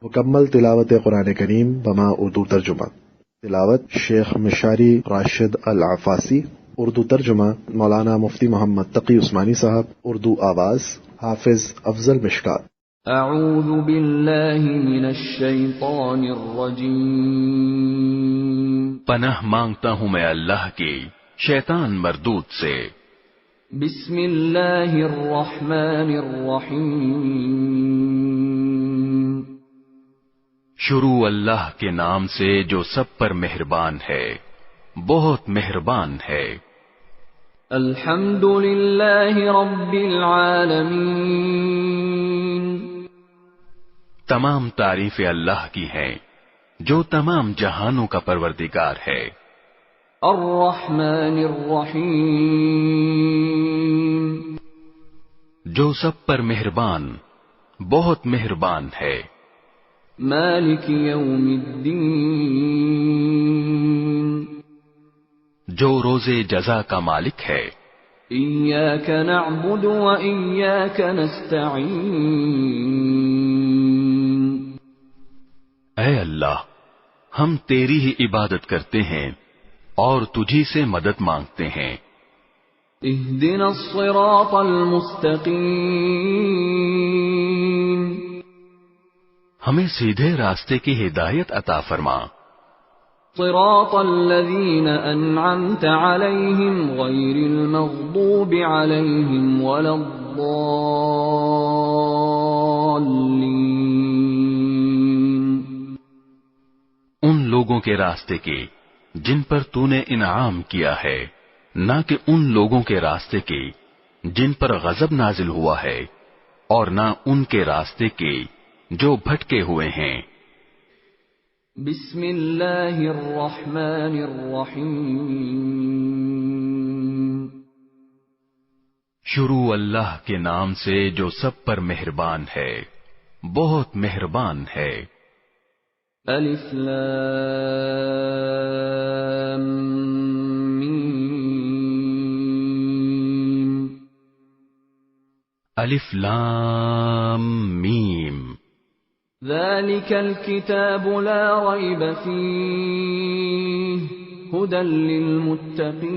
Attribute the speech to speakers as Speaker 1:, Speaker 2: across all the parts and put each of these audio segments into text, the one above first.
Speaker 1: مکمل تلاوت قرآن کریم بما اردو ترجمہ. تلاوت شیخ مشاری راشد العفاسی. اردو ترجمہ مولانا مفتی محمد تقی عثمانی صاحب. اردو آواز حافظ افضل مشکات.
Speaker 2: اعوذ باللہ من الشیطان الرجیم.
Speaker 3: پناہ مانگتا ہوں میں اللہ کی شیطان مردود سے.
Speaker 2: بسم اللہ الرحمن الرحیم.
Speaker 3: شروع اللہ کے نام سے جو سب پر مہربان ہے، بہت مہربان ہے.
Speaker 2: الحمد للہ رب العالمین.
Speaker 3: تمام تعریفیں اللہ کی ہیں جو تمام جہانوں کا پروردگار ہے.
Speaker 2: الرحمن الرحیم.
Speaker 3: جو سب پر مہربان، بہت مہربان ہے.
Speaker 2: مالک یوم الدین.
Speaker 3: جو روز جزا کا مالک ہے.
Speaker 2: ایاک نعبد و ایاک نستعین.
Speaker 3: اے اللہ، ہم تیری ہی عبادت کرتے ہیں اور تجھی سے مدد مانگتے ہیں.
Speaker 2: اہدنا الصراط المستقیم.
Speaker 3: ہمیں سیدھے راستے کی ہدایت عطا فرما.
Speaker 2: صراط الذین انعمت علیہم غیر المغضوب علیہم ولا الضالین.
Speaker 3: ان لوگوں کے راستے کی جن پر تو نے انعام کیا ہے، نہ کہ ان لوگوں کے راستے کی جن پر غضب نازل ہوا ہے، اور نہ ان کے راستے کی جو بھٹکے ہوئے ہیں.
Speaker 2: بسم اللہ الرحمن الرحیم.
Speaker 3: شروع اللہ کے نام سے جو سب پر مہربان ہے، بہت مہربان ہے.
Speaker 2: الف لام میم.
Speaker 3: الف لام میم.
Speaker 2: ذلك الكتاب لا ريب فيه هدى للمتقين.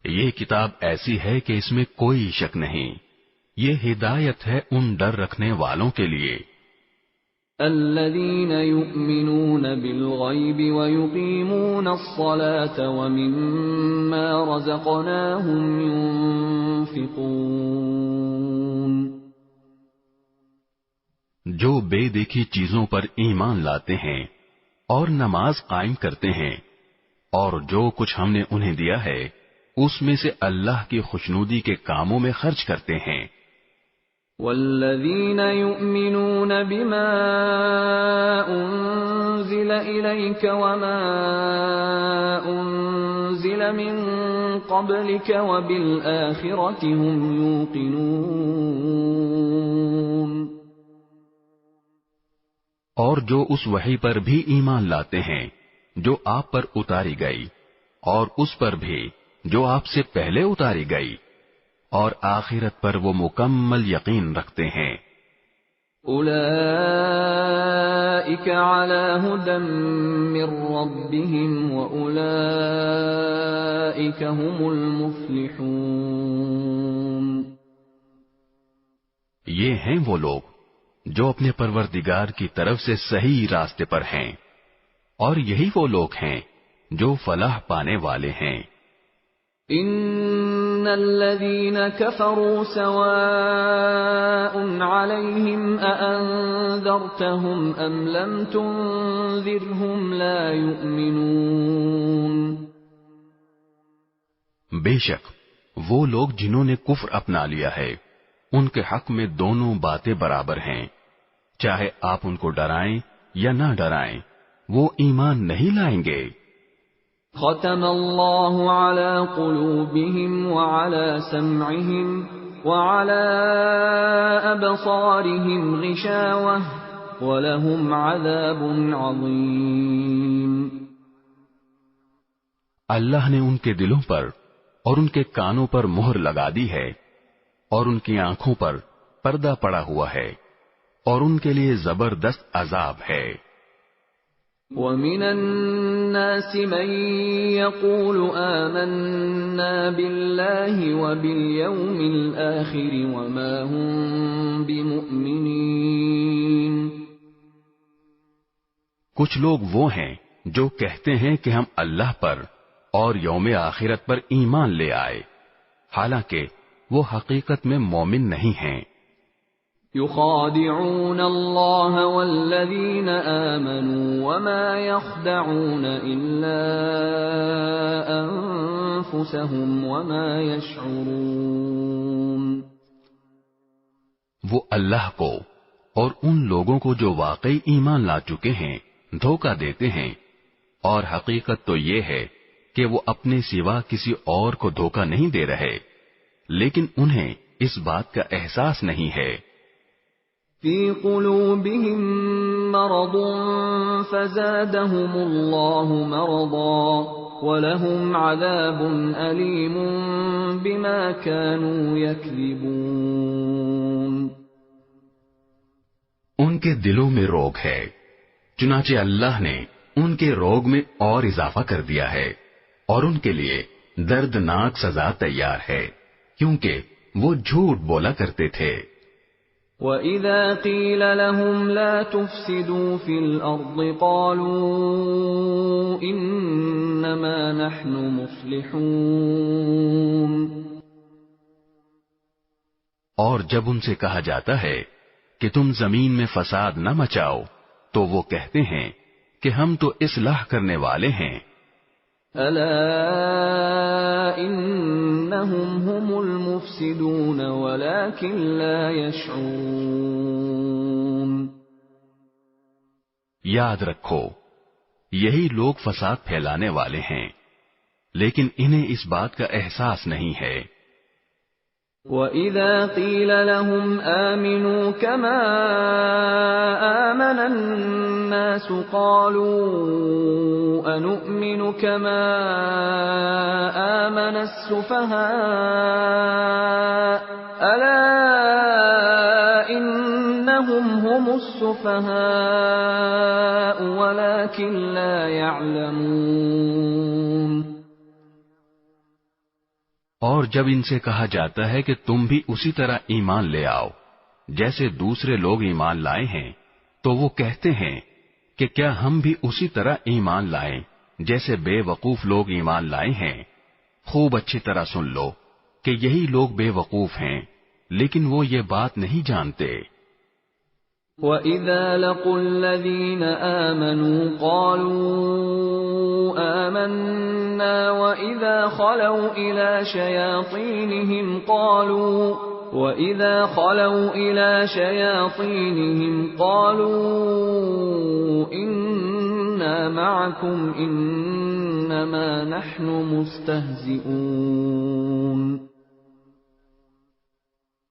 Speaker 3: یہ کتاب ایسی ہے کہ اس میں کوئی شک نہیں، یہ ہدایت ہے ان ڈر رکھنے والوں کے لیے.
Speaker 2: الذين يؤمنون بالغيب ويقيمون الصلاة ومما رزقناهم ينفقون.
Speaker 3: جو بے دیکھی چیزوں پر ایمان لاتے ہیں اور نماز قائم کرتے ہیں، اور جو کچھ ہم نے انہیں دیا ہے اس میں سے اللہ کی خوشنودی کے کاموں میں خرچ کرتے ہیں.
Speaker 2: والذین یؤمنون بما انزل الیک وما انزل من قبلک وبالآخرة هم یوقنون.
Speaker 3: اور جو اس وحی پر بھی ایمان لاتے ہیں جو آپ پر اتاری گئی، اور اس پر بھی جو آپ سے پہلے اتاری گئی، اور آخرت پر وہ مکمل یقین رکھتے ہیں.
Speaker 2: اولئک علی ھدی من ربہم واولئک ھم المفلحون.
Speaker 3: یہ ہیں وہ لوگ جو اپنے پروردگار کی طرف سے صحیح راستے پر ہیں، اور یہی وہ لوگ ہیں جو فلاح پانے والے ہیں.
Speaker 2: ان الذين كفروا سواء عليهم أأنذرتهم ام لم تنذرهم لا يؤمنون.
Speaker 3: بے شک وہ لوگ جنہوں نے کفر اپنا لیا ہے، ان کے حق میں دونوں باتیں برابر ہیں، چاہے آپ ان کو ڈرائیں یا نہ ڈرائیں، وہ ایمان نہیں لائیں گے.
Speaker 2: ختم اللہ علی قلوبہم وعلی سمعہم وعلی ابصارہم غشاوہ ولہم عذاب عظیم.
Speaker 3: اللہ نے ان کے دلوں پر اور ان کے کانوں پر مہر لگا دی ہے، اور ان کی آنکھوں پر پردہ پڑا ہوا ہے اور ان کے لیے زبردست عذاب ہے۔
Speaker 2: وَمِنَ النَّاسِ مَن يَقُولُ آمَنَّا بِاللَّهِ وَبِالْيَوْمِ الْآخِرِ وَمَا هُمْ بِمُؤْمِنِينَ۔
Speaker 3: کچھ لوگ وہ ہیں جو کہتے ہیں کہ ہم اللہ پر اور یوم آخرت پر ایمان لے آئے، حالانکہ وہ حقیقت میں مومن نہیں ہیں۔
Speaker 2: يخادعون الله والذين آمنوا وما يخدعون إلا أنفسهم وما يشعرون۔
Speaker 3: وہ اللہ کو اور ان لوگوں کو جو واقعی ایمان لا چکے ہیں دھوکہ دیتے ہیں، اور حقیقت تو یہ ہے کہ وہ اپنے سوا کسی اور کو دھوکہ نہیں دے رہے، لیکن انہیں اس بات کا احساس نہیں ہے۔
Speaker 2: فی قلوبہم مرض فزادہم اللہ مرضا ولہم عذاب علیم بما كانوا یکذبون۔
Speaker 3: ان کے دلوں میں روگ ہے، چنانچہ اللہ نے ان کے روگ میں اور اضافہ کر دیا ہے، اور ان کے لیے دردناک سزا تیار ہے، کیونکہ وہ جھوٹ بولا کرتے تھے۔
Speaker 2: وَإِذَا قِيلَ لَهُمْ لَا تُفْسِدُوا فِي الْأَرْضِ قَالُوا إِنَّمَا نَحْنُ مُصْلِحُونَ۔
Speaker 3: اور جب ان سے کہا جاتا ہے کہ تم زمین میں فساد نہ مچاؤ تو وہ کہتے ہیں کہ ہم تو اصلاح کرنے والے ہیں۔
Speaker 2: أَلَا إِنَّهُمْ هُمُ الْمُفْسِدُونَ وَلَكِنْ لَا يَشْعُرُونَ۔
Speaker 3: یاد رکھو، یہی لوگ فساد پھیلانے والے ہیں، لیکن انہیں اس بات کا احساس نہیں ہے۔
Speaker 2: وَإِذَا قِيلَ لَهُمْ آمِنُوا كَمَا آمَنَ النَّاسُ قَالُوا أَنُؤْمِنُ كَمَا آمَنَ السُّفَهَاءُ أَلَا إِنَّهُمْ هُمُ السُّفَهَاءُ وَلَكِنْ لَا يَعْلَمُونَ۔
Speaker 3: اور جب ان سے کہا جاتا ہے کہ تم بھی اسی طرح ایمان لے آؤ جیسے دوسرے لوگ ایمان لائے ہیں، تو وہ کہتے ہیں کہ کیا ہم بھی اسی طرح ایمان لائیں جیسے بے وقوف لوگ ایمان لائے ہیں۔ خوب اچھی طرح سن لو کہ یہی لوگ بے وقوف ہیں، لیکن وہ یہ بات نہیں جانتے۔
Speaker 2: وَإِذَا لَقُوا الَّذِينَ آمَنُوا قَالُوا آمَنَّا وَإِذَا خَلَوْا إِلَى شَيَاطِينِهِمْ قَالُوا إِنَّا مَعَكُمْ إِنَّمَا نَحْنُ مُسْتَهْزِئُونَ۔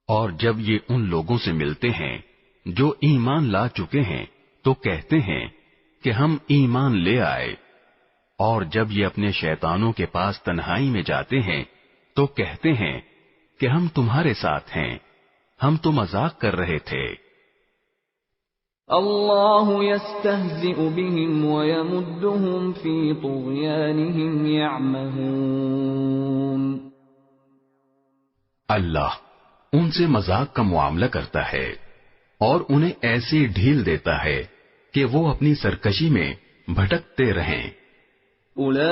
Speaker 3: اور جب یہ ان لوگوں سے ملتے ہیں جو ایمان لا چکے ہیں تو کہتے ہیں کہ ہم ایمان لے آئے، اور جب یہ اپنے شیطانوں کے پاس تنہائی میں جاتے ہیں تو کہتے ہیں کہ ہم تمہارے ساتھ ہیں، ہم تو مذاق کر رہے تھے۔
Speaker 2: اللہ یستہزئ بہم ویمدہم فی طغیانہم یعمہون۔
Speaker 3: اللہ ان سے مذاق کا معاملہ کرتا ہے اور انہیں ایسی ڈھیل دیتا ہے کہ وہ اپنی سرکشی میں بھٹکتے رہیں۔
Speaker 2: اولئک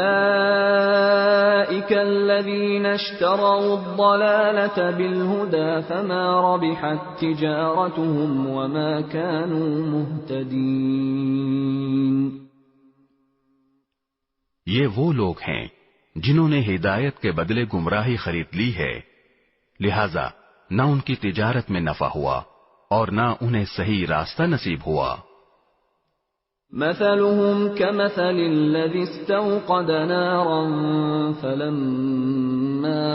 Speaker 2: الذین اشتروا الضلالة بالہدى فما ربحت تجارتهم وما كانوا مہتدین۔
Speaker 3: یہ وہ لوگ ہیں جنہوں نے ہدایت کے بدلے گمراہی خرید لی ہے، لہذا نہ ان کی تجارت میں نفع ہوا اور نہ انہیں صحیح راستہ نصیب ہوا۔
Speaker 2: مثلهم كمثل الذي استوقد نارا فلما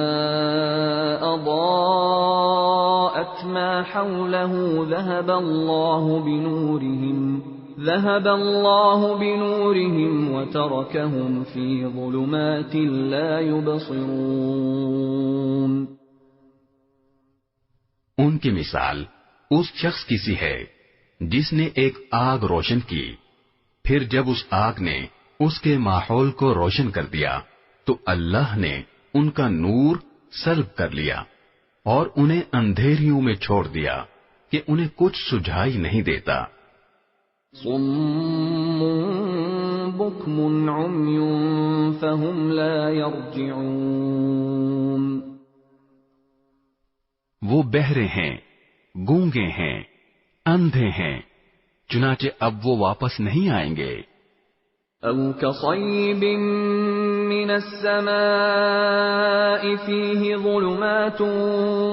Speaker 2: أضاءت ما حوله ذهب الله بنورهم وتركهم في ظلمات لا يبصرون۔
Speaker 3: ان کی مثال اس شخص کی سی ہے جس نے ایک آگ روشن کی، پھر جب اس آگ نے اس کے ماحول کو روشن کر دیا تو اللہ نے ان کا نور سلب کر لیا اور انہیں اندھیریوں میں چھوڑ دیا کہ انہیں کچھ سجھائی نہیں دیتا۔
Speaker 2: صم بکم عمی فهم لا يرجعون،
Speaker 3: وہ بہرے ہیں، گونگے ہیں، اندھے ہیں، چنانچہ اب وہ واپس نہیں آئیں گے۔
Speaker 2: او کصیب من السماء فیہ ظلمات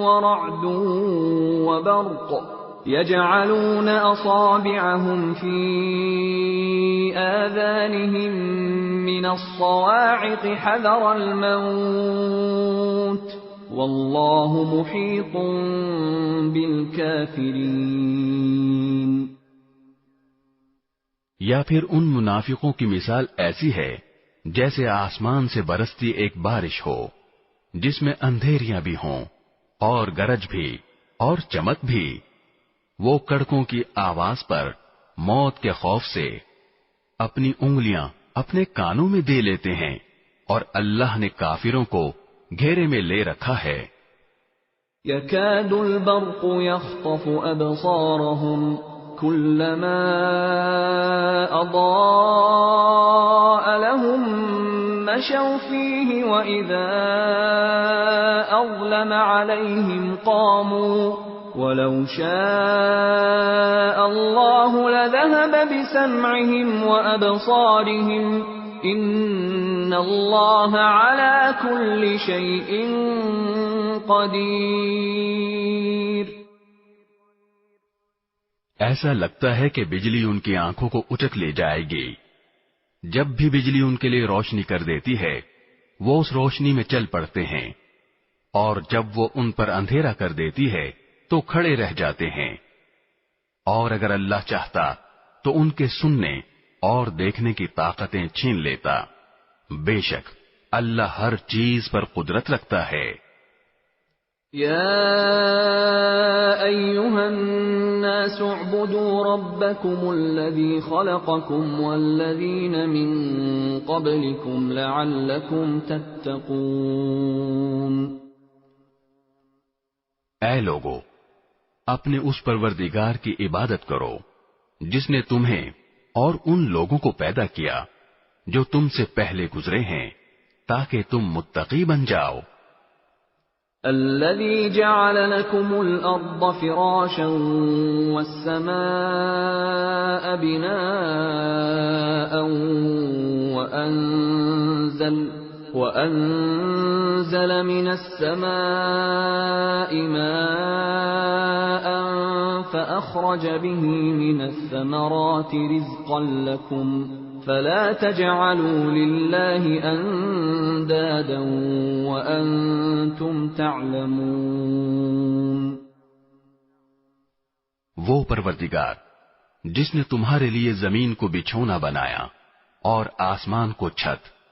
Speaker 2: ورعد وبرق يجعلون أصابعهم في آذانهم من الصواعق حذر الموت والله محيط بالكافرين۔
Speaker 3: یا پھر ان منافقوں کی مثال ایسی ہے جیسے آسمان سے برستی ایک بارش ہو جس میں اندھیریاں بھی ہوں اور گرج بھی اور چمک بھی، وہ کڑکوں کی آواز پر موت کے خوف سے اپنی انگلیاں اپنے کانوں میں دے لیتے ہیں، اور اللہ نے کافروں کو گھیرے میں لے رکھا ہے۔
Speaker 2: يكاد البرق يخطف أبصارهم كلما أضاء لهم مشوا فيه وإذا أظلم عليهم قاموا وَلَوْ شَاءَ اللَّهُ لَذَهَبَ بِسَمْعِهِمْ وَأَبْصَارِهِمْ إِنَّ اللَّهَ عَلَى كُلِّ شَيْءٍ قَدِيرٌ۔
Speaker 3: ایسا لگتا ہے کہ بجلی ان کی آنکھوں کو اچک لے جائے گی۔ جب بھی بجلی ان کے لیے روشنی کر دیتی ہے وہ اس روشنی میں چل پڑتے ہیں، اور جب وہ ان پر اندھیرا کر دیتی ہے تو کھڑے رہ جاتے ہیں، اور اگر اللہ چاہتا تو ان کے سننے اور دیکھنے کی طاقتیں چھین لیتا۔ بے شک اللہ ہر چیز پر قدرت رکھتا ہے۔
Speaker 2: یا ایھا الناس اعبدوا ربکم الذی خلقکم والذین من قبلکم لعلکم تتقون۔
Speaker 3: اے لوگو، اپنے اس پروردگار کی عبادت کرو جس نے تمہیں اور ان لوگوں کو پیدا کیا جو تم سے پہلے گزرے ہیں تاکہ تم متقی بن جاؤ۔
Speaker 2: الذي جعل لكم الأرض فراشا والسماء بناء وأنزل من السماء ماء فأخرج به من الثمرات رزقا لكم فلا تجعلوا لله اندادا وانتم تعلمون۔
Speaker 3: وہ پروردگار جس نے تمہارے لیے زمین کو بچھونا بنایا اور آسمان کو چھت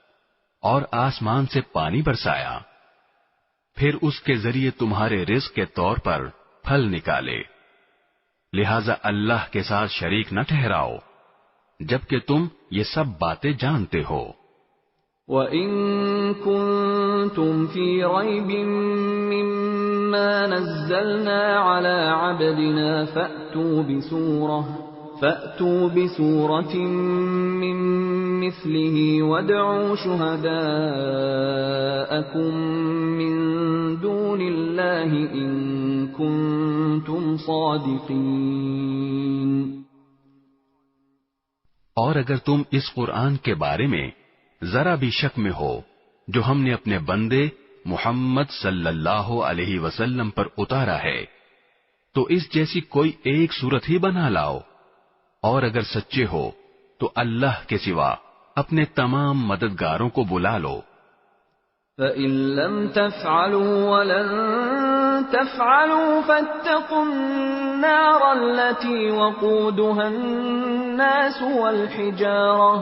Speaker 3: اور آسمان سے پانی برسایا، پھر اس کے ذریعے تمہارے رزق کے طور پر پھل نکالے، لہذا اللہ کے ساتھ شریک نہ ٹھہراؤ جبکہ تم یہ سب باتیں جانتے ہو۔
Speaker 2: وَإِن كُنتُمْ فِي رَيْبٍ مِّمَّا نَزَّلْنَا عَلَى عَبْدِنَا فَأْتُوا بِسُورَةٍ مِّن مِّثْلِهِ وَادْعُوا شُهَدَاءَكُم مِّن دُونِ اللَّهِ إِن كُنتُمْ صَادِقِينَ۔
Speaker 3: اور اگر تم اس قرآن کے بارے میں ذرا بھی شک میں ہو جو ہم نے اپنے بندے محمد صلی اللہ علیہ وسلم پر اتارا ہے تو اس جیسی کوئی ایک صورت ہی بنا لاؤ، اور اگر سچے ہو تو اللہ کے سوا اپنے تمام مددگاروں کو بلا لو۔
Speaker 2: فَإِن لَّمْ تَفْعَلُوا وَلَن تَفْعَلُوا فَاتَّقُوا النَّارَ الَّتِي وَقُودُهَا النَّاسُ وَالْحِجَارَةُ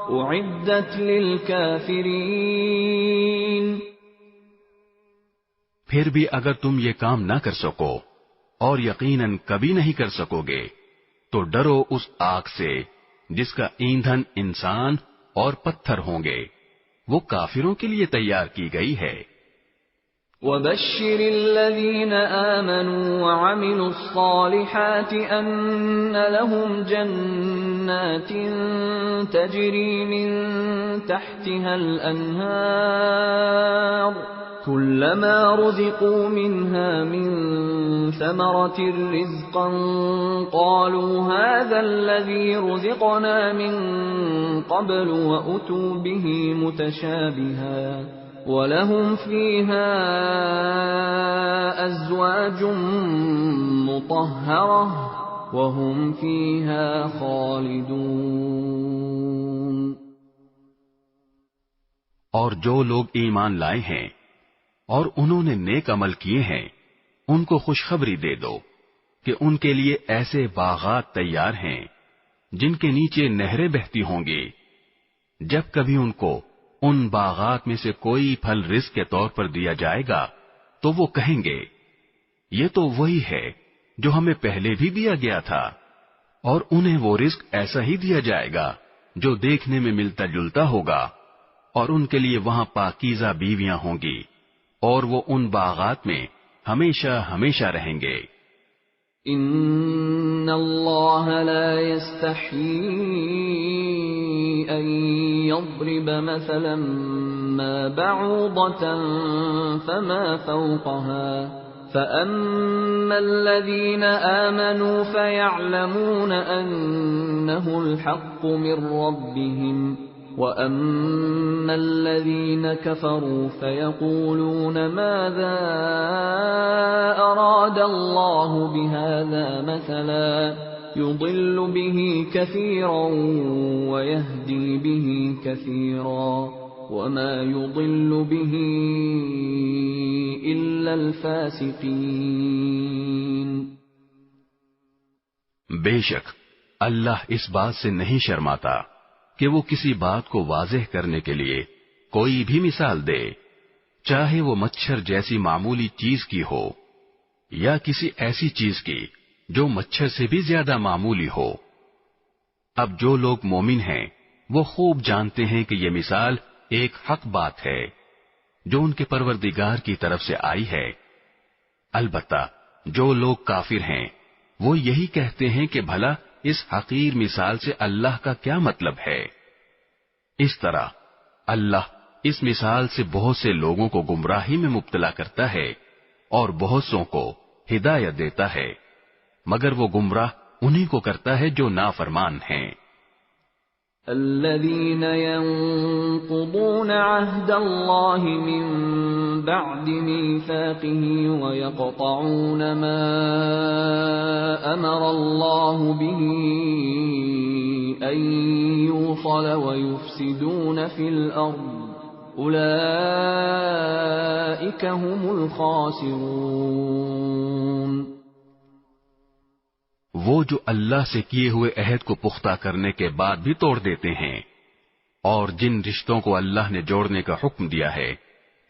Speaker 2: أُعِدَّتْ لِلْكَافِرِينَ۔
Speaker 3: پھر بھی اگر تم یہ کام نہ کر سکو اور یقیناً کبھی نہیں کر سکو گے، تو ڈرو اس آگ سے جس کا ایندھن انسان اور پتھر ہوں گے، وہ کافروں کے لیے تیار کی گئی ہے۔
Speaker 2: وَبَشِّرِ الَّذِينَ آمَنُوا وَعَمِلُوا الصَّالِحَاتِ أَنَّ لَهُمْ جَنَّاتٍ تَجْرِي مِن تَحْتِهَا الْأَنْهَارُ كُلَّمَا رُزِقُوا مِنْهَا مِن ثَمَرَةٍ رِزْقًا قَالُوا هَذَا الَّذِي رُزِقْنَا مِن قَبْلُ وَأُتُوا بِهِ مُتَشَابِهًا وَلَهُمْ فِيهَا أَزْوَاجٌ مُطَهَّرَةٌ وَهُمْ فِيهَا خَالِدُونَ۔
Speaker 3: اور جو لوگ ایمان لائے ہیں اور انہوں نے نیک عمل کیے ہیں، ان کو خوشخبری دے دو کہ ان کے لیے ایسے باغات تیار ہیں جن کے نیچے نہریں بہتی ہوں گی۔ جب کبھی ان کو ان باغات میں سے کوئی پھل رزق کے طور پر دیا جائے گا تو وہ کہیں گے یہ تو وہی ہے جو ہمیں پہلے بھی دیا گیا تھا، اور انہیں وہ رزق ایسا ہی دیا جائے گا جو دیکھنے میں ملتا جلتا ہوگا، اور ان کے لیے وہاں پاکیزہ بیویاں ہوں گی، اور وہ ان باغات میں ہمیشہ ہمیشہ رہیں گے۔
Speaker 2: ان اللہ لا يستحيي ان يضرب مثلا ما بعوضة فما فوقها فأما الذين آمنوا فيعلمون أنه الحق من ربهم وَأَمَّا الَّذِينَ كَفَرُوا فَيَقُولُونَ مَاذَا أَرَادَ اللَّهُ بِهَذَا مَثَلًا يُضِلُّ بِهِ كَثِيرًا وَيَهْدِي بِهِ كَثِيرًا وَمَا يُضِلُّ بِهِ إِلَّا الْفَاسِقِينَ۔
Speaker 3: بے شک اللہ اس بات سے نہیں شرماتا کہ وہ کسی بات کو واضح کرنے کے لیے کوئی بھی مثال دے، چاہے وہ مچھر جیسی معمولی چیز کی ہو یا کسی ایسی چیز کی جو مچھر سے بھی زیادہ معمولی ہو۔ اب جو لوگ مومن ہیں وہ خوب جانتے ہیں کہ یہ مثال ایک حق بات ہے جو ان کے پروردگار کی طرف سے آئی ہے۔ البتہ جو لوگ کافر ہیں وہ یہی کہتے ہیں کہ بھلا اس حقیر مثال سے اللہ کا کیا مطلب ہے۔ اس طرح اللہ اس مثال سے بہت سے لوگوں کو گمراہی میں مبتلا کرتا ہے اور بہت سوں کو ہدایت دیتا ہے، مگر وہ گمراہ انہی کو کرتا ہے جو نافرمان ہیں۔
Speaker 2: الذين ينقضون عهد الله من بعد ميثاقه ويقطعون ما أمر الله به أن يوصل ويفسدون في الأرض أولئك هم الخاسرون۔
Speaker 3: وہ جو اللہ سے کیے ہوئے عہد کو پختہ کرنے کے بعد بھی توڑ دیتے ہیں اور جن رشتوں کو اللہ نے جوڑنے کا حکم دیا ہے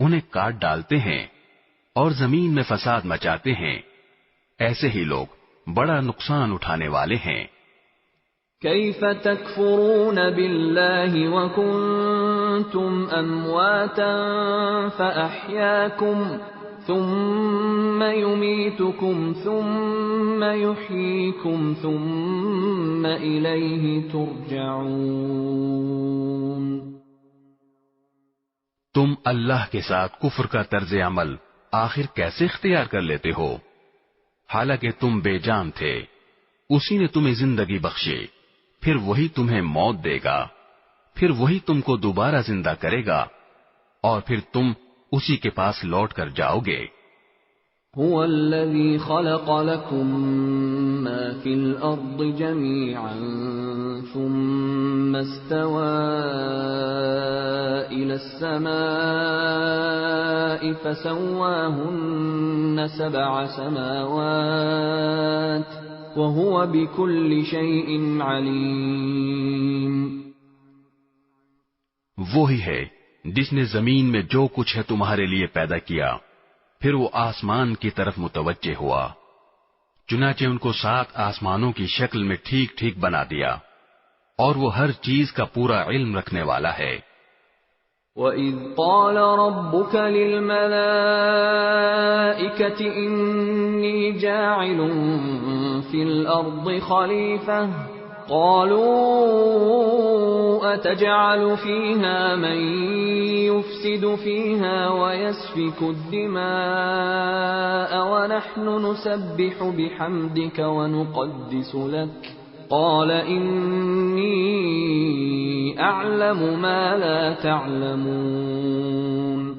Speaker 3: انہیں کاٹ ڈالتے ہیں اور زمین میں فساد مچاتے ہیں، ایسے ہی لوگ بڑا نقصان اٹھانے والے ہیں۔
Speaker 2: كيف تكفرون بالله وكنتم أمواتا فأحياكم ثم يميتكم ثم يحييكم ثم إليه ترجعون۔
Speaker 3: تم اللہ کے ساتھ کفر کا طرز عمل آخر کیسے اختیار کر لیتے ہو، حالانکہ تم بے جان تھے، اسی نے تمہیں زندگی بخشی، پھر وہی تمہیں موت دے گا، پھر وہی تم کو دوبارہ زندہ کرے گا، اور پھر تم اسی کے پاس لوٹ کر جاؤ گے۔
Speaker 2: هو الذي خلق لكم ما في الأرض جميعا ثم استوى إلى السماء فسواهن 7 سماوات وهو بكل شيء عليم۔
Speaker 3: وہی ہے جس نے زمین میں جو کچھ ہے تمہارے لیے پیدا کیا، پھر وہ آسمان کی طرف متوجہ ہوا، چنانچہ ان کو 7 آسمانوں کی شکل میں ٹھیک ٹھیک بنا دیا، اور وہ ہر چیز کا پورا علم رکھنے والا ہے۔
Speaker 2: وَإِذْ قَالَ رَبُّكَ لِلْمَلَائِكَةِ إِنِّي جَاعِلٌ فِي الْأَرْضِ خَلِيفَةً قَالُوا أَتَجْعَلُ فِيهَا مَن يُفْسِدُ فِيهَا وَيَسْفِكُ الدِّمَاءَ وَنَحْنُ نُسَبِّحُ بِحَمْدِكَ وَنُقَدِّسُ لَكَ قال انی اعلم ما لا تعلمون۔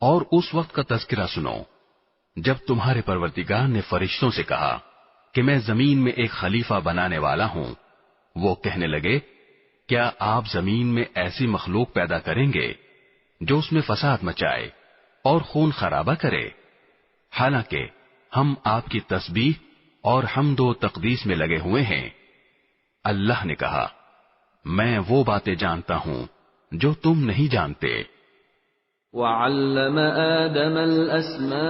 Speaker 3: اور اس وقت کا تذکرہ سنو جب تمہارے پروردگار نے فرشتوں سے کہا کہ میں زمین میں ایک خلیفہ بنانے والا ہوں۔ وہ کہنے لگے کیا آپ زمین میں ایسی مخلوق پیدا کریں گے جو اس میں فساد مچائے اور خون خرابہ کرے، حالانکہ ہم آپ کی تسبیح اور حمد و تقدیس میں لگے ہوئے ہیں۔ اللہ نے کہا میں وہ باتیں جانتا ہوں جو تم نہیں جانتے۔
Speaker 2: وَعَلَّمَ آدَمَ الْأَسْمَاءَ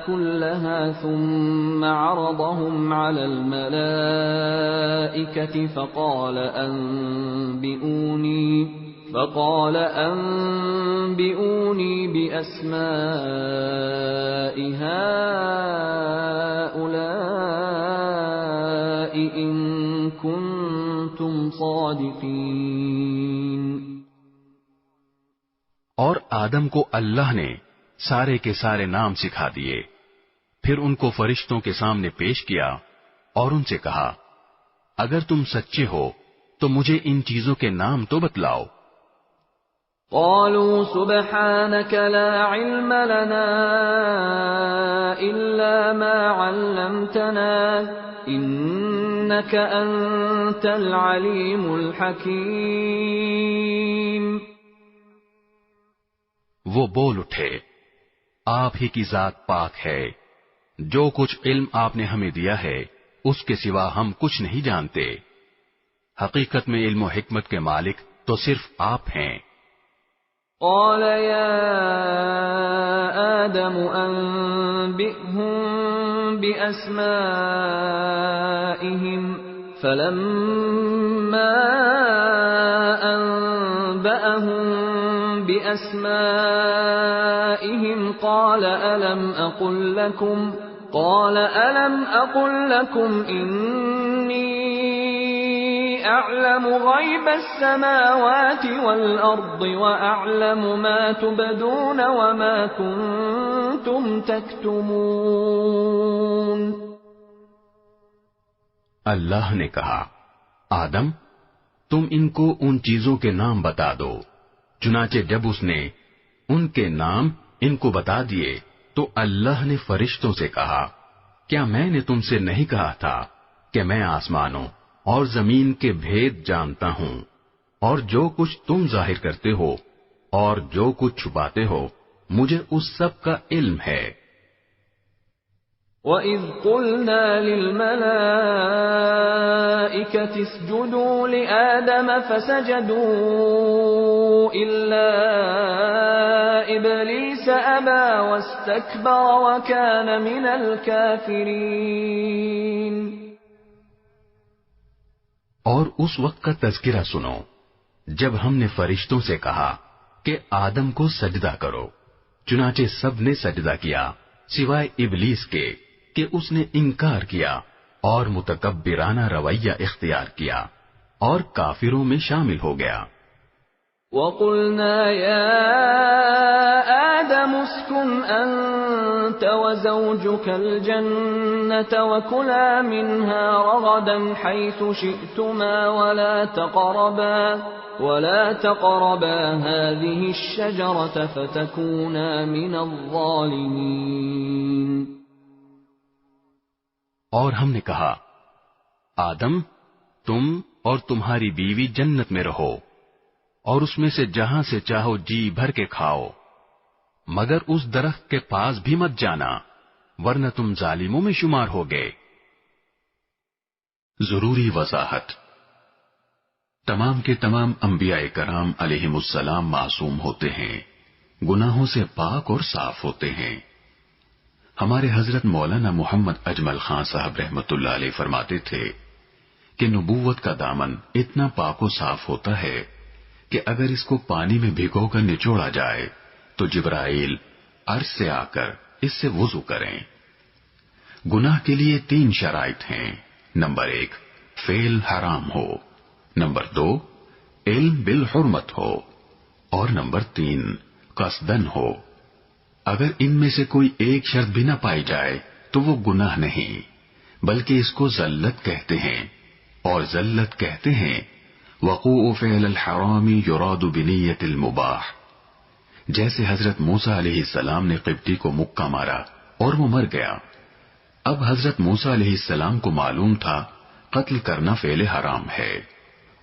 Speaker 2: كُلَّهَا ثُمَّ عَرَضَهُمْ عَلَى الْمَلَائِكَةِ فقال أنبئوني بأسماء هؤلاء إن كنتم صادقين۔
Speaker 3: اور آدم کو اللہ نے سارے کے سارے نام سکھا دیے، پھر ان کو فرشتوں کے سامنے پیش کیا اور ان سے کہا اگر تم سچے ہو تو مجھے ان چیزوں کے نام تو بتلاؤ۔
Speaker 2: قالوا سبحانك لا علم لنا إلا ما علمتنا إنك أنت العليم الحكيم۔
Speaker 3: وہ بول اٹھے آپ ہی کی ذات پاک ہے، جو کچھ علم آپ نے ہمیں دیا ہے اس کے سوا ہم کچھ نہیں جانتے، حقیقت میں علم و حکمت کے مالک تو صرف آپ ہیں۔
Speaker 2: قال يا آدم أنبئهم بأسمائهم فلما أنبأهم بأسمائهم قال ألم أقل لكم إني أعلم غيب السماوات والأرض وأعلم ما تبدون وما كنتم تكتمون۔
Speaker 3: اللہ نے کہا آدم تم ان کو ان چیزوں کے نام بتا دو، چنانچہ جب اس نے ان کے نام ان کو بتا دیے تو اللہ نے فرشتوں سے کہا کیا میں نے تم سے نہیں کہا تھا کہ میں آسمانوں اور زمین کے بھید جانتا ہوں، اور جو کچھ تم ظاہر کرتے ہو اور جو کچھ چھپاتے ہو مجھے اس سب کا علم ہے۔
Speaker 2: وَإِذْ قُلْنَا لِلْمَلَائِكَةِ اسْجُدُوا لِآدَمَ فَسَجَدُوا إِلَّا إِبْلِيسَ أَبَى وَاسْتَكْبَرَ وَكَانَ مِنَ الْكَافِرِينَ۔
Speaker 3: اور اس وقت کا تذکرہ سنو جب ہم نے فرشتوں سے کہا کہ آدم کو سجدہ کرو، چنانچہ سب نے سجدہ کیا سوائے ابلیس کے کہ اس نے انکار کیا اور متکبرانہ رویہ اختیار کیا اور کافروں میں شامل ہو گیا۔
Speaker 2: وَقُلْنَا يَا آدَمُ اسْكُنْ أَنْتَ وَزَوْجُكَ الْجَنَّةَ وَكُلَا مِنْهَا رَغَدًا حَيْثُ شِئْتُمَا وَلَا تَقْرَبَا هَذِهِ الشَّجَرَةَ فَتَكُونَا مِنَ الظَّالِمِينَ۔
Speaker 3: اور ہم نے کہا آدم تم اور تمہاری بیوی جنت میں رہو اور اس میں سے جہاں سے چاہو جی بھر کے کھاؤ، مگر اس درخت کے پاس بھی مت جانا ورنہ تم ظالموں میں شمار ہوگے۔ ضروری وضاحت، تمام کے تمام انبیاء کرام علیہم السلام معصوم ہوتے ہیں، گناہوں سے پاک اور صاف ہوتے ہیں۔ ہمارے حضرت مولانا محمد اجمل خان صاحب رحمت اللہ علیہ فرماتے تھے کہ نبوت کا دامن اتنا پاک و صاف ہوتا ہے کہ اگر اس کو پانی میں بھگو کر نچوڑا جائے تو جبرائیل عرش سے آ کر اس سے وضو کریں۔ گناہ کے لیے 3 شرائط ہیں۔ نمبر 1، فعل حرام ہو، نمبر 2، علم بالحرمت ہو، اور نمبر 3، قصدن ہو۔ اگر ان میں سے کوئی ایک شرط بھی نہ پائی جائے تو وہ گناہ نہیں، بلکہ اس کو ذلت کہتے ہیں، اور ذلت کہتے ہیں وقوع فعل الحرام یراد بنیت المباح۔ جیسے حضرت موسیٰ علیہ السلام نے قبطی کو مکہ مارا اور وہ مر گیا۔ اب حضرت موسیٰ علیہ السلام کو معلوم تھا قتل کرنا فعل حرام ہے،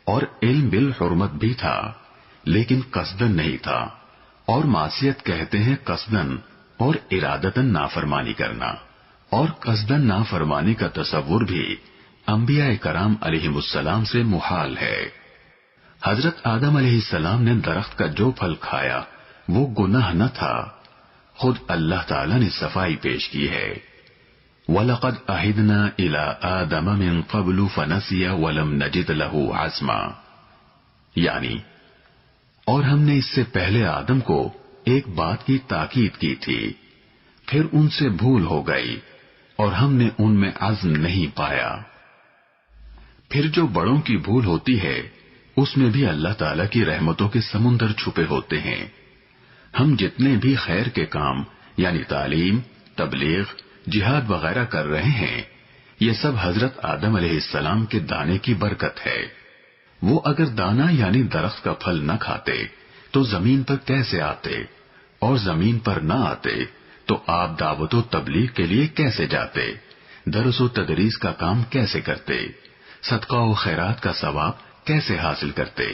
Speaker 3: اور علم بالحرمت بھی تھا، لیکن قصدن نہیں تھا، اور معصیت کہتے ہیں قصدن اور ارادتن نافرمانی کرنا، اور قصدن نافرمانی کا تصور بھی انبیاء کرام علیہم السلام سے محال ہے۔ حضرت آدم علیہ السلام نے درخت کا جو پھل کھایا وہ گناہ نہ تھا، خود اللہ تعالی نے صفائی پیش کی ہے۔ وَلَقَدْ أَعِدْنَا إِلَىٰ آدَمَ مِن قَبْلُ فَنَسِيَ وَلَمْ نَجِدْ لَهُ عَزْمًا، یعنی اور ہم نے اس سے پہلے آدم کو ایک بات کی تاکید کی تھی، پھر ان سے بھول ہو گئی اور ہم نے ان میں عزم نہیں پایا۔ پھر جو بڑوں کی بھول ہوتی ہے اس میں بھی اللہ تعالی کی رحمتوں کے سمندر چھپے ہوتے ہیں۔ ہم جتنے بھی خیر کے کام یعنی تعلیم، تبلیغ، جہاد وغیرہ کر رہے ہیں، یہ سب حضرت آدم علیہ السلام کے دانے کی برکت ہے۔ وہ اگر دانا یعنی درخت کا پھل نہ کھاتے تو زمین پر کیسے آتے، اور زمین پر نہ آتے تو آپ دعوت و تبلیغ کے لیے کیسے جاتے، درس و تدریس کا کام کیسے کرتے، صدقہ و خیرات کا ثواب کیسے حاصل کرتے۔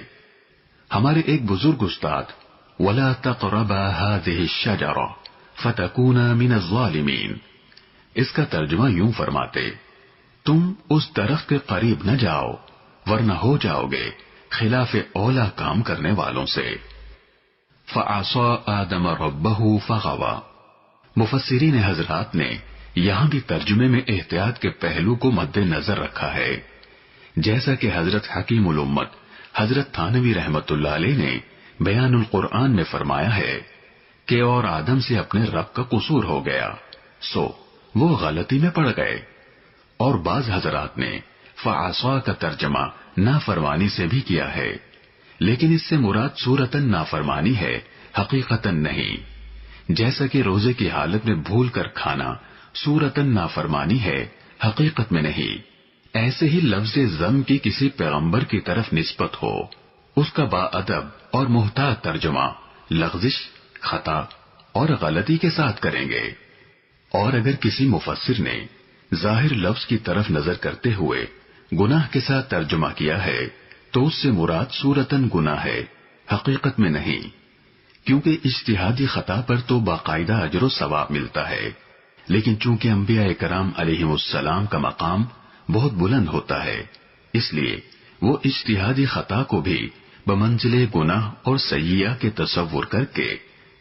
Speaker 3: ہمارے ایک بزرگ استاد وَلَا تَقْرَبَا هَٰذِهِ الشَّجَرَةَ فَتَكُونَا مِنَ الظَّالِمِينَ، اس کا ترجمہ یوں فرماتے، تم اس درخت کے قریب نہ جاؤ ورنہ ہو جاؤ گے خلاف اولا کام کرنے والوں سے۔ فَعَصَىٰ آدَمَ رَبَّهُ فَغَوَىٰ، مفسرین حضرات نے یہاں بھی ترجمے میں احتیاط کے پہلو کو مد نظر رکھا ہے، جیسا کہ حضرت حکیم الامت حضرت تھانوی رحمت اللہ علیہ نے بیان القرآن میں فرمایا ہے کہ اور آدم سے اپنے رب کا قصور ہو گیا، سو وہ غلطی میں پڑ گئے۔ اور بعض حضرات نے فعصا کا ترجمہ نافرمانی سے بھی کیا ہے، لیکن اس سے مراد صورتاً نافرمانی ہے، حقیقتاً نہیں۔ جیسا کہ روزے کی حالت میں بھول کر کھانا صورتاً نافرمانی ہے، حقیقت میں نہیں، ایسے ہی لفظ ذم کی کسی پیغمبر کی طرف نسبت ہو، اس کا با ادب اور محتاط ترجمہ لغزش، خطا اور غلطی کے ساتھ کریں گے۔ اور اگر کسی مفسر نے ظاہر لفظ کی طرف نظر کرتے ہوئے گناہ کے ساتھ ترجمہ کیا ہے تو اس سے مراد صورتاً گناہ ہے، حقیقت میں نہیں، کیونکہ اجتہادی خطا پر تو باقاعدہ اجر و ثواب ملتا ہے، لیکن چونکہ انبیاء کرام علیہم السلام کا مقام بہت بلند ہوتا ہے، اس لیے وہ اجتہادی خطا کو بھی بمنزلے گناہ اور سیئہ کے تصور کر کے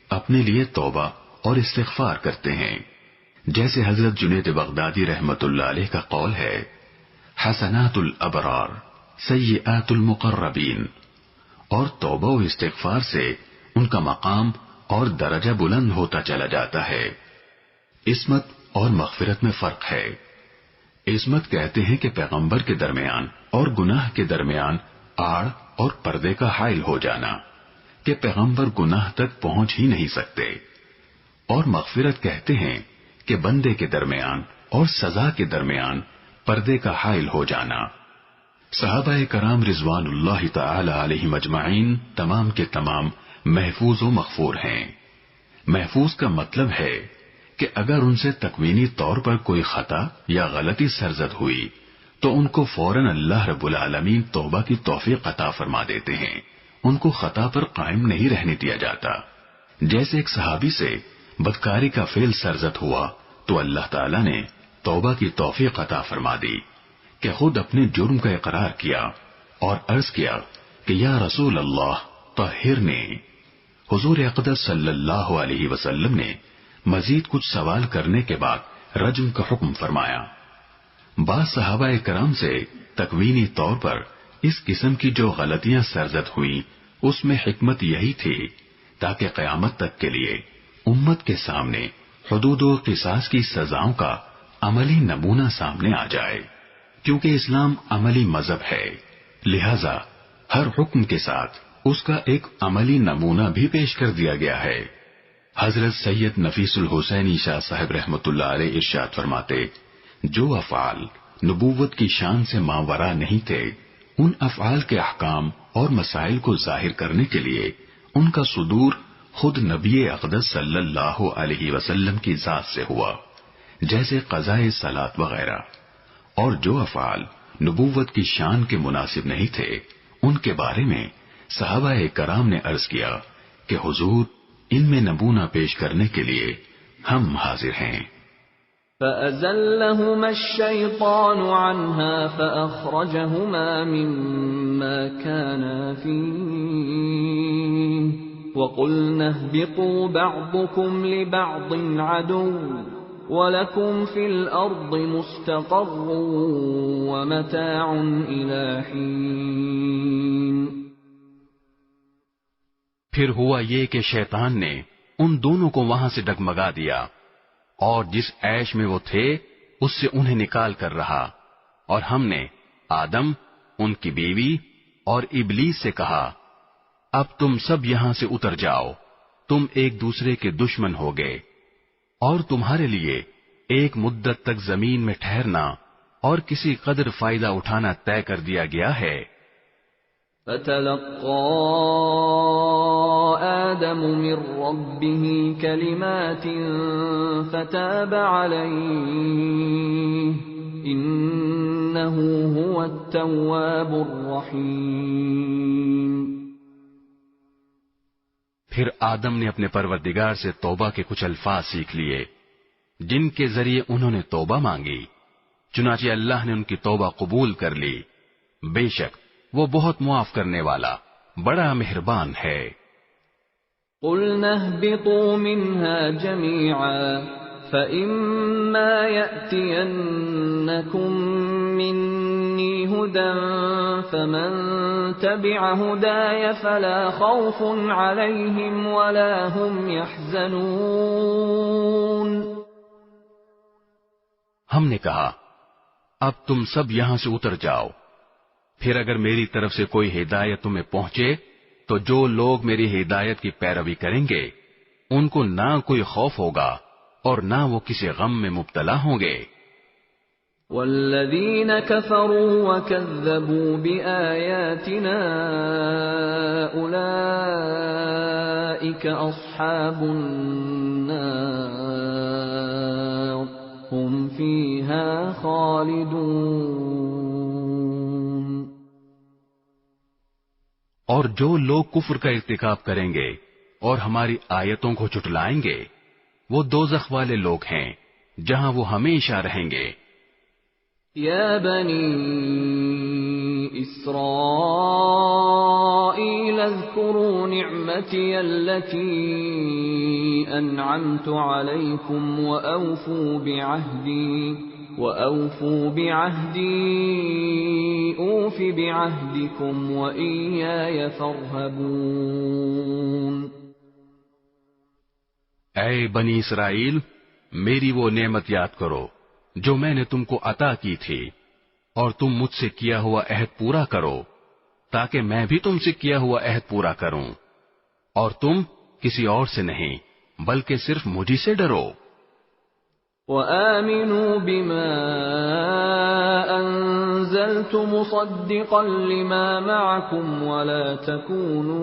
Speaker 3: اپنے لیے توبہ اور استغفار کرتے ہیں۔ جیسے حضرت جنید بغدادی رحمت اللہ علیہ کا قول ہے، حسنات الابرار سیئات المقربین، اور توبہ و استغفار سے ان کا مقام اور درجہ بلند ہوتا چلا جاتا ہے۔ عصمت اور مغفرت میں فرق ہے۔ عصمت کہتے ہیں کہ پیغمبر کے درمیان اور گناہ کے درمیان آڑ اور پردے کا حائل ہو جانا کہ پیغمبر گناہ تک پہنچ ہی نہیں سکتے، اور مغفرت کہتے ہیں کہ بندے کے درمیان اور سزا کے درمیان پردے کا حائل ہو جانا۔ صحابہ کرام رضوان اللہ تعالی علیہم اجمعین تمام کے تمام محفوظ و مغفور ہیں۔ محفوظ کا مطلب ہے کہ اگر ان سے تکوینی طور پر کوئی خطا یا غلطی سرزد ہوئی تو ان کو فوراً اللہ رب العالمین توبہ کی توفیق عطا فرما دیتے ہیں، ان کو خطا پر قائم نہیں رہنے دیا جاتا۔ جیسے ایک صحابی سے بدکاری کا فعل سرزد ہوا تو اللہ تعالیٰ نے توبہ کی توفیق عطا فرما دی کہ خود اپنے جرم کا اقرار کیا اور عرض کیا کہ یا رسول اللہ طہرنی۔ حضور اقدس صلی اللہ علیہ وسلم نے مزید کچھ سوال کرنے کے بعد رجم کا حکم فرمایا۔ بعض صحابہ کرام سے تکوینی طور پر اس قسم کی جو غلطیاں سرزد ہوئی اس میں حکمت یہی تھی تاکہ قیامت تک کے لیے امت کے سامنے حدود و قصاص کی سزاؤں کا عملی نمونہ سامنے آ جائے، کیونکہ اسلام عملی مذہب ہے، لہذا ہر حکم کے ساتھ اس کا ایک عملی نمونہ بھی پیش کر دیا گیا ہے۔ حضرت سید نفیس الحسینی شاہ صاحب رحمۃ اللہ علیہ ارشاد فرماتے، جو افعال نبوت کی شان سے ماورا نہیں تھے، ان افعال کے احکام اور مسائل کو ظاہر کرنے کے لیے ان کا صدور خود نبی اقدس صلی اللہ علیہ وسلم کی ذات سے ہوا، جیسے قضاء صلاۃ وغیرہ۔ اور جو افعال نبوت کی شان کے مناسب نہیں تھے، ان کے بارے میں صحابہ کرام نے عرض کیا کہ حضور ان میں نمونہ پیش کرنے کے لیے ہم حاضر ہیں۔
Speaker 2: فَأَزَلَّهُمَا الشَّيْطَانُ عَنْهَا فَأَخْرَجَهُمَا مِمَّا كَانَا فِيهِ وَقُلْنَا اهْبِطُوا بَعْضُكُمْ لِبَعْضٍ عَدُوٌّ وَلَكُمْ فِي الْأَرْضِ مُسْتَقَرٌّ وَمَتَاعٌ إِلَى حِينٍ۔
Speaker 3: پھر ہوا یہ کہ شیطان نے ان دونوں کو وہاں سے ڈگمگا دیا اور جس عیش میں وہ تھے اس سے انہیں نکال کر رہا، اور ہم نے آدم، ان کی بیوی اور ابلیس سے کہا، اب تم سب یہاں سے اتر جاؤ، تم ایک دوسرے کے دشمن ہو گئے، اور تمہارے لیے ایک مدت تک زمین میں ٹھہرنا اور کسی قدر فائدہ اٹھانا طے کر دیا گیا ہے۔
Speaker 2: فَتَلَقَّى آدَمُ مِن رَّبِّهِ كَلِمَاتٍ فَتَابَ عَلَيْهِ إِنَّهُ هُوَ التَّوَّابُ الرَّحِيمُ۔
Speaker 3: پھر آدم نے اپنے پروردگار سے توبہ کے کچھ الفاظ سیکھ لیے جن کے ذریعے انہوں نے توبہ مانگی، چنانچہ اللہ نے ان کی توبہ قبول کر لی، بے شک وہ بہت معاف کرنے والا بڑا مہربان ہے۔
Speaker 2: قُلْنَا اهْبِطُوا مِنْهَا جَمِيعًا فَإِمَّا يَأْتِيَنَّكُم مِّنِّي هُدًى فَمَن تَبِعَ هُدَايَ فَلَا خَوْفٌ عَلَيْهِمْ وَلَا هُمْ يَحْزَنُونَ۔
Speaker 3: ہم نے کہا اب تم سب یہاں سے اتر جاؤ، پھر اگر میری طرف سے کوئی ہدایت تمہیں پہنچے تو جو لوگ میری ہدایت کی پیروی کریں گے ان کو نہ کوئی خوف ہوگا اور نہ وہ کسی غم میں مبتلا ہوں گے۔
Speaker 2: والذین کفروا وکذبوا بآیاتنا اولئک اصحاب النار هم فیہا خالدون۔
Speaker 3: اور جو لوگ کفر کا ارتکاب کریں گے اور ہماری آیتوں کو جھٹلائیں گے وہ دوزخ والے لوگ ہیں جہاں وہ ہمیشہ رہیں گے۔
Speaker 2: یا بنی اسرائیل اذکروا نعمتی التي انعمت علیکم وأوفوا بعهدي أوف بعهدكم وإياي فارهبون۔
Speaker 3: اے بنی اسرائیل، میری وہ نعمت یاد کرو جو میں نے تم کو عطا کی تھی، اور تم مجھ سے کیا ہوا عہد پورا کرو تاکہ میں بھی تم سے کیا ہوا عہد پورا کروں، اور تم کسی اور سے نہیں بلکہ صرف مجھی سے ڈرو۔
Speaker 2: وآمنوا بما أنزلت مصدقا لما معكم ولا تكونوا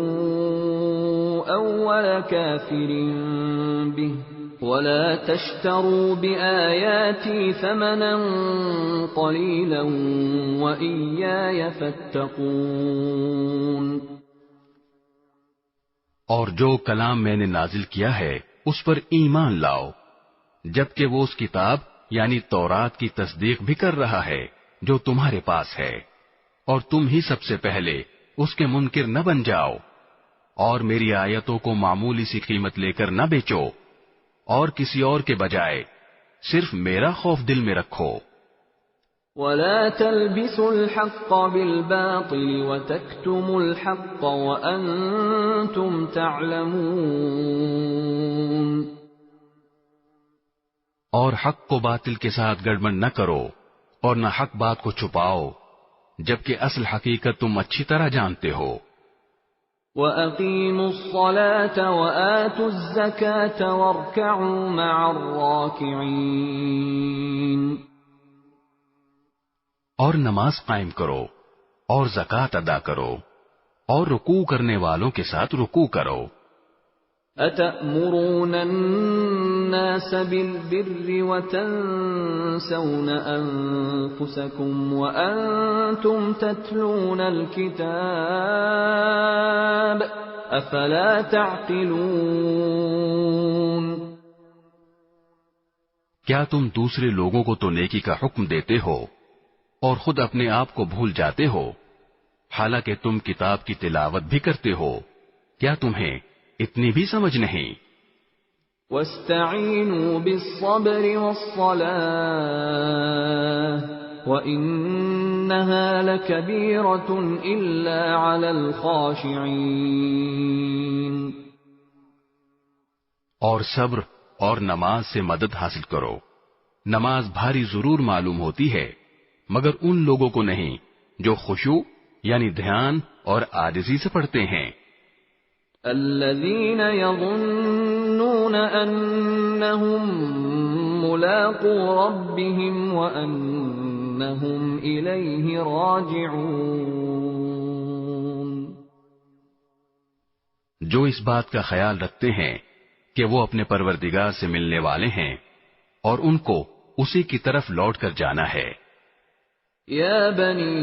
Speaker 2: أول كافر به ولا تشتروا بآياتي ثمنا قليلا وإياي فاتقون۔
Speaker 3: اور جو کلام میں نے نازل کیا ہے اس پر ایمان لاؤ، جبکہ وہ اس کتاب یعنی تورات کی تصدیق بھی کر رہا ہے جو تمہارے پاس ہے، اور تم ہی سب سے پہلے اس کے منکر نہ بن جاؤ، اور میری آیتوں کو معمولی سی قیمت لے کر نہ بیچو، اور کسی اور کے بجائے صرف میرا خوف دل میں رکھو.
Speaker 2: وَلَا تَلْبِسُوا الْحَقَّ بِالْبَاطِلِ وَتَكْتُمُوا الْحَقَّ وَأَنْتُمْ تَعْلَمُونَ.
Speaker 3: اور حق کو باطل کے ساتھ گڑبڑ نہ کرو اور نہ حق بات کو چھپاؤ جبکہ اصل حقیقت تم اچھی طرح جانتے ہو.
Speaker 2: وَأَقِيمُوا الصَّلَاةَ وَآتُوا الزَّكَاةَ وَارْكَعُوا مَعَ الرَّاكِعِينَ.
Speaker 3: اور نماز قائم کرو اور زکوٰۃ ادا کرو اور رکوع کرنے والوں کے ساتھ رکوع کرو.
Speaker 2: أَتَأْمُرُونَ النَّاسَ بِالْبِرِّ وَتَنْسَوْنَ أَنفُسَكُمْ وَأَنْتُمْ تَتْلُونَ الْكِتَابَ أَفَلَا تَعْقِلُونَ.
Speaker 3: کیا تم دوسرے لوگوں کو تو نیکی کا حکم دیتے ہو اور خود اپنے آپ کو بھول جاتے ہو حالانکہ تم کتاب کی تلاوت بھی کرتے ہو؟ کیا تمہیں اتنی بھی سمجھ نہیں؟
Speaker 2: وَاسْتَعِينُوا بِالصَّبْرِ وَالصَّلَاةِ وَإِنَّهَا لَكَبِيرَةٌ إِلَّا عَلَى الْخَاشِعِينَ.
Speaker 3: اور صبر اور نماز سے مدد حاصل کرو. نماز بھاری ضرور معلوم ہوتی ہے مگر ان لوگوں کو نہیں جو خشوع یعنی دھیان اور عاجزی سے پڑھتے ہیں.
Speaker 2: الذين يظنون أنهم ملاقو ربهم وأنهم إليه راجعون.
Speaker 3: جو اس بات کا خیال رکھتے ہیں کہ وہ اپنے پروردگار سے ملنے والے ہیں اور ان کو اسی کی طرف لوٹ کر جانا ہے.
Speaker 2: يا بني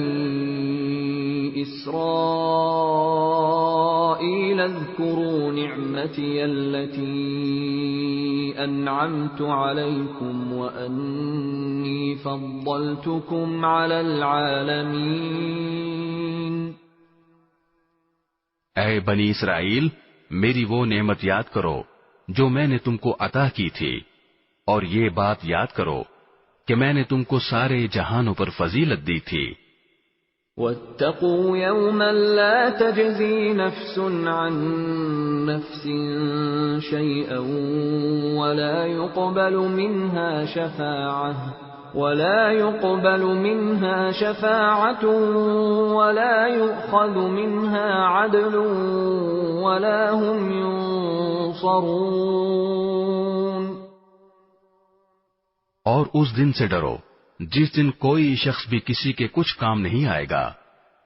Speaker 2: إسرائيل اذكروا نعمتي التي أنعمت عليكم وأني فضلتكم على العالمين.
Speaker 3: اے بنی اسرائیل میری وہ نعمت یاد کرو جو میں نے تم کو عطا کی تھی اور یہ بات یاد کرو کہ میں نے تم کو سارے جہانوں پر فضیلت دی تھی.
Speaker 2: وَاتَّقُوا يَوْمًا لَا تَجْزِي نَفْسٌ عَن نَفْسٍ شَيْئًا وَلَا يُقْبَلُ مِنْهَا شَفَاعَةٌ وَلَا يُؤْخَذُ مِنْهَا عَدْلٌ وَلَا هُمْ يُنصَرُونَ.
Speaker 3: اور اس دن سے ڈرو جس دن کوئی شخص بھی کسی کے کچھ کام نہیں آئے گا،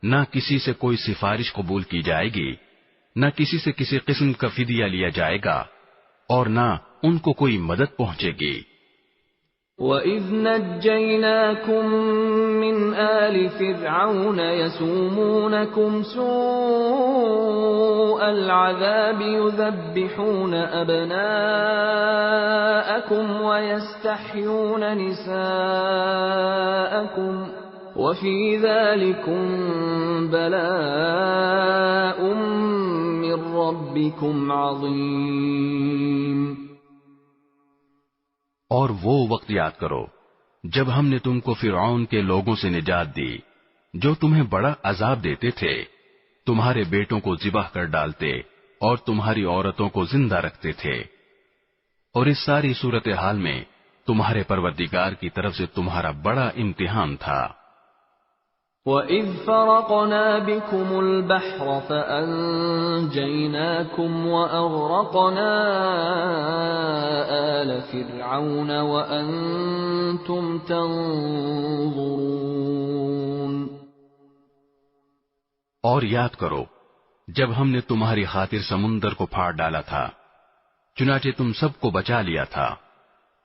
Speaker 3: نہ کسی سے کوئی سفارش قبول کی جائے گی، نہ کسی سے کسی قسم کا فدیہ لیا جائے گا اور نہ ان کو کوئی مدد پہنچے گی.
Speaker 2: وَإِذْ نَجَّيْنَاكُمْ مِنْ آلِ فِرْعَوْنَ يَسُومُونَكُمْ سُوءَ الْعَذَابِ يُذَبِّحُونَ أَبْنَاءَكُمْ وَيَسْتَحْيُونَ نِسَاءَكُمْ وَفِي ذَلِكُمْ بَلَاءٌ مِّن رَّبِّكُمْ عَظِيمٌ.
Speaker 3: اور وہ وقت یاد کرو جب ہم نے تم کو فرعون کے لوگوں سے نجات دی جو تمہیں بڑا عذاب دیتے تھے، تمہارے بیٹوں کو ذبح کر ڈالتے اور تمہاری عورتوں کو زندہ رکھتے تھے، اور اس ساری صورتحال میں تمہارے پروردگار کی طرف سے تمہارا بڑا امتحان تھا.
Speaker 2: وَإِذْ فَرَقْنَا بِكُمُ الْبَحْرَ فَأَنْجَيْنَاكُمْ وَأَغْرَقْنَا آلَ فِرْعَوْنَ وَأَنْتُمْ تَنْظُرُونَ.
Speaker 3: اور یاد کرو جب ہم نے تمہاری خاطر سمندر کو پھاڑ ڈالا تھا، چنانچہ تم سب کو بچا لیا تھا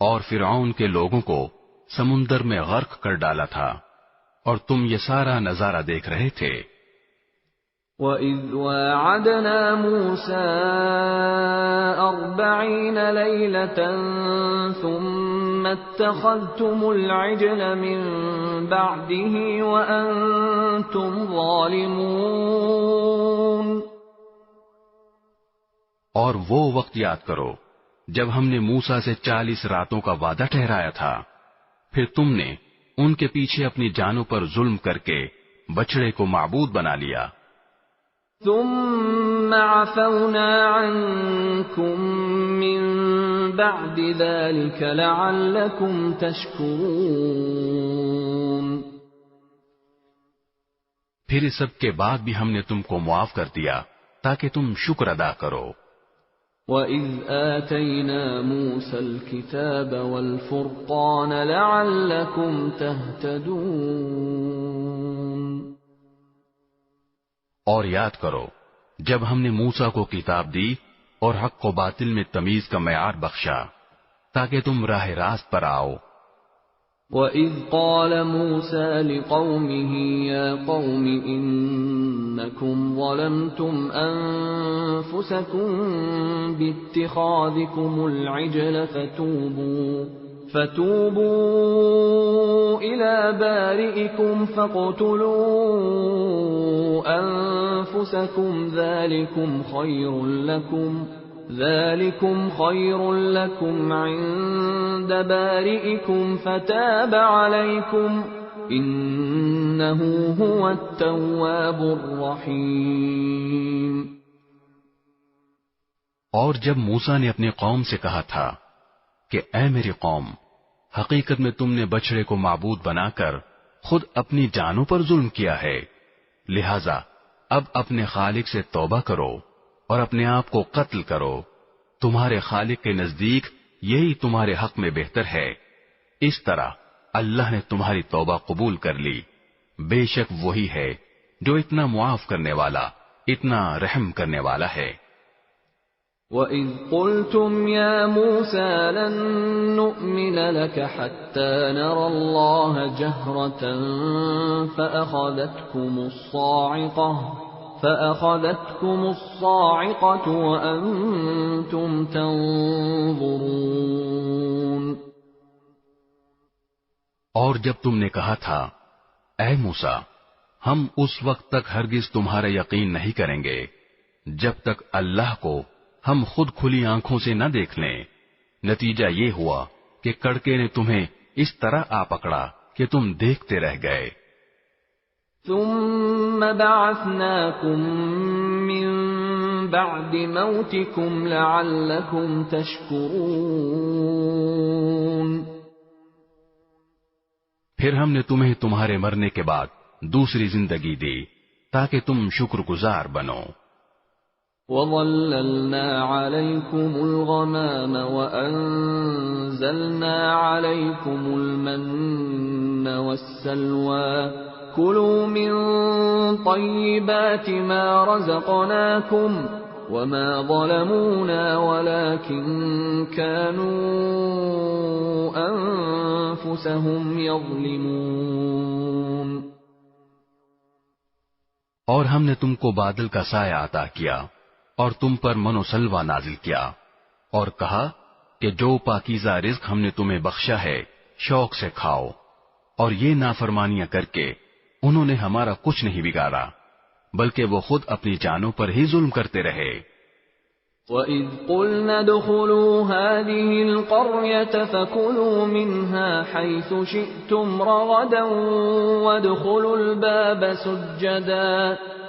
Speaker 3: اور فرعون کے لوگوں کو سمندر میں غرق کر ڈالا تھا اور تم یہ سارا نظارہ دیکھ رہے تھے.
Speaker 2: وَإِذْ وَاعَدْنَا مُوسَىٰ 40 لَيْلَةً ثُمَّ اتَّخَذْتُمُ الْعِجْلَ مِن بَعْدِهِ وَأَنْتُمْ ظَالِمُونَ.
Speaker 3: اور وہ وقت یاد کرو جب ہم نے موسیٰ سے 40 راتوں کا وعدہ ٹھہرایا تھا، پھر تم نے ان کے پیچھے اپنی جانوں پر ظلم کر کے بچڑے کو معبود بنا لیا۔
Speaker 2: ثم عفونا عنكم من بعد ذلك لعلكم تشكرون۔
Speaker 3: پھر اس سب کے بعد بھی ہم نے تم کو معاف کر دیا تاکہ تم شکر ادا کرو۔
Speaker 2: وَإِذْ آتَيْنَا مُوسَى الْكِتَابَ وَالْفُرْقَانَ لَعَلَّكُمْ تَهْتَدُونَ۔
Speaker 3: اور یاد کرو جب ہم نے موسیٰ کو کتاب دی اور حق و باطل میں تمیز کا معیار بخشا تاکہ تم راہ راست پر آؤ۔
Speaker 2: وَإِذْ قَالَ مُوسَى لِقَوْمِهِ يَا قَوْمِ إِنَّكُمْ ظَلَمْتُمْ أَنفُسَكُمْ بِاتِّخَاذِكُمُ الْعِجْلَ فَتُوبُوا إِلَى بَارِئِكُمْ فَاقْتُلُوا أَنفُسَكُمْ ذَلِكُمْ خَيْرٌ لَكُمْ عِندَ بَارِئِكُمْ فَتَابَ عَلَيْكُمْ إِنَّهُ هُوَ التَّوَّابُ الرَّحِيمُ۔
Speaker 3: اور جب موسیٰ نے اپنی قوم سے کہا تھا کہ اے میری قوم، حقیقت میں تم نے بچڑے کو معبود بنا کر خود اپنی جانوں پر ظلم کیا ہے، لہذا اب اپنے خالق سے توبہ کرو اور اپنے آپ کو قتل کرو، تمہارے خالق کے نزدیک یہی تمہارے حق میں بہتر ہے۔ اس طرح اللہ نے تمہاری توبہ قبول کر لی، بے شک وہی ہے جو اتنا معاف کرنے والا، اتنا رحم کرنے والا ہے۔
Speaker 2: وَإِذْ قُلْتُمْ يَا مُوسَى لَن نُّؤْمِنَ لَكَ حَتَّى نَرَى اللَّهَ جَهْرَةً فَأَخَذَتْكُمُ الصَّاعِقَةُ وَأَنْتُمْ تَنظُرُونَ۔
Speaker 3: اور جب تم نے کہا تھا اے موسیٰ، ہم اس وقت تک ہرگز تمہارا یقین نہیں کریں گے جب تک اللہ کو ہم خود کھلی آنکھوں سے نہ دیکھ لیں، نتیجہ یہ ہوا کہ کڑکے نے تمہیں اس طرح آ پکڑا کہ تم دیکھتے رہ گئے۔
Speaker 2: ثم بعثناكم من بعد موتكم لعلكم تشكرون۔
Speaker 3: پھر ہم نے تمہیں تمہارے مرنے کے بعد دوسری زندگی دی تاکہ تم شکر گزار بنو۔
Speaker 2: وَظَلَّلْنَا عَلَيْكُمُ الْغَمَامَ وَأَنزَلْنَا عَلَيْكُمُ الْمَنَّ وَالسَّلْوَىٰ كُلُوا مِن طَيِّبَاتِ مَا رَزَقْنَاكُمْ وَمَا ظَلَمُونَا وَلَٰكِن كَانُوا أَنفُسَهُمْ يَظْلِمُونَ۔
Speaker 3: اور ہم نے تم کو بادل کا سایہ عطا کیا اور تم پر من و سلوہ نازل کیا اور کہا کہ جو پاکیزہ رزق ہم نے تمہیں بخشا ہے شوق سے کھاؤ، اور یہ نافرمانیاں کر کے انہوں نے ہمارا کچھ نہیں بگاڑا بلکہ وہ خود اپنی جانوں پر ہی ظلم کرتے رہے۔
Speaker 2: وَإِذْ قُلْنَا ادْخُلُوا هَٰذِهِ الْقَرْيَةَ فَكُلُوا مِنْهَا حَيْثُ شِئْتُمْ رَغَدًا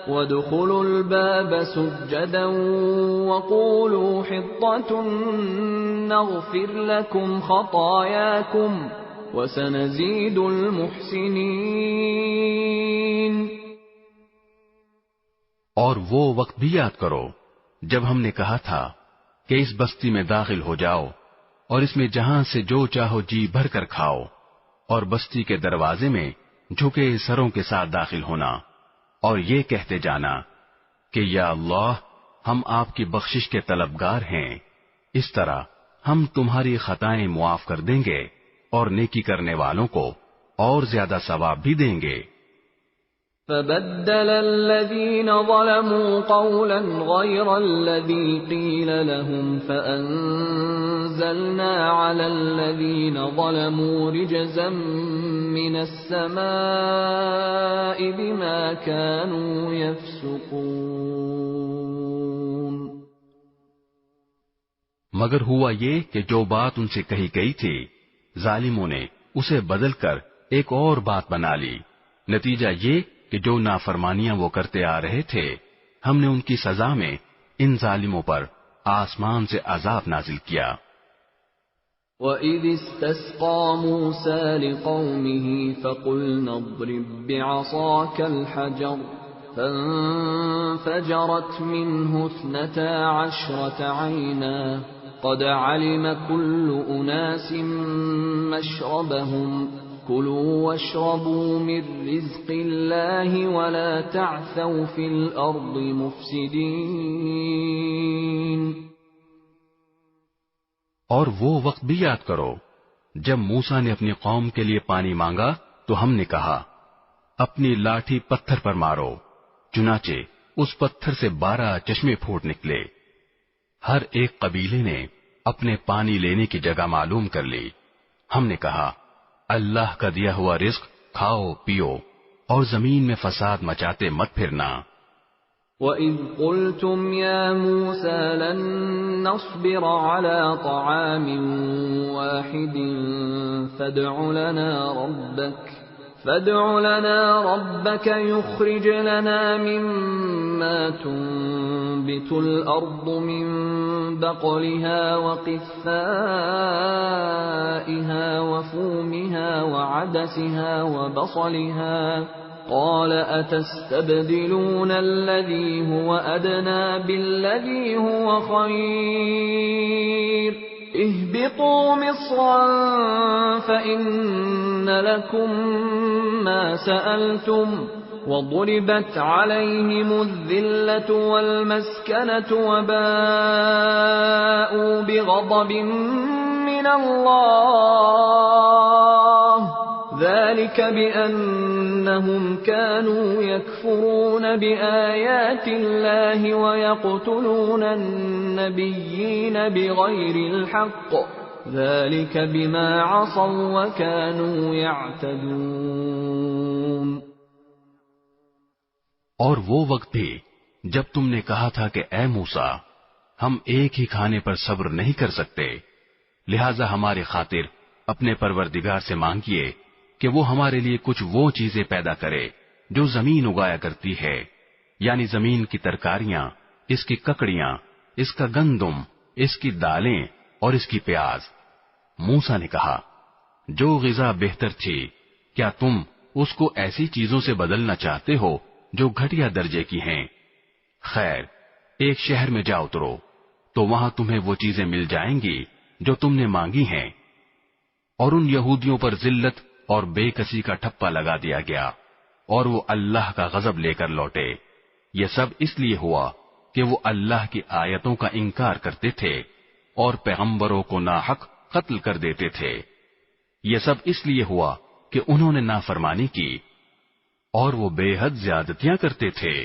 Speaker 2: وَادْخُلُوا الْبَابَ سُجَّدًا وَقُولُوا حِطَّةٌ نَّغْفِرْ لَكُمْ خَطَايَاكُمْ وَسَنَزِيدُ الْمُحْسِنِينَ۔
Speaker 3: اور وہ وقت بھی یاد کرو جب ہم نے کہا تھا کہ اس بستی میں داخل ہو جاؤ اور اس میں جہاں سے جو چاہو جی بھر کر کھاؤ، اور بستی کے دروازے میں جھکے سروں کے ساتھ داخل ہونا اور یہ کہتے جانا کہ یا اللہ ہم آپ کی بخشش کے طلبگار ہیں، اس طرح ہم تمہاری خطائیں معاف کر دیں گے اور نیکی کرنے والوں کو اور زیادہ ثواب بھی دیں گے۔
Speaker 2: فَبَدَّلَ الَّذِينَ ظَلَمُوا قَوْلًا غَيْرَ الَّذِي قِيلَ لَهُمْ فَأَنزَلْنَا عَلَى الَّذِينَ ظَلَمُوا رِجْزًا مِّنَ السَّمَاءِ بِمَا كَانُوا يَفْسُقُونَ۔
Speaker 3: مگر ہوا یہ کہ جو بات ان سے کہی گئی تھی ظالموں نے اسے بدل کر ایک اور بات بنا لی. نتیجہ یہ کہ جو نافرمانیاں وہ کرتے آ رہے تھے ہم نے ان کی سزا میں ان ظالموں پر آسمان سے عذاب نازل کیا.
Speaker 2: وَإِذِ اسْتَسْقَى مُوسَى لِقَوْمِهِ فَقُلْنَا اضْرِب بِّعَصَاكَ الْحَجَرَ فَانفَجَرَتْ مِنْهُ 12 عَيْنًا قَدْ عَلِمَ كُلُّ أُنَاسٍ مَّشْرَبَهُمْ كُلُوا وَاشْرَبُوا مِن رِّزْقِ اللَّهِ وَلَا تَعْثَوْا فِي الْأَرْضِ مُفْسِدِينَ.
Speaker 3: اور وہ وقت بھی یاد کرو جب موسیٰ نے اپنی قوم کے لیے پانی مانگا تو ہم نے کہا اپنی لاٹھی پتھر پر مارو. چنانچہ اس پتھر سے 12 چشمے پھوٹ نکلے. ہر ایک قبیلے نے اپنے پانی لینے کی جگہ معلوم کر لی. ہم نے کہا اللہ کا دیا ہوا رزق کھاؤ پیو اور زمین میں فساد مچاتے مت پھرنا.
Speaker 2: وَإِذْ قُلْتُمْ يَا مُوسَى لَن نَّصْبِرَ عَلَىٰ طَعَامٍ وَاحِدٍ فَادْعُ لَنَا رَبَّكَ يُخْرِجْ لَنَا مِمَّا تُنبِتُ الْأَرْضُ مِن بَقْلِهَا وَقِثَّائِهَا وَفُومِهَا وَعَدَسِهَا وَبَصَلِهَا قَالَ أَتَسْتَبْدِلُونَ الَّذِي هُوَ أَدْنَىٰ بِالَّذِي هُوَ خَيْرٌ اهْبِطُوا مِصْرًا فَإِنَّ لَكُم مَّا سَأَلْتُمْ وَضُرِبَتْ عَلَيْهِمُ الذِّلَّةُ وَالْمَسْكَنَةُ وَبَاءُوا بِغَضَبٍ مِّنَ اللَّهِ ذَلِكَ بِأَنَّهُمْ كَانُوا يَكْفُرُونَ بِآيَاتِ اللَّهِ وَيَقْتُلُونَ النَّبِيِّينَ بِغَيْرِ الْحَقِّ ذَلِكَ بِمَا عَصَوْا وَكَانُوا يَعْتَدُونَ.
Speaker 3: اور وہ وقت بھی جب تم نے کہا تھا کہ اے موسیٰ ہم ایک ہی کھانے پر صبر نہیں کر سکتے لہذا ہماری خاطر اپنے پروردگار سے مانگیے کہ وہ ہمارے لیے کچھ وہ چیزیں پیدا کرے جو زمین اگایا کرتی ہے یعنی زمین کی ترکاریاں اس کی ککڑیاں اس کا گندم اس کی دالیں اور اس کی پیاز. موسیٰ نے کہا جو غذا بہتر تھی کیا تم اس کو ایسی چیزوں سے بدلنا چاہتے ہو جو گھٹیا درجے کی ہیں؟ خیر ایک شہر میں جا اترو تو وہاں تمہیں وہ چیزیں مل جائیں گی جو تم نے مانگی ہیں. اور ان یہودیوں پر ذلت اور بے کسی کا ٹھپا لگا دیا گیا اور وہ اللہ کا غضب لے کر لوٹے. یہ سب اس لیے ہوا کہ وہ اللہ کی آیتوں کا انکار کرتے تھے اور پیغمبروں کو ناحق قتل کر دیتے تھے. یہ سب اس لیے ہوا کہ انہوں نے نافرمانی کی اور وہ بے حد زیادتیاں کرتے تھے.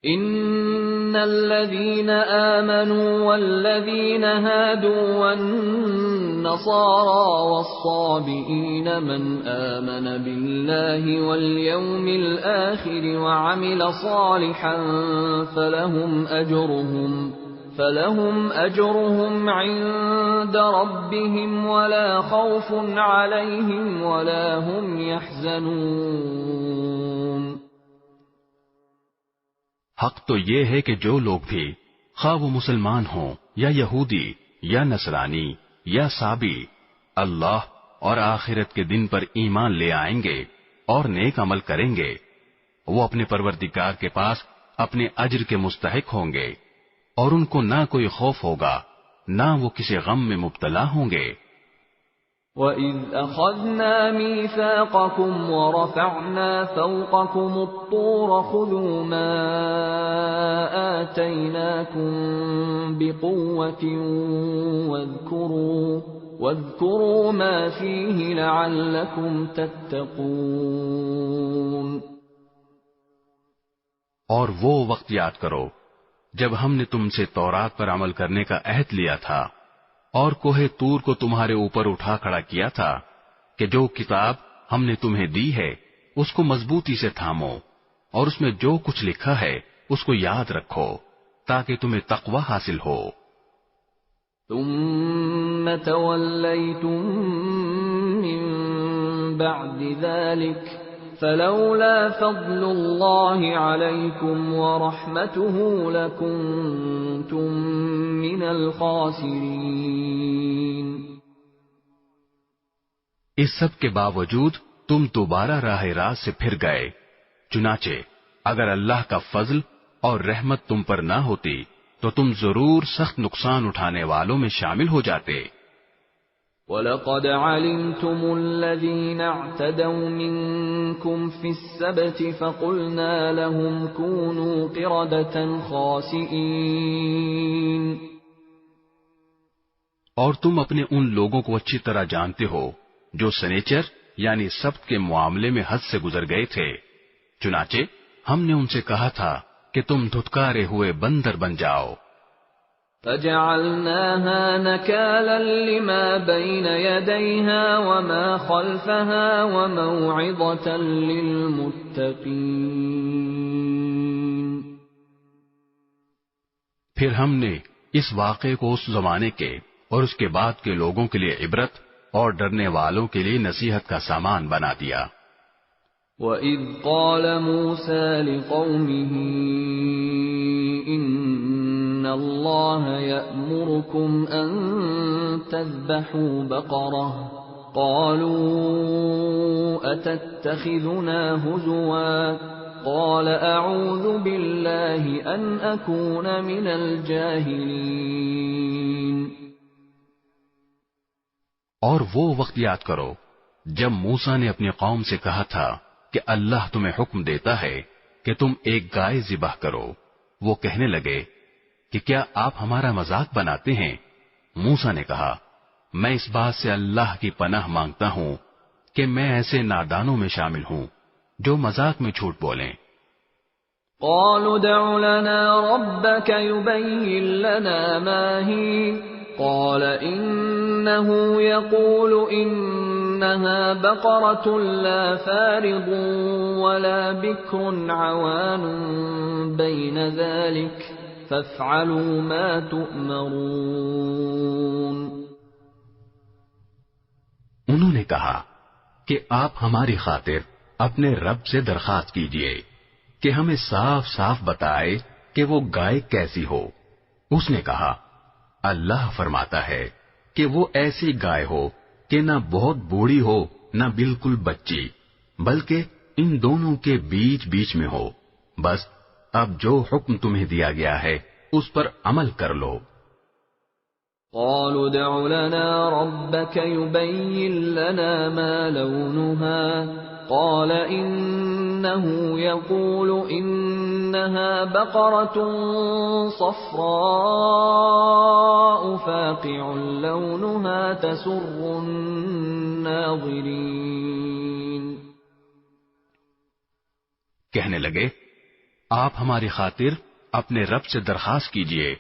Speaker 2: ان الذين آمنوا والذين هادوا والنصارى والصابئين من آمن بالله واليوم الآخر وعمل صالحا فلهم أجرهم عند ربهم ولا خوف عليهم ولا هم يحزنون.
Speaker 3: حق تو یہ ہے کہ جو لوگ بھی خواہ وہ مسلمان ہوں یا یہودی یا نصرانی یا صابی اللہ اور آخرت کے دن پر ایمان لے آئیں گے اور نیک عمل کریں گے وہ اپنے پروردگار کے پاس اپنے اجر کے مستحق ہوں گے اور ان کو نہ کوئی خوف ہوگا نہ وہ کسی غم میں مبتلا ہوں گے.
Speaker 2: وَإِذْ أَخَذْنَا مِيثَاقَكُمْ وَرَفَعْنَا فَوْقَكُمُ الطُّورَ خُذُوا مَا آتَيْنَاكُمْ بِقُوَّةٍ وَاذْكُرُوا مَا فِيهِ لَعَلَّكُمْ تَتَّقُونَ.
Speaker 3: اور وہ وقت یاد کرو جب ہم نے تم سے تورات پر عمل کرنے کا عہد لیا تھا اور کوہ طور کو تمہارے اوپر اٹھا کھڑا کیا تھا کہ جو کتاب ہم نے تمہیں دی ہے اس کو مضبوطی سے تھامو اور اس میں جو کچھ لکھا ہے اس کو یاد رکھو تاکہ تمہیں تقوی حاصل ہو.
Speaker 2: ثم توليتم من بعد ذلك فلولا فضل الله عليكم ورحمته لكنتم من الخاسرين۔
Speaker 3: اس سب کے باوجود تم دوبارہ راہ راست سے پھر گئے، چنانچہ اگر اللہ کا فضل اور رحمت تم پر نہ ہوتی تو تم ضرور سخت نقصان اٹھانے والوں میں شامل ہو جاتے۔
Speaker 2: وَلَقَدْ عَلِمْتُمُ الَّذِينَ اعْتَدَوْا مِنكُمْ فِي السَّبْتِ فَقُلْنَا لَهُمْ كُونُوا قِرَدَةً خَاسِئِينَ۔
Speaker 3: اور تم اپنے ان لوگوں کو اچھی طرح جانتے ہو جو سنیچر یعنی سبت کے معاملے میں حد سے گزر گئے تھے، چنانچہ ہم نے ان سے کہا تھا کہ تم دھتکارے ہوئے بندر بن جاؤ۔
Speaker 2: فَجَعَلْنَاهَا نَكَالًا لِمَا بَيْنَ يَدَيْهَا وَمَا خَلْفَهَا وَمَوْعِظَةً لِلْمُتَّقِينَ۔
Speaker 3: پھر ہم نے اس واقعے کو اس زمانے کے اور اس کے بعد کے لوگوں کے لیے عبرت اور ڈرنے والوں کے لیے نصیحت کا سامان بنا دیا۔
Speaker 2: وَإِذْ قَالَ مُوسَى لِقَوْمِهِ إِنَّ اللَّهَ يَأْمُرُكُمْ أَن تَذْبَحُوا بَقَرَةً قَالُوا أَتَتَّخِذُنَا هُزُوًا قَالَ أَعُوذُ بِاللَّهِ أَنْ أَكُونَ مِنَ الْجَاهِلِينَ۔
Speaker 3: اور وہ وقت یاد کرو جب موسیٰ نے اپنی قوم سے کہا تھا کہ اللہ تمہیں حکم دیتا ہے کہ تم ایک گائے ذبح کرو۔ وہ کہنے لگے کہ کیا آپ ہمارا مذاق بناتے ہیں؟ موسیٰ نے کہا میں اس بات سے اللہ کی پناہ مانگتا ہوں کہ میں ایسے نادانوں میں شامل ہوں جو مذاق میں جھوٹ بولیں۔
Speaker 2: قالوا ادع لنا ربك يبين لنا ما هي قال إنه يقول إنها بقرة لا فارض ولا بكر عوان بين ذلك فافعلوا ما تؤمرون۔
Speaker 3: انہوں نے کہا کہ آپ ہماری خاطر اپنے رب سے درخواست کیجئے کہ ہمیں صاف صاف بتائے کہ وہ گائے کیسی ہو۔ اس نے کہا اللہ فرماتا ہے کہ وہ ایسی گائے ہو کہ نہ بہت بوڑھی ہو نہ بالکل بچی، بلکہ ان دونوں کے بیچ بیچ میں ہو۔ بس اب جو حکم تمہیں دیا گیا ہے اس پر عمل کر لو۔
Speaker 2: قالوا ادع لنا ربك يبين لنا ما لونها قال إنه يقول إنها بقرة صفراء فاقع لونها تسر الناظرين۔
Speaker 3: کہنے لگے آپ ہماری خاطر اپنے رب سے درخواست کیجئے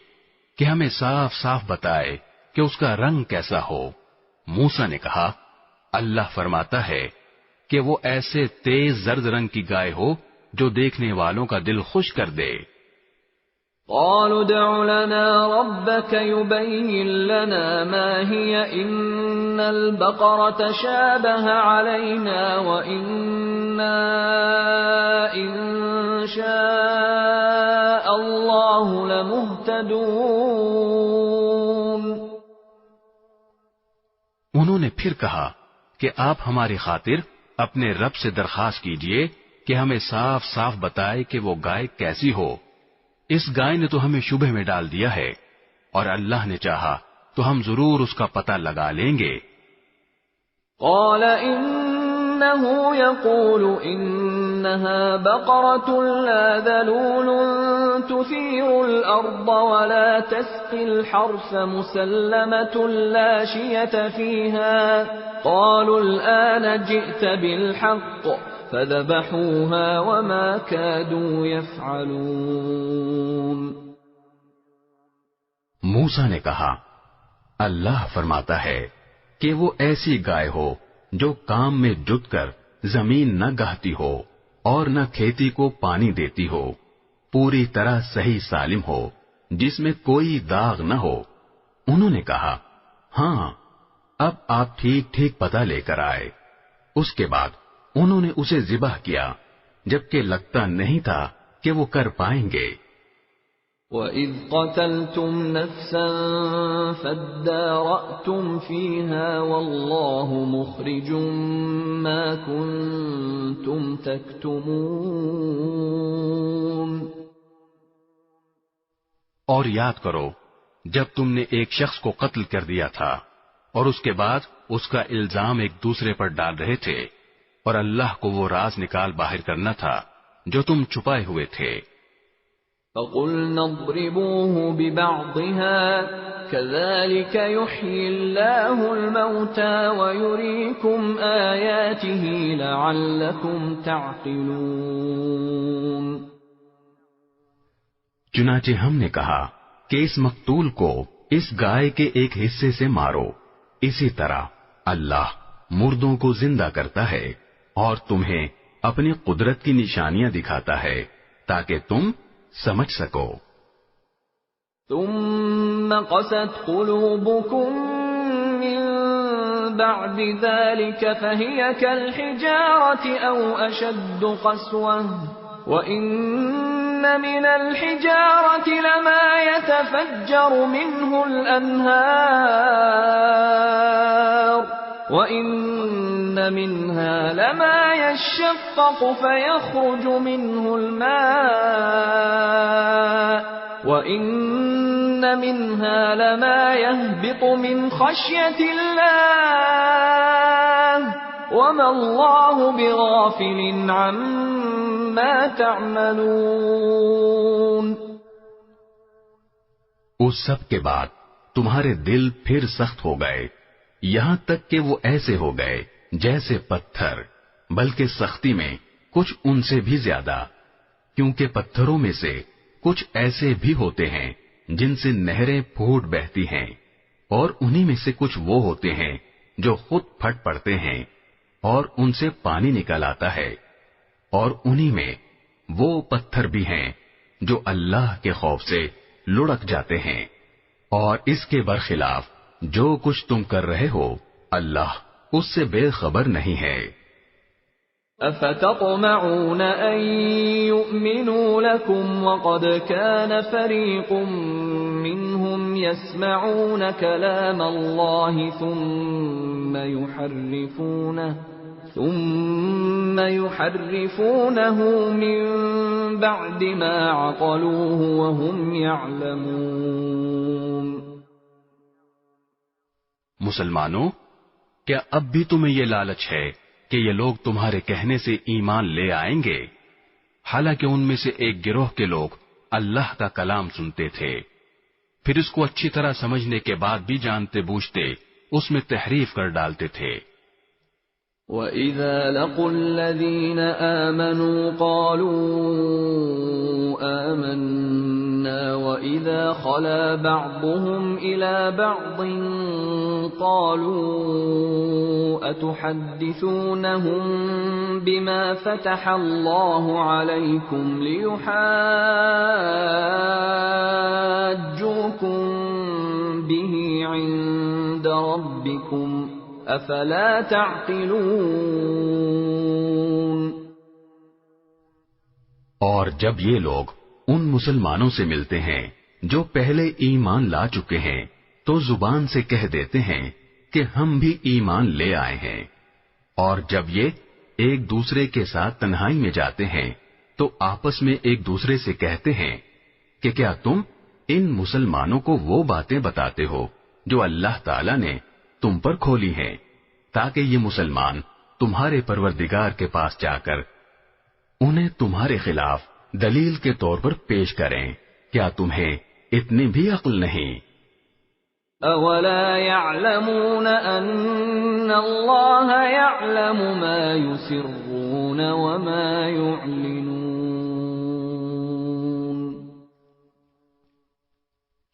Speaker 3: کہ ہمیں صاف صاف بتائے کہ اس کا رنگ کیسا ہو۔ موسیٰ نے کہا اللہ فرماتا ہے کہ وہ ایسے تیز زرد رنگ کی گائے ہو جو دیکھنے والوں کا دل خوش کر دے۔
Speaker 2: قالوا ادع لنا ربك يبين لنا ما هي إن البقرة شابه علينا وإنا إن شاء الله لمهتدون۔
Speaker 3: انہوں نے پھر کہا کہ آپ ہماری خاطر اپنے رب سے درخواست کیجئے کہ ہمیں صاف صاف بتائے کہ وہ گائے کیسی ہو۔ اس گائے نے تو ہمیں شبہ میں ڈال دیا ہے، اور اللہ نے چاہا تو ہم ضرور اس کا پتہ لگا لیں گے۔
Speaker 2: قال إنه يقول إنها بقرة لا ذلول تثير الأرض ولا تسقي الحرث مسلمة لا شية فيها قالوا الآن جئت بالحق فذبحوها وما كادوا يفعلون۔
Speaker 3: موسیٰ نے کہا اللہ فرماتا ہے کہ وہ ایسی گائے ہو جو کام میں جت کر زمین نہ گہتی ہو اور نہ کھیتی کو پانی دیتی ہو، پوری طرح صحیح سالم ہو، جس میں کوئی داغ نہ ہو۔ انہوں نے کہا ہاں اب آپ ٹھیک ٹھیک پتہ لے کر آئے۔ اس کے بعد انہوں نے اسے ذبح کیا جبکہ لگتا نہیں تھا کہ وہ کر پائیں گے۔
Speaker 2: وَإِذْ قَتَلْتُمْ نَفْسًا فَادَّارَأْتُمْ فِيهَا وَاللَّهُ مُخْرِجٌ مَا كُنتُمْ تَكْتُمُونَ۔
Speaker 3: اور یاد کرو جب تم نے ایک شخص کو قتل کر دیا تھا اور اس کے بعد اس کا الزام ایک دوسرے پر ڈال رہے تھے، اور اللہ کو وہ راز نکال باہر کرنا تھا جو تم چھپائے ہوئے تھے۔
Speaker 2: فَقُلْنَا اضْرِبُوهُ بِبَعْضِهَا كَذَلِكَ يُحْيِي اللَّهُ الْمَوْتَى وَيُرِيكُمْ آيَاتِهِ لَعَلَّكُمْ تَعْقِلُونَ۔
Speaker 3: چنانچہ ہم نے کہا کہ اس مقتول کو اس گائے کے ایک حصے سے مارو، اسی طرح اللہ مردوں کو زندہ کرتا ہے اور تمہیں اپنی قدرت کی نشانیاں دکھاتا ہے تاکہ تم سمجھ سکو۔
Speaker 2: ثم قست قلوبكم من بعد ذلك فهي كالحجارة أو أشد قسوة وإن من الحجارة لما يتفجر منه الأنهار وَإِنَّ مِنْهَا لَمَا يَشَّقَّقُ فَيَخْرُجُ مِنْهُ الْمَاءُ وَإِنَّ مِنْهَا لَمَا يَهْبِطُ مِنْ خَشْيَةِ اللَّهِ وَمَا اللَّهُ بِغَافِلٍ عَمَّا تَعْمَلُونَ۔
Speaker 3: اس سب کے بعد تمہارے دل پھر سخت ہو گئے، یہاں تک کہ وہ ایسے ہو گئے جیسے پتھر، بلکہ سختی میں کچھ ان سے بھی زیادہ، کیونکہ پتھروں میں سے کچھ ایسے بھی ہوتے ہیں جن سے نہریں پھوٹ بہتی ہیں، اور انہی میں سے کچھ وہ ہوتے ہیں جو خود پھٹ پڑتے ہیں اور ان سے پانی نکل آتا ہے، اور انہی میں وہ پتھر بھی ہیں جو اللہ کے خوف سے لڑک جاتے ہیں، اور اس کے برخلاف جو کچھ تم کر رہے ہو اللہ اس سے بے خبر نہیں ہے۔
Speaker 2: افتطمعون ان يؤمنوا لكم وقد كان فريق منهم يسمعون كلام الله ثم يحرفونه من بعد ما عقلوه وهم يعلمون۔
Speaker 3: مسلمانوں، کیا اب بھی تمہیں یہ لالچ ہے کہ یہ لوگ تمہارے کہنے سے ایمان لے آئیں گے، حالانکہ ان میں سے ایک گروہ کے لوگ اللہ کا کلام سنتے تھے، پھر اس کو اچھی طرح سمجھنے کے بعد بھی جانتے بوجھتے اس میں تحریف کر ڈالتے تھے۔
Speaker 2: وَإِذَا لَقُوا الَّذِينَ آمَنُوا قَالُوا آمَنَّا وَإِذَا خَلَا بَعْضُهُمْ إِلَى بَعْضٍ قَالُوا أَتُحَدِّثُونَهُم بِمَا فَتَحَ اللَّهُ عَلَيْكُمْ لِيُحَاجُّوكُم بِهِ عِندَ رَبِّكُمْ افلا تعقلون۔
Speaker 3: اور جب یہ لوگ ان مسلمانوں سے ملتے ہیں جو پہلے ایمان لا چکے ہیں تو زبان سے کہہ دیتے ہیں کہ ہم بھی ایمان لے آئے ہیں، اور جب یہ ایک دوسرے کے ساتھ تنہائی میں جاتے ہیں تو آپس میں ایک دوسرے سے کہتے ہیں کہ کیا تم ان مسلمانوں کو وہ باتیں بتاتے ہو جو اللہ تعالی نے تم پر کھولی ہیں، تاکہ یہ مسلمان تمہارے پروردگار کے پاس جا کر انہیں تمہارے خلاف دلیل کے طور پر پیش کریں۔ کیا تمہیں اتنی بھی عقل نہیں؟
Speaker 2: اولا يعلمون ان اللہ يعلم ما يسرون وما يعلنون۔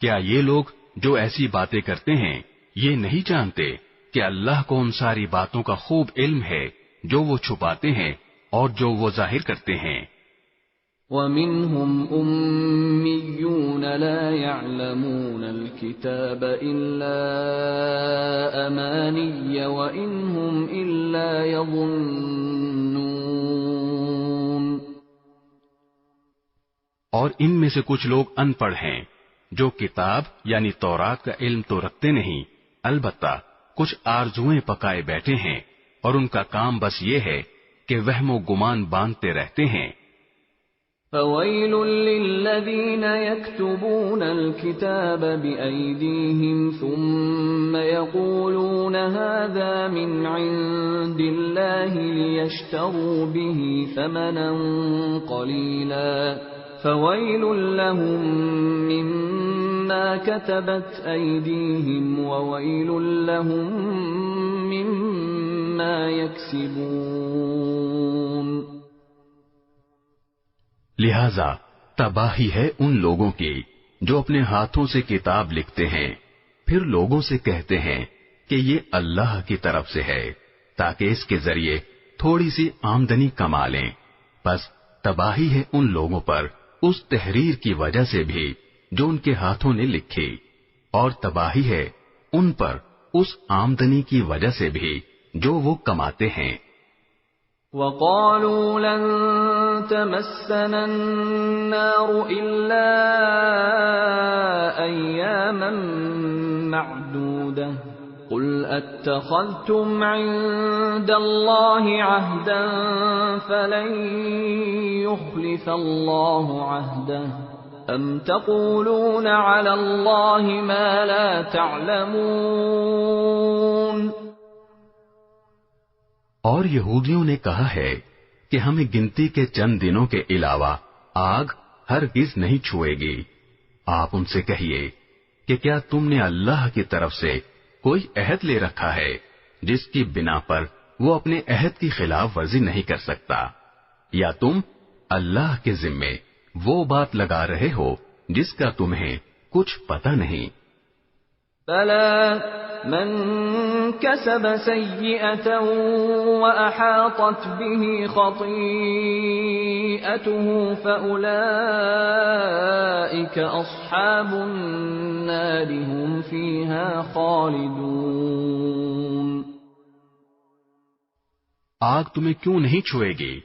Speaker 3: کیا یہ لوگ جو ایسی باتیں کرتے ہیں یہ نہیں جانتے کہ اللہ کو ان ساری باتوں کا خوب علم ہے جو وہ چھپاتے ہیں اور جو وہ ظاہر کرتے ہیں؟
Speaker 2: وَمِنْهُمْ أُمِّيُّونَ لَا يَعْلَمُونَ الْكِتَابَ إِلَّا أَمَانِيَّ وَإِنْ هُمْ إِلَّا يَظُنُّونَ۔
Speaker 3: اور ان میں سے کچھ لوگ ان پڑھ ہیں جو کتاب یعنی تورات کا علم تو رکھتے نہیں، البتہ کچھ آرزوئیں پکائے بیٹھے ہیں اور ان کا کام بس یہ ہے کہ وہم و گمان باندھتے رہتے ہیں۔
Speaker 2: فَوَيْلٌ لِّلَّذِينَ يَكْتُبُونَ الْكِتَابَ بِأَيْدِيهِمْ ثُمَّ يَقُولُونَ هَٰذَا مِنْ عِندِ اللَّهِ لِيَشْتَرُوا بِهِ ثَمَنًا قَلِيلًا فَوَيْلٌ لَّهُم مِّمَّا كَتَبَتْ أَيْدِيهِمْ وَوَيْلٌ لَّهُم مِّمَّا يَكْسِبُونَ۔
Speaker 3: لہذا تباہی ہے ان لوگوں کی جو اپنے ہاتھوں سے کتاب لکھتے ہیں پھر لوگوں سے کہتے ہیں کہ یہ اللہ کی طرف سے ہے تاکہ اس کے ذریعے تھوڑی سی آمدنی کما لیں، بس تباہی ہے ان لوگوں پر اس تحریر کی وجہ سے بھی جو ان کے ہاتھوں نے لکھی، اور تباہی ہے ان پر اس آمدنی کی وجہ سے بھی جو وہ کماتے ہیں۔
Speaker 2: وَقَالُوا لَن تَمَسَّنَا النَّارُ إِلَّا أَيَّامًا مَّعْدُودَةً قُلْ أَتَّخَذْتُمْ عِندَ اللَّهِ عَهْدًا فَلَن يُخْلِفَ اللَّهُ عَهْدَهُ أَمْ تَقُولُونَ عَلَى اللَّهِ مَا لَا تَعْلَمُونَ۔
Speaker 3: اور یہودیوں نے کہا ہے کہ ہمیں گنتی کے چند دنوں کے علاوہ آگ ہرگز نہیں چھوئے گی۔ آپ ان سے کہیے کہ کیا تم نے اللہ کی طرف سے کوئی عہد لے رکھا ہے جس کی بنا پر وہ اپنے عہد کی خلاف ورزی نہیں کر سکتا، یا تم اللہ کے ذمے وہ بات لگا رہے ہو جس کا تمہیں کچھ پتہ نہیں؟
Speaker 2: بَلَىٰ مَن كَسَبَ سَيِّئَةً وَأَحَاطَتْ بِهِ خَطِيئَتُهُ فَأُولَٰئِكَ أَصْحَابُ النَّارِ هُمْ فِيهَا خَالِدُونَ۔
Speaker 3: آگ تمہیں کیوں نہیں چھوئے گی؟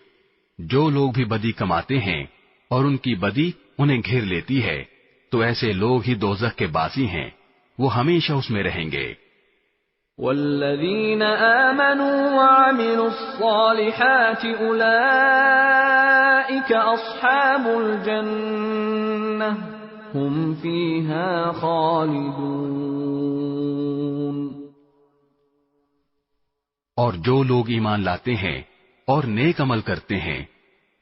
Speaker 3: جو لوگ بھی بدی کماتے ہیں اور ان کی بدی انہیں گھیر لیتی ہے تو ایسے لوگ ہی دوزخ کے باسی ہیں، وہ ہمیشہ اس میں رہیں گے۔
Speaker 2: والذین آمنوا وعملوا الصالحات اولئک اصحاب الجنہ هم فیہا خالدون۔
Speaker 3: اور جو لوگ ایمان لاتے ہیں اور نیک عمل کرتے ہیں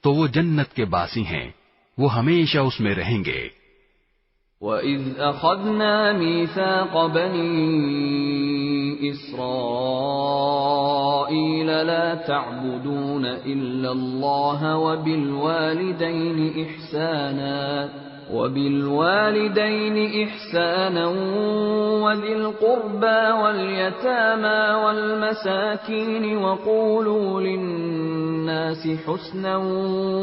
Speaker 3: تو وہ جنت کے باسی ہیں، وہ ہمیشہ اس میں رہیں گے۔
Speaker 2: وَإِذْ أَخَذْنَا مِيثَاقَ بَنِي إِسْرَائِيلَ لَا تَعْبُدُونَ إِلَّا اللَّهَ وَبِالْوَالِدَيْنِ إِحْسَانًا وَذِي الْقُرْبَى وَالْيَتَامَى وَالْمَسَاكِينِ وَقُولُوا لِلنَّاسِ حُسْنًا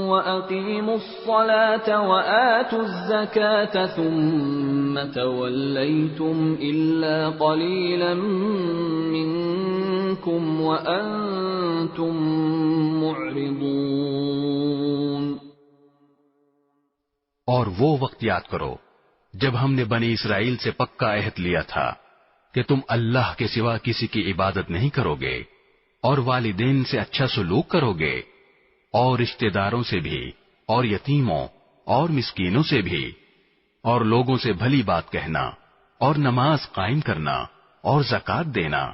Speaker 2: وَأَقِيمُوا الصَّلَاةَ وَآتُوا الزَّكَاةَ ثُمَّ تَوَلَّيْتُمْ إِلَّا قَلِيلًا مِّنكُمْ وَأَنتُم مُّعْرِضُونَ۔
Speaker 3: اور وہ وقت یاد کرو جب ہم نے بنی اسرائیل سے پکا عہد لیا تھا کہ تم اللہ کے سوا کسی کی عبادت نہیں کرو گے اور والدین سے اچھا سلوک کرو گے اور رشتہ داروں سے بھی اور یتیموں اور مسکینوں سے بھی اور لوگوں سے بھلی بات کہنا اور نماز قائم کرنا اور زکوٰۃ دینا،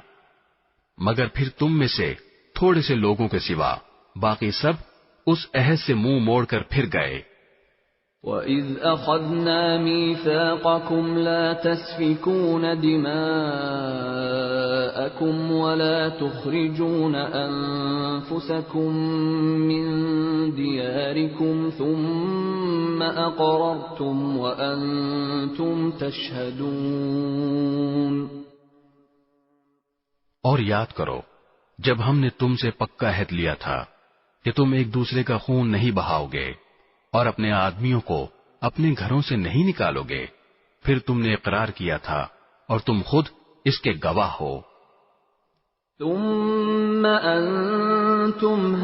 Speaker 3: مگر پھر تم میں سے تھوڑے سے لوگوں کے سوا باقی سب اس عہد سے منہ موڑ کر پھر گئے۔
Speaker 2: وَإِذْ أَخَذْنَا مِيثَاقَكُمْ لَا تَسْفِكُونَ دِمَاءَكُمْ وَلَا تُخْرِجُونَ أَنفُسَكُم مِّن دِيَارِكُمْ ثُمَّ أَقْرَرْتُمْ وَأَنتُمْ تَشْهَدُونَ۔
Speaker 3: اور یاد کرو جب ہم نے تم سے پکا عہد لیا تھا کہ تم ایک دوسرے کا خون نہیں بہاؤ گے اور اپنے آدمیوں کو اپنے گھروں سے نہیں نکالو گے، پھر تم نے اقرار کیا تھا اور تم خود اس کے گواہ ہو۔
Speaker 2: ثم أنتم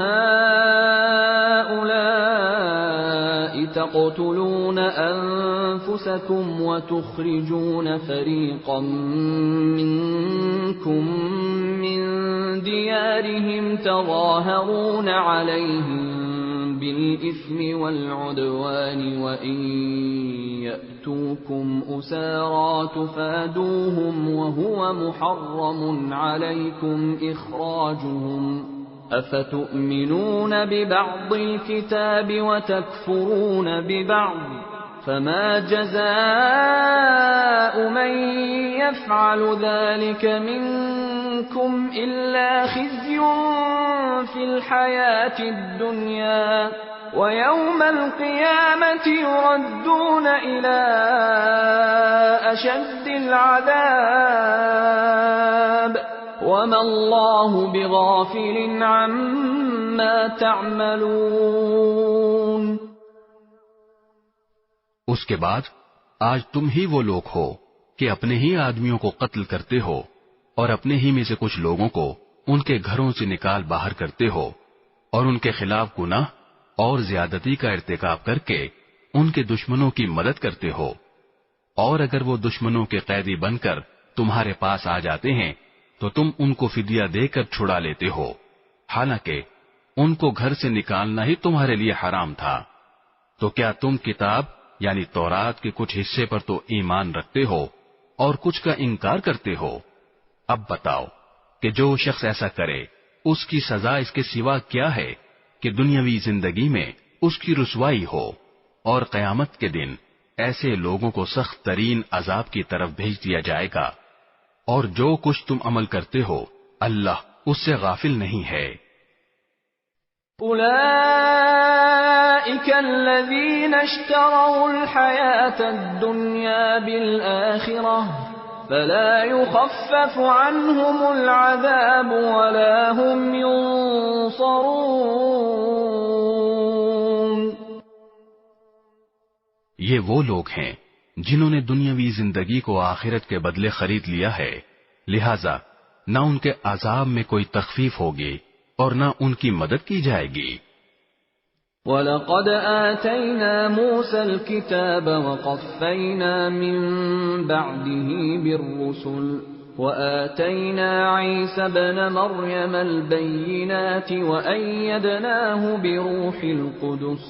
Speaker 2: هؤلاء تقتلون أنفسكم وتخرجون فريقا منكم من ديارهم تظاهرون عليهم بالإثم والعدوان وإن يأتوكم أسارى تفادوهم وهو محرم عليكم إخراجهم أفتؤمنون ببعض الكتاب وتكفرون ببعض فما جزاء من يفعل ذلك منكم إلا خزي في الحياة الدنيا ويوم القيامة يردون إلى أشد العذاب وما الله بغافل عما تعملون۔
Speaker 3: اس کے بعد آج تم ہی وہ لوگ ہو کہ اپنے ہی آدمیوں کو قتل کرتے ہو اور اپنے ہی میں سے کچھ لوگوں کو ان کے گھروں سے نکال باہر کرتے ہو اور ان کے خلاف گناہ اور زیادتی کا ارتکاب کر کے ان کے دشمنوں کی مدد کرتے ہو، اور اگر وہ دشمنوں کے قیدی بن کر تمہارے پاس آ جاتے ہیں تو تم ان کو فدیہ دے کر چھڑا لیتے ہو، حالانکہ ان کو گھر سے نکالنا ہی تمہارے لیے حرام تھا۔ تو کیا تم کتاب یعنی تورات کے کچھ حصے پر تو ایمان رکھتے ہو اور کچھ کا انکار کرتے ہو؟ اب بتاؤ کہ جو شخص ایسا کرے اس کی سزا اس کے سوا کیا ہے کہ دنیاوی زندگی میں اس کی رسوائی ہو، اور قیامت کے دن ایسے لوگوں کو سخت ترین عذاب کی طرف بھیج دیا جائے گا، اور جو کچھ تم عمل کرتے ہو اللہ اس سے غافل نہیں ہے۔
Speaker 2: أولئك الذين اشتروا الحياة الدنيا بالآخرة فلا يخفف عنهم العذاب ولا هم ينصرون۔
Speaker 3: یہ وہ لوگ ہیں جنہوں نے دنیاوی زندگی کو آخرت کے بدلے خرید لیا ہے، لہذا نہ ان کے عذاب میں کوئی تخفیف ہوگی اور نہ ان کی مدد کی جائے گی۔
Speaker 2: وَلَقَدْ آتَيْنَا مُوسَى الْكِتَابَ وَقَفَّيْنَا مِن بَعْدِهِ بِالرُّسُلِ وَآتَيْنَا عِيسَى ابْنَ مَرْيَمَ الْبَيِّنَاتِ وَأَيَّدْنَاهُ بِرُوحِ الْقُدُسِ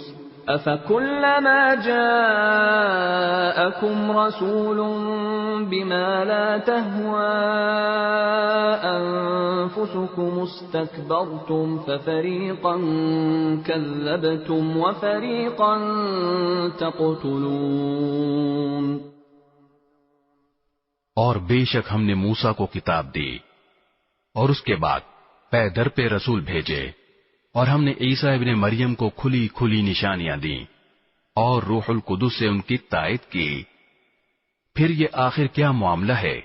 Speaker 2: أَفَكُلَّمَا جَاءَكُمْ رَسُولٌ بِمَا لَا تَهْوَى أَنفُسُكُمُ اسْتَكْبَرْتُمْ فَفَرِيقًا كَذَّبْتُمْ وَفَرِيقًا تَقْتُلُونَ۔
Speaker 3: اور بے شک ہم نے موسیٰ کو کتاب دی اور اس کے بعد پے در پہ رسول بھیجے، اور ہم نے عیسیٰ ابن مریم کو کھلی کھلی نشانیاں دیں اور روح القدس سے ان کی تائید کی۔ پھر یہ آخر کیا معاملہ ہے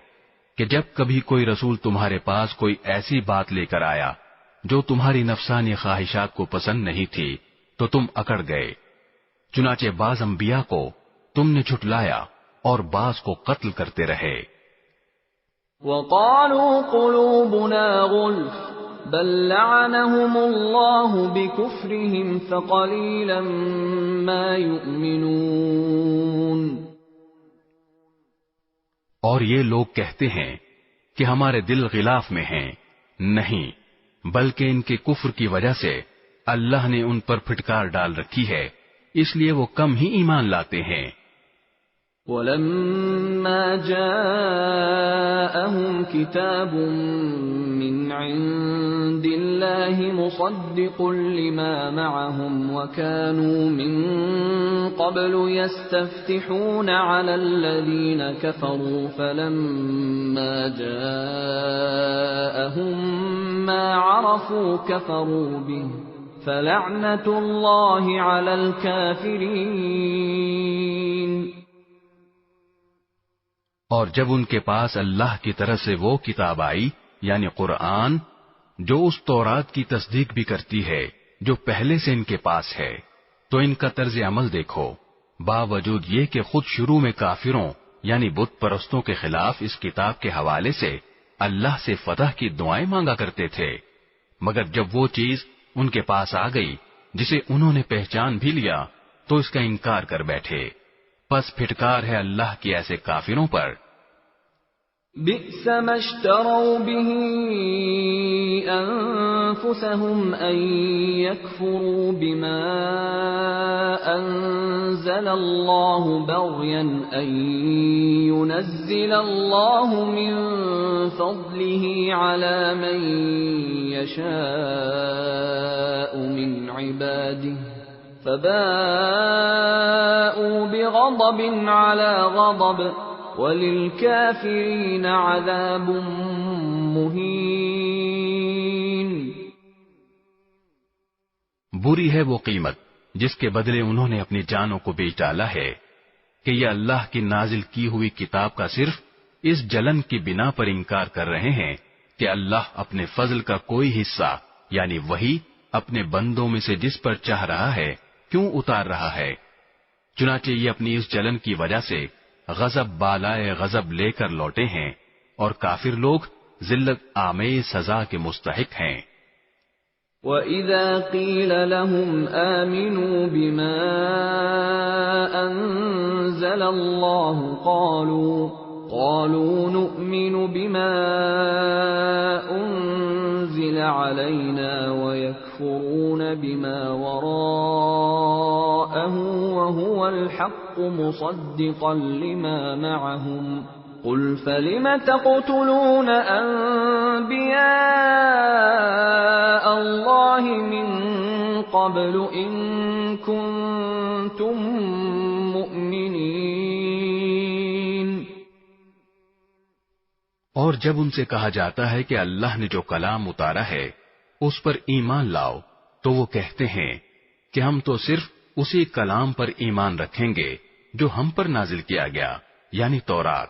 Speaker 3: کہ جب کبھی کوئی رسول تمہارے پاس کوئی ایسی بات لے کر آیا جو تمہاری نفسانی خواہشات کو پسند نہیں تھی تو تم اکڑ گئے، چنانچہ بعض انبیاء کو تم نے جھٹلایا اور بعض کو قتل کرتے رہے۔
Speaker 2: وَقَالُوا قُلُوبُنَا غُلْفٌ بل لعنهم اللہ بکفرهم فقلیلا ما یؤمنون۔
Speaker 3: اور یہ لوگ کہتے ہیں کہ ہمارے دل غلاف میں ہیں، نہیں بلکہ ان کے کفر کی وجہ سے اللہ نے ان پر پھٹکار ڈال رکھی ہے، اس لیے وہ کم ہی ایمان لاتے ہیں۔
Speaker 2: وَلَمَّا جَاءَهُمْ كِتَابٌ مِّنْ عِندِ اللَّهِ مُصَدِّقٌ لِّمَا مَعَهُمْ وَكَانُوا مِن قَبْلُ يَسْتَفْتِحُونَ عَلَى الَّذِينَ كَفَرُوا فَلَمَّا جَاءَهُم مَّا عَرَفُوا كَفَرُوا بِهِ فَلَعْنَةُ اللَّهِ عَلَى الْكَافِرِينَ۔
Speaker 3: اور جب ان کے پاس اللہ کی طرف سے وہ کتاب آئی یعنی قرآن جو اس تورات کی تصدیق بھی کرتی ہے جو پہلے سے ان کے پاس ہے، تو ان کا طرز عمل دیکھو، باوجود یہ کہ خود شروع میں کافروں یعنی بت پرستوں کے خلاف اس کتاب کے حوالے سے اللہ سے فتح کی دعائیں مانگا کرتے تھے، مگر جب وہ چیز ان کے پاس آ گئی جسے انہوں نے پہچان بھی لیا تو اس کا انکار کر بیٹھے۔ پس پھٹکار ہے اللہ کی ایسے کافروں پر۔
Speaker 2: بئس ما اشتروا به انفسهم ان يكفروا بما انزل الله بغيا ان ينزل الله من فضله على من يشاء من عباده فباءوا بغضب على غضب وَلِلْكَافِرِينَ عَذَابٌ مُّهِينٌ۔
Speaker 3: بری ہے وہ قیمت جس کے بدلے انہوں نے اپنی جانوں کو بیچ ڈالا ہے کہ یہ اللہ کی نازل کی ہوئی کتاب کا صرف اس جلن کی بنا پر انکار کر رہے ہیں کہ اللہ اپنے فضل کا کوئی حصہ یعنی وہی اپنے بندوں میں سے جس پر چاہ رہا ہے کیوں اتار رہا ہے۔ چنانچہ یہ اپنی اس جلن کی وجہ سے غضب بالائے غضب لے کر لوٹے ہیں اور کافر لوگ ذلت آمیز سزا کے مستحق ہیں۔
Speaker 2: وَإِذَا قِيلَ لَهُمْ آمِنُوا بِمَا أَنزَلَ اللَّهُ قَالُوا نُؤْمِنُ بِمَا أُنزِلَ عَلَيْنَا وَيَكْفُرُونَ بِمَا وَرَاءَهُ وَهُوَ الْحَقُّ مُصَدِّقًا لِمَا مَعَهُمْ قُلْ فَلِمَ تَقْتُلُونَ أَنبِيَاءَ اللَّهِ مِن قَبْلُ إِن كُنتُم مُّؤْمِنِينَ۔
Speaker 3: اور جب ان سے کہا جاتا ہے کہ اللہ نے جو کلام اتارا ہے اس پر ایمان لاؤ تو وہ کہتے ہیں کہ ہم تو صرف اسی کلام پر ایمان رکھیں گے جو ہم پر نازل کیا گیا یعنی تورات،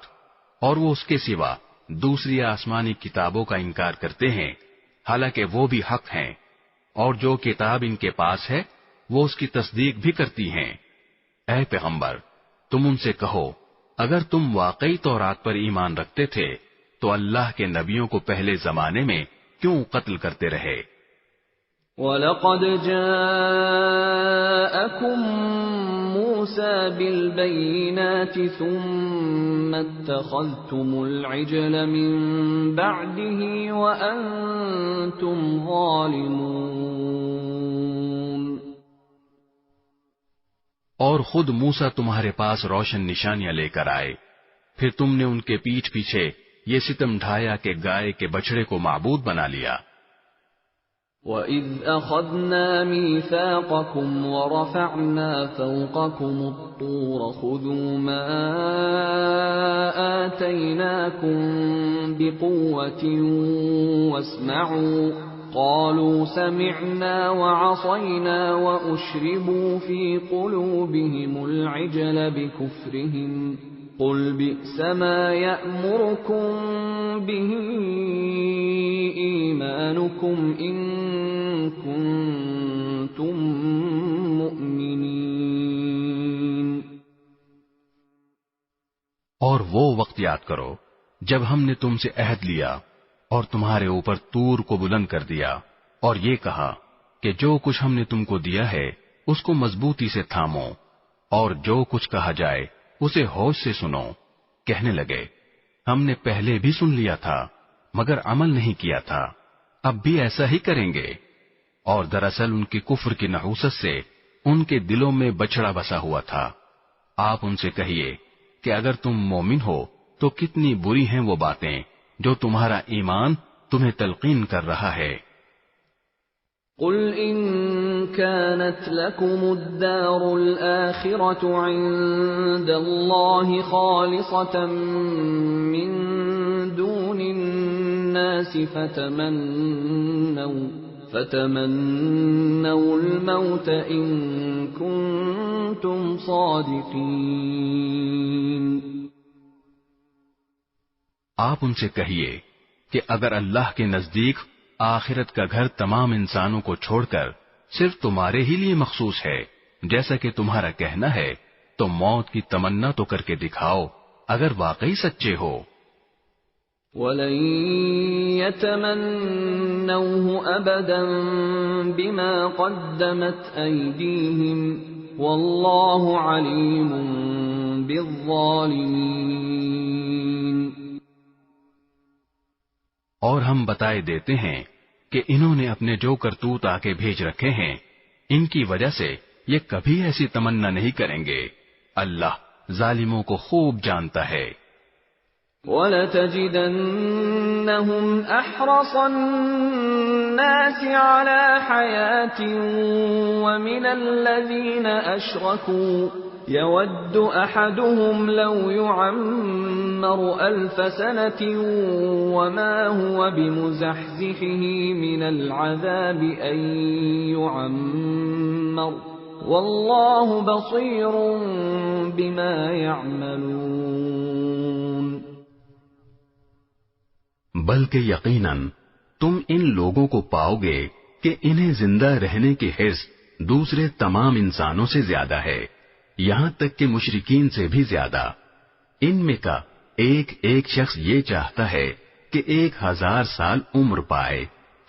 Speaker 3: اور وہ اس کے سوا دوسری آسمانی کتابوں کا انکار کرتے ہیں حالانکہ وہ بھی حق ہیں، اور جو کتاب ان کے پاس ہے وہ اس کی تصدیق بھی کرتی ہیں۔ اے پیغمبر تم ان سے کہو اگر تم واقعی تورات پر ایمان رکھتے تھے تو اللہ کے نبیوں کو پہلے زمانے میں کیوں قتل کرتے رہے؟
Speaker 2: وَلَقَدْ جَاءَكُم مُّوسَىٰ بِالْبَيِّنَاتِ ثُمَّ اتَّخَذْتُمُ الْعِجْلَ مِن بَعْدِهِ وَأَنتُمْ ظَالِمُونَ۔
Speaker 3: اور خود موسیٰ تمہارے پاس روشن نشانیاں لے کر آئے، پھر تم نے ان کے پیٹھ پیچھے یہ ستم ڈھایا کہ گائے کے بچڑے کو معبود بنا لیا۔
Speaker 2: وَإِذْ أَخَذْنَا مِيثَاقَكُمْ وَرَفَعْنَا فَوْقَكُمُ الطُّورَ خُذُوا مَا آتَيْنَاكُمْ بِقُوَّةٍ وَاسْمَعُوا قَالُوا سَمِعْنَا وَعَصَيْنَا وَأُشْرِبُوا فِي قُلُوبِهِمُ الْعِجْلَ بِكُفْرِهِمْ قُلْ بِئْسَ مَا يَأْمُرُكُمْ بِهِ إِيمَانُكُمْ إِن كُنتُم مُّؤْمِنِينَ۔
Speaker 3: اور وہ وقت یاد کرو جب ہم نے تم سے عہد لیا اور تمہارے اوپر طور کو بلند کر دیا اور یہ کہا کہ جو کچھ ہم نے تم کو دیا ہے اس کو مضبوطی سے تھامو اور جو کچھ کہا جائے اسے ہوش سے سنو۔ کہنے لگے ہم نے پہلے بھی سن لیا تھا مگر عمل نہیں کیا تھا، اب بھی ایسا ہی کریں گے۔ اور دراصل ان کی کفر کی نحوست سے ان کے دلوں میں بچڑا بسا ہوا تھا۔ آپ ان سے کہیے کہ اگر تم مومن ہو تو کتنی بری ہیں وہ باتیں جو تمہارا ایمان تمہیں تلقین کر رہا ہے۔
Speaker 2: قُلْ إِن كَانَتْ لَكُمُ الدَّارُ الْآخِرَةُ عِندَ اللَّهِ خَالِصَةً مِّن دُونِ النَّاسِ فَتَمَنَّوُا الْمَوْتَ إِن كُنتُمْ صَادِقِينَ۔
Speaker 3: آپ ان سے کہیے کہ اگر اللہ کے نزدیک آخرت کا گھر تمام انسانوں کو چھوڑ کر صرف تمہارے ہی لیے مخصوص ہے جیسا کہ تمہارا کہنا ہے تو موت کی تمنا تو کر کے دکھاؤ اگر واقعی سچے ہو۔
Speaker 2: وَلَن يَتَمَنَّوْهُ أَبَدًا بِمَا قَدَّمَتْ أَيْدِيهِمْ وَاللَّهُ عَلِيمٌ بِالظَّالِمِينَ۔
Speaker 3: اور ہم بتائے دیتے ہیں کہ انہوں نے اپنے جو کرتوت آکے بھیج رکھے ہیں ان کی وجہ سے یہ کبھی ایسی تمنا نہیں کریں گے، اللہ ظالموں کو خوب جانتا ہے۔
Speaker 2: وَلَتَجِدَنَّهُمْ أَحْرَصَ النَّاسِ عَلَى حَيَاةٍ وَمِنَ الَّذِينَ أَشْرَكُوا يَوَدُّ أَحَدُهُمْ لَوْ يُعَمَّرُ أَلْفَ سَنَةٍ وَمَا هُوَ بِمُزَحْزِحِهِ مِنَ الْعَذَابِ أَن يُعَمَّرَ وَاللَّهُ بَصِيرٌ بِمَا يَعْمَلُونَ۔
Speaker 3: بلکہ یقیناً تم ان لوگوں کو پاؤ گے کہ انہیں زندہ رہنے کی حرص دوسرے تمام انسانوں سے زیادہ ہے، یہاں تک کہ مشرکین سے بھی زیادہ۔ ان میں کا ایک ایک شخص یہ چاہتا ہے کہ 1000 سال عمر پائے،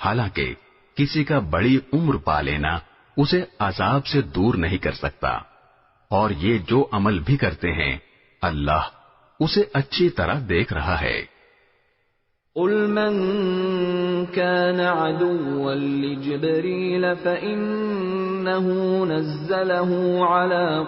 Speaker 3: حالانکہ کسی کا بڑی عمر پا لینا اسے عذاب سے دور نہیں کر سکتا، اور یہ جو عمل بھی کرتے ہیں اللہ اسے اچھی طرح دیکھ رہا ہے۔
Speaker 2: قُلْ مَنْ كَانَ عَدُوًّا لِجِبْرِيلَ فَإِنَّهُ نَزَّلَهُ عَلَى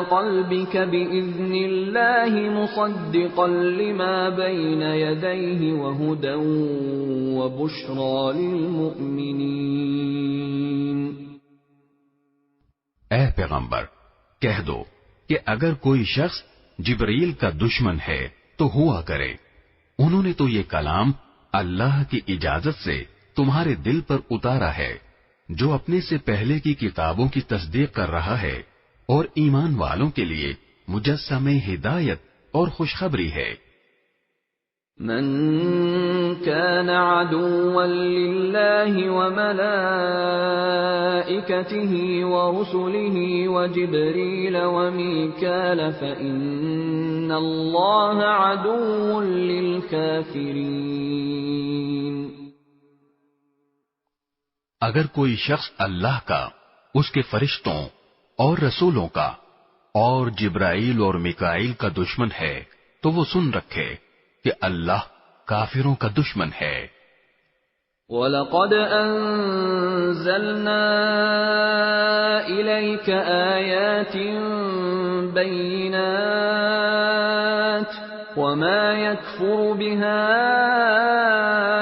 Speaker 2: قَلْبِكَ بِإِذْنِ اللَّهِ مُصَدِّقًا لِمَا بَيْنَ يَدَيْهِ وَهُدًى وَبُشْرَى لِلْمُؤْمِنِينَ۔
Speaker 3: اے پیغمبر کہہ دو کہ اگر کوئی شخص جبرائیل کا دشمن ہے تو ہوا کرے، انہوں نے تو یہ کلام اللہ کی اجازت سے تمہارے دل پر اتارا ہے، جو اپنے سے پہلے کی کتابوں کی تصدیق کر رہا ہے اور ایمان والوں کے لیے مجسم ہدایت اور خوشخبری ہے۔
Speaker 2: من كان عدوا لله وملائكته ورسله وجبريل وميكال فإن الله عدو للكافرين۔
Speaker 3: اگر کوئی شخص اللہ کا، اس کے فرشتوں اور رسولوں کا اور جبرائیل اور میکائیل کا دشمن ہے تو وہ سن رکھے کہ اللہ کافروں کا دشمن ہے۔
Speaker 2: وَلَقَدْ أَنزَلْنَا إِلَيْكَ آيَاتٍ بَيِّنَاتٍ وَمَا يَكْفُرُ بِهَا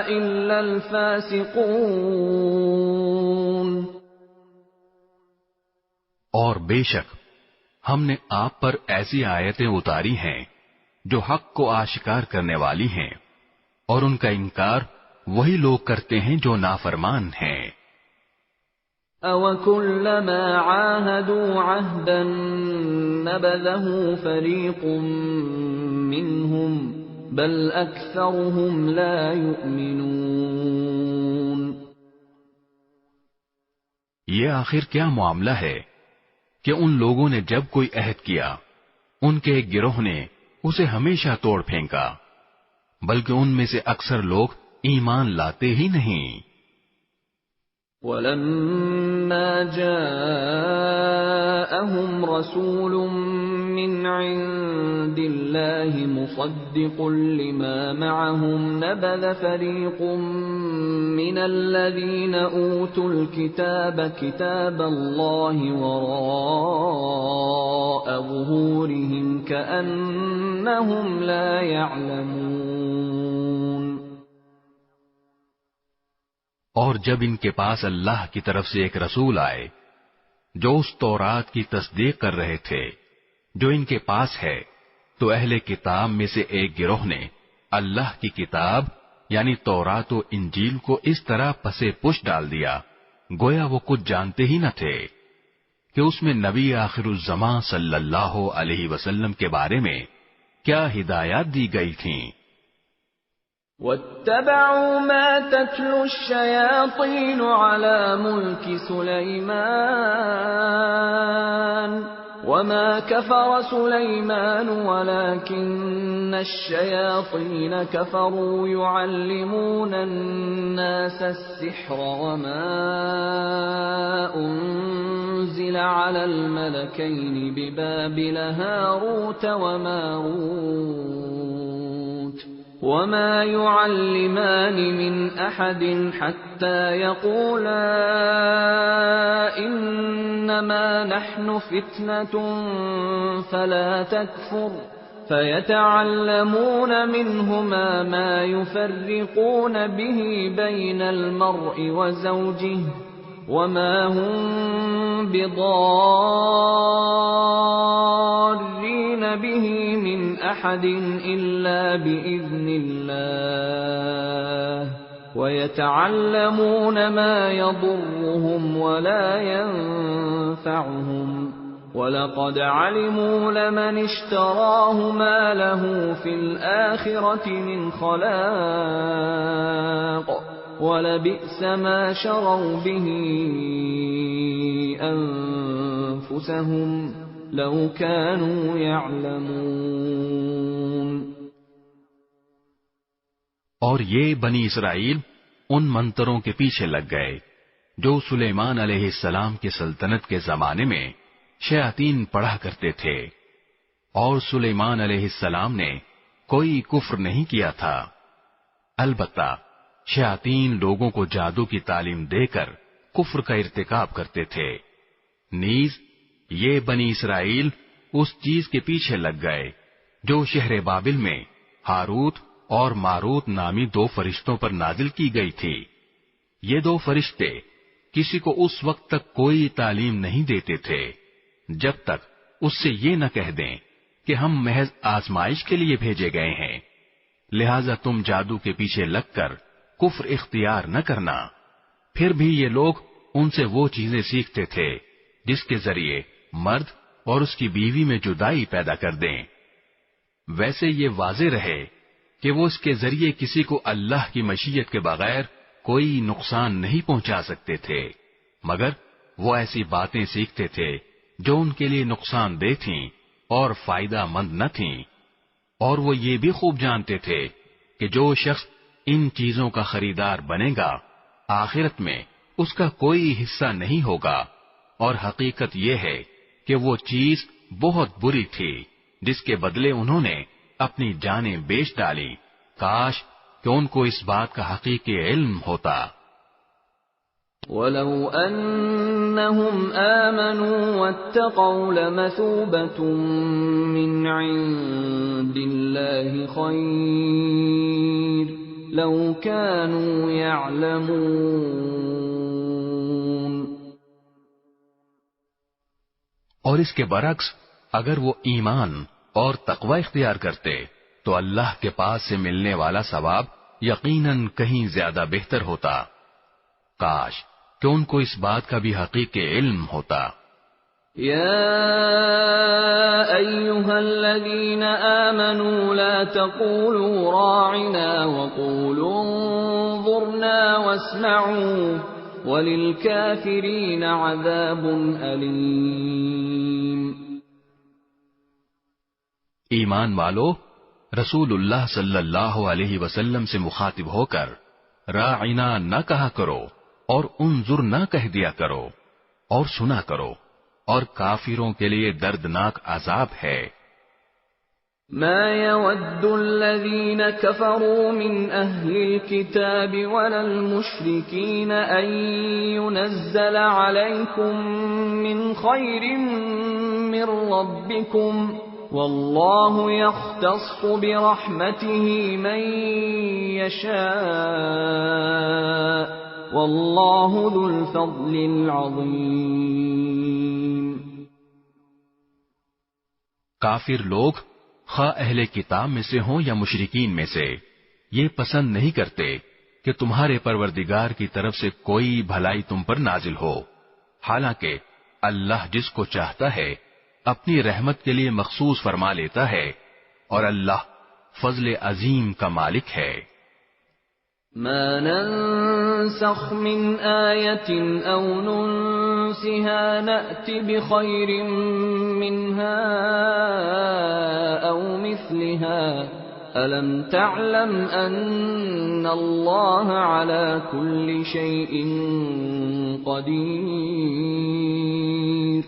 Speaker 2: إِلَّا الْفَاسِقُونَ۔
Speaker 3: اور بے شک ہم نے آپ پر ایسی آیتیں اتاری ہیں جو حق کو آشکار کرنے والی ہیں، اور ان کا انکار وہی لوگ کرتے ہیں جو نافرمان ہیں۔
Speaker 2: أَوَكُلَّمَا عَاهَدُوا عَهْدًا نَبَذَهُ فَرِيقٌ مِّنْهُمْ بَلْ أَكْثَرُهُمْ لَا يُؤْمِنُونَ۔
Speaker 3: یہ آخر کیا معاملہ ہے کہ ان لوگوں نے جب کوئی عہد کیا ان کے ایک گروہ نے اسے ہمیشہ توڑ پھینکا، بلکہ ان میں سے اکثر لوگ ایمان لاتے ہی نہیں۔
Speaker 2: وَلَمَّا جَاءَهُمْ رَسُولٌ مِّنْ عِندِ اللَّهِ مُصَدِّقٌ لِمَا مَعَهُمْ نَبَذَ فَرِيقٌ مِّنَ الَّذِينَ أُوتُوا الْكِتَابَ كِتَابَ اللَّهِ وَرَاءَ ظُهُورِهِمْ كَأَنَّهُمْ لَا يَعْلَمُونَ۔
Speaker 3: اور جب ان کے پاس اللہ کی طرف سے ایک رسول آئے جو اس تورات کی تصدیق کر رہے تھے جو ان کے پاس ہے، تو اہل کتاب میں سے ایک گروہ نے اللہ کی کتاب یعنی تورات و انجیل کو اس طرح پسے پش ڈال دیا گویا وہ کچھ جانتے ہی نہ تھے کہ اس میں نبی آخر الزماں صلی اللہ علیہ وسلم کے بارے میں کیا ہدایات دی گئی تھیں۔
Speaker 2: واتبعوا ما تتلو الشياطين على ملك سليمان وما كفر سليمان ولكن الشياطين كفروا يعلمون الناس السحر وما أنزل على الملكين ببابل هاروت وماروت وما يعلمان من أحد حتى يقولا إنما نحن فتنة فلا تكفر فيتعلمون منهما ما يفرقون به بين المرء وزوجه وما هم بضارين به من أحد إلا بإذن الله ويتعلمون ما يضرهم ولا ينفعهم وَلَقَدْ عَلِمُوا لَمَنِ اشْتَرَاهُ مَا لَهُ فِي الْآخِرَةِ مِنْ خَلَاقٍ وَلَبِئْسَ مَا شَرَوْا بِهِ أَنفُسَهُمْ لَوْ كَانُوا يَعْلَمُونَ۔
Speaker 3: اور یہ بنی اسرائیل ان منتروں کے پیچھے لگ گئے جو سلیمان علیہ السلام کی سلطنت کے زمانے میں شیاطین پڑھا کرتے تھے، اور سلیمان علیہ السلام نے کوئی کفر نہیں کیا تھا، البتہ شیاطین لوگوں کو جادو کی تعلیم دے کر کفر کا ارتکاب کرتے تھے۔ نیز یہ بنی اسرائیل اس چیز کے پیچھے لگ گئے جو شہر بابل میں ہاروت اور ماروت نامی دو فرشتوں پر نازل کی گئی تھی۔ یہ دو فرشتے کسی کو اس وقت تک کوئی تعلیم نہیں دیتے تھے جب تک اس سے یہ نہ کہہ دیں کہ ہم محض آزمائش کے لیے بھیجے گئے ہیں، لہذا تم جادو کے پیچھے لگ کر کفر اختیار نہ کرنا۔ پھر بھی یہ لوگ ان سے وہ چیزیں سیکھتے تھے جس کے ذریعے مرد اور اس کی بیوی میں جدائی پیدا کر دیں۔ ویسے یہ واضح رہے کہ وہ اس کے ذریعے کسی کو اللہ کی مشیت کے بغیر کوئی نقصان نہیں پہنچا سکتے تھے، مگر وہ ایسی باتیں سیکھتے تھے جو ان کے لیے نقصان دہ تھیں اور فائدہ مند نہ تھیں، اور وہ یہ بھی خوب جانتے تھے کہ جو شخص ان چیزوں کا خریدار بنے گا آخرت میں اس کا کوئی حصہ نہیں ہوگا، اور حقیقت یہ ہے کہ وہ چیز بہت بری تھی جس کے بدلے انہوں نے اپنی جانیں بیچ ڈالی۔ کاش کہ ان کو اس بات کا حقیقی علم ہوتا۔
Speaker 2: وَلَوْ أَنَّهُمْ آمَنُوا وَاتَّقَوْا لَمَثُوبَةٌ مِّنْ عِندِ اللَّهِ خَيْرٌ لَوْ كَانُوا يَعْلَمُونَ۔
Speaker 3: اور اس کے برعکس اگر وہ ایمان اور تقوی اختیار کرتے تو اللہ کے پاس سے ملنے والا ثواب یقیناً کہیں زیادہ بہتر ہوتا۔ کاش کہ ان کو اس بات کا بھی حقیقی علم ہوتا۔
Speaker 2: یا ایھا الذین آمنوا لا تقولوا راعنا وقولوا انظرنا واسمعوا وللکافرین عذاب علیم۔
Speaker 3: ایمان والو، رسول اللہ صلی اللہ علیہ وسلم سے مخاطب ہو کر راعنا نہ کہا کرو اور انظر نہ کہہ دیا کرو، اور سنا کرو، اور کافروں کے لیے دردناک عذاب ہے۔
Speaker 2: ما يود الذين كفروا من أهل الكتاب ولا المشركين أن ينزل عليكم من خير من ربكم والله يختص برحمته من يشاء والله ذو الفضل العظيم۔
Speaker 3: کافر لوگ خواہ اہل کتاب میں سے ہوں یا مشرکین میں سے یہ پسند نہیں کرتے کہ تمہارے پروردگار کی طرف سے کوئی بھلائی تم پر نازل ہو، حالانکہ اللہ جس کو چاہتا ہے اپنی رحمت کے لیے مخصوص فرما لیتا ہے، اور اللہ فضل عظیم کا مالک ہے۔
Speaker 2: ما ننسخ من آية أو ننسها نأت بخير منها أو مثلها ألم تعلم أن الله على كل شيء قدير۔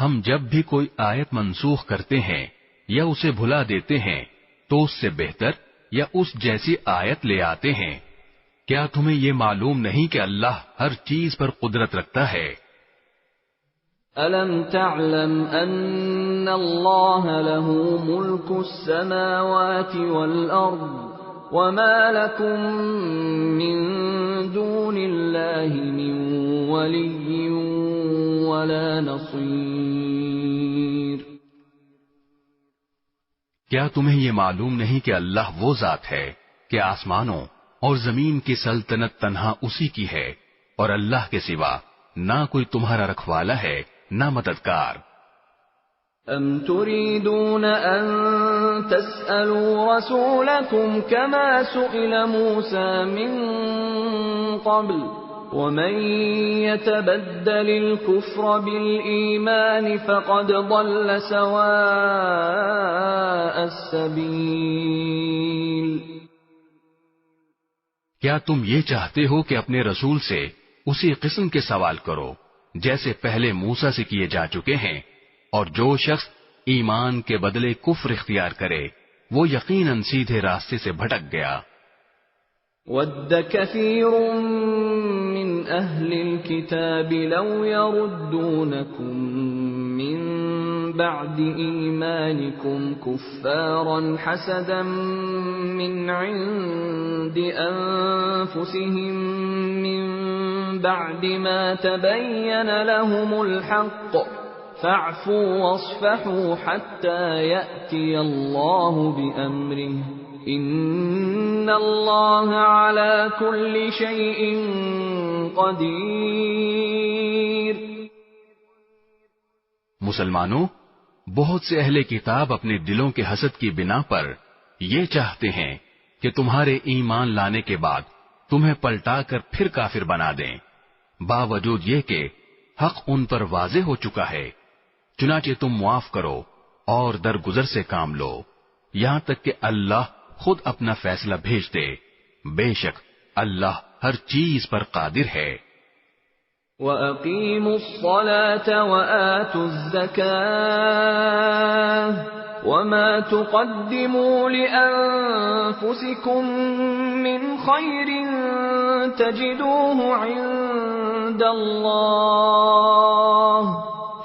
Speaker 3: ہم جب بھی کوئی آیت منسوخ کرتے ہیں یا اسے بھلا دیتے ہیں تو اس سے بہتر یا اس جیسی آیت لے آتے ہیں۔ کیا تمہیں یہ معلوم نہیں کہ اللہ ہر چیز پر قدرت رکھتا ہے؟
Speaker 2: أَلَمْ تَعْلَمْ أَنَّ اللَّهَ لَهُ مُلْكُ السَّمَاوَاتِ وَالْأَرْضِ وَمَا لَكُم مِّن دُونِ اللَّهِ مِن وَلِيٍّ وَلَا نَصِيرٍ۔
Speaker 3: کیا تمہیں یہ معلوم نہیں کہ اللہ وہ ذات ہے کہ آسمانوں اور زمین کی سلطنت تنہا اسی کی ہے اور اللہ کے سوا نہ کوئی تمہارا رکھوالا ہے نہ مددگار۔
Speaker 2: أَمْ تُرِيدُونَ أَن تَسْأَلُوا رَسُولَكُمْ كَمَا سُئِلَ مُوسَى مِن قَبْلُ وَمَن يَتَبَدَّلِ الْكُفْرَ بِالْإِيمَانِ فَقَدْ ضَلَّ سَوَاءَ السَّبِيلِ۔
Speaker 3: کیا تم یہ چاہتے ہو کہ اپنے رسول سے اسی قسم کے سوال کرو جیسے پہلے موسیٰ سے کیے جا چکے ہیں، اور جو شخص ایمان کے بدلے کفر اختیار کرے وہ یقیناً سیدھے راستے سے بھٹک گیا۔
Speaker 2: وَدَّ كَثِيرٌ مِّنْ أَهْلِ الْكِتَابِ لَوْ يَرُدُّونَكُم مِّن بَعْدِ إِيمَانِكُمْ كُفَّارًا حَسَدًا مِّنْ عِندِ أَنفُسِهِم مِّن بَعْدِ مَا تَبَيَّنَ لَهُمُ الْحَقُّ فَاعْفُوا وَاصْفَحُوا حَتَّى يَأْتِيَ اللَّهُ بِأَمْرِهِ إِنَّ اللَّهَ عَلَى كُلِّ شَيْءٍ قَدِيرٌ۔
Speaker 3: مسلمانوں، بہت سے اہل کتاب اپنے دلوں کے حسد کی بنا پر یہ چاہتے ہیں کہ تمہارے ایمان لانے کے بعد تمہیں پلٹا کر پھر کافر بنا دیں، باوجود یہ کہ حق ان پر واضح ہو چکا ہے۔ چنانچہ تم معاف کرو اور درگزر سے کام لو یہاں تک کہ اللہ خود اپنا فیصلہ بھیج دے، بے شک اللہ ہر چیز پر قادر ہے۔
Speaker 2: وَأَقِيمُوا الصَّلَاةَ وَآتُوا الزَّكَاةَ وَمَا تُقَدِّمُوا لِأَنفُسِكُم مِّنْ خَيْرٍ تَجِدُوهُ عِندَ اللَّهِ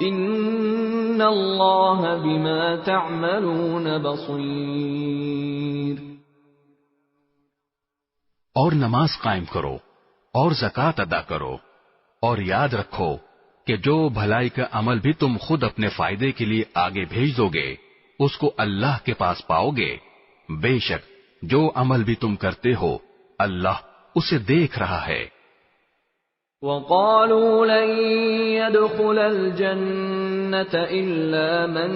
Speaker 2: إِنَّ اللَّهَ بِمَا تَعْمَلُونَ بَصِيرٌ۔
Speaker 3: اور نماز قائم کرو اور زکوٰۃ ادا کرو، اور یاد رکھو کہ جو بھلائی کا عمل بھی تم خود اپنے فائدے کے لیے آگے بھیج دو گے اس کو اللہ کے پاس پاؤ گے، بے شک جو عمل بھی تم کرتے ہو اللہ اسے دیکھ رہا ہے۔
Speaker 2: وَقَالُوا لَن يَدْخُلَ الْجَنَّةَ إِلَّا مَن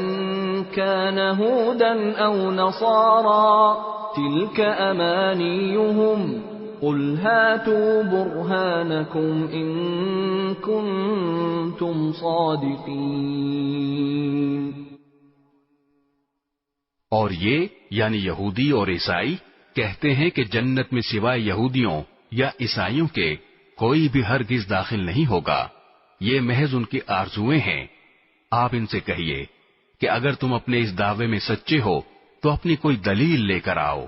Speaker 2: كَانَ هُودًا أَوْ نَصَارَىٰ تِلْكَ أَمَانِيُّهُمْ قُلْ هَاتُوا بُرْهَانَكُمْ إِن كُنتُمْ صَادِقِينَ۔
Speaker 3: اور یہ یعنی یہودی اور عیسائی کہتے ہیں کہ جنت میں سوائے یہودیوں یا عیسائیوں کے کوئی بھی ہرگز داخل نہیں ہوگا، یہ محض ان کی آرزویں ہیں۔ آپ ان سے کہیے کہ اگر تم اپنے اس دعوے میں سچے ہو تو اپنی کوئی دلیل لے کر آؤ۔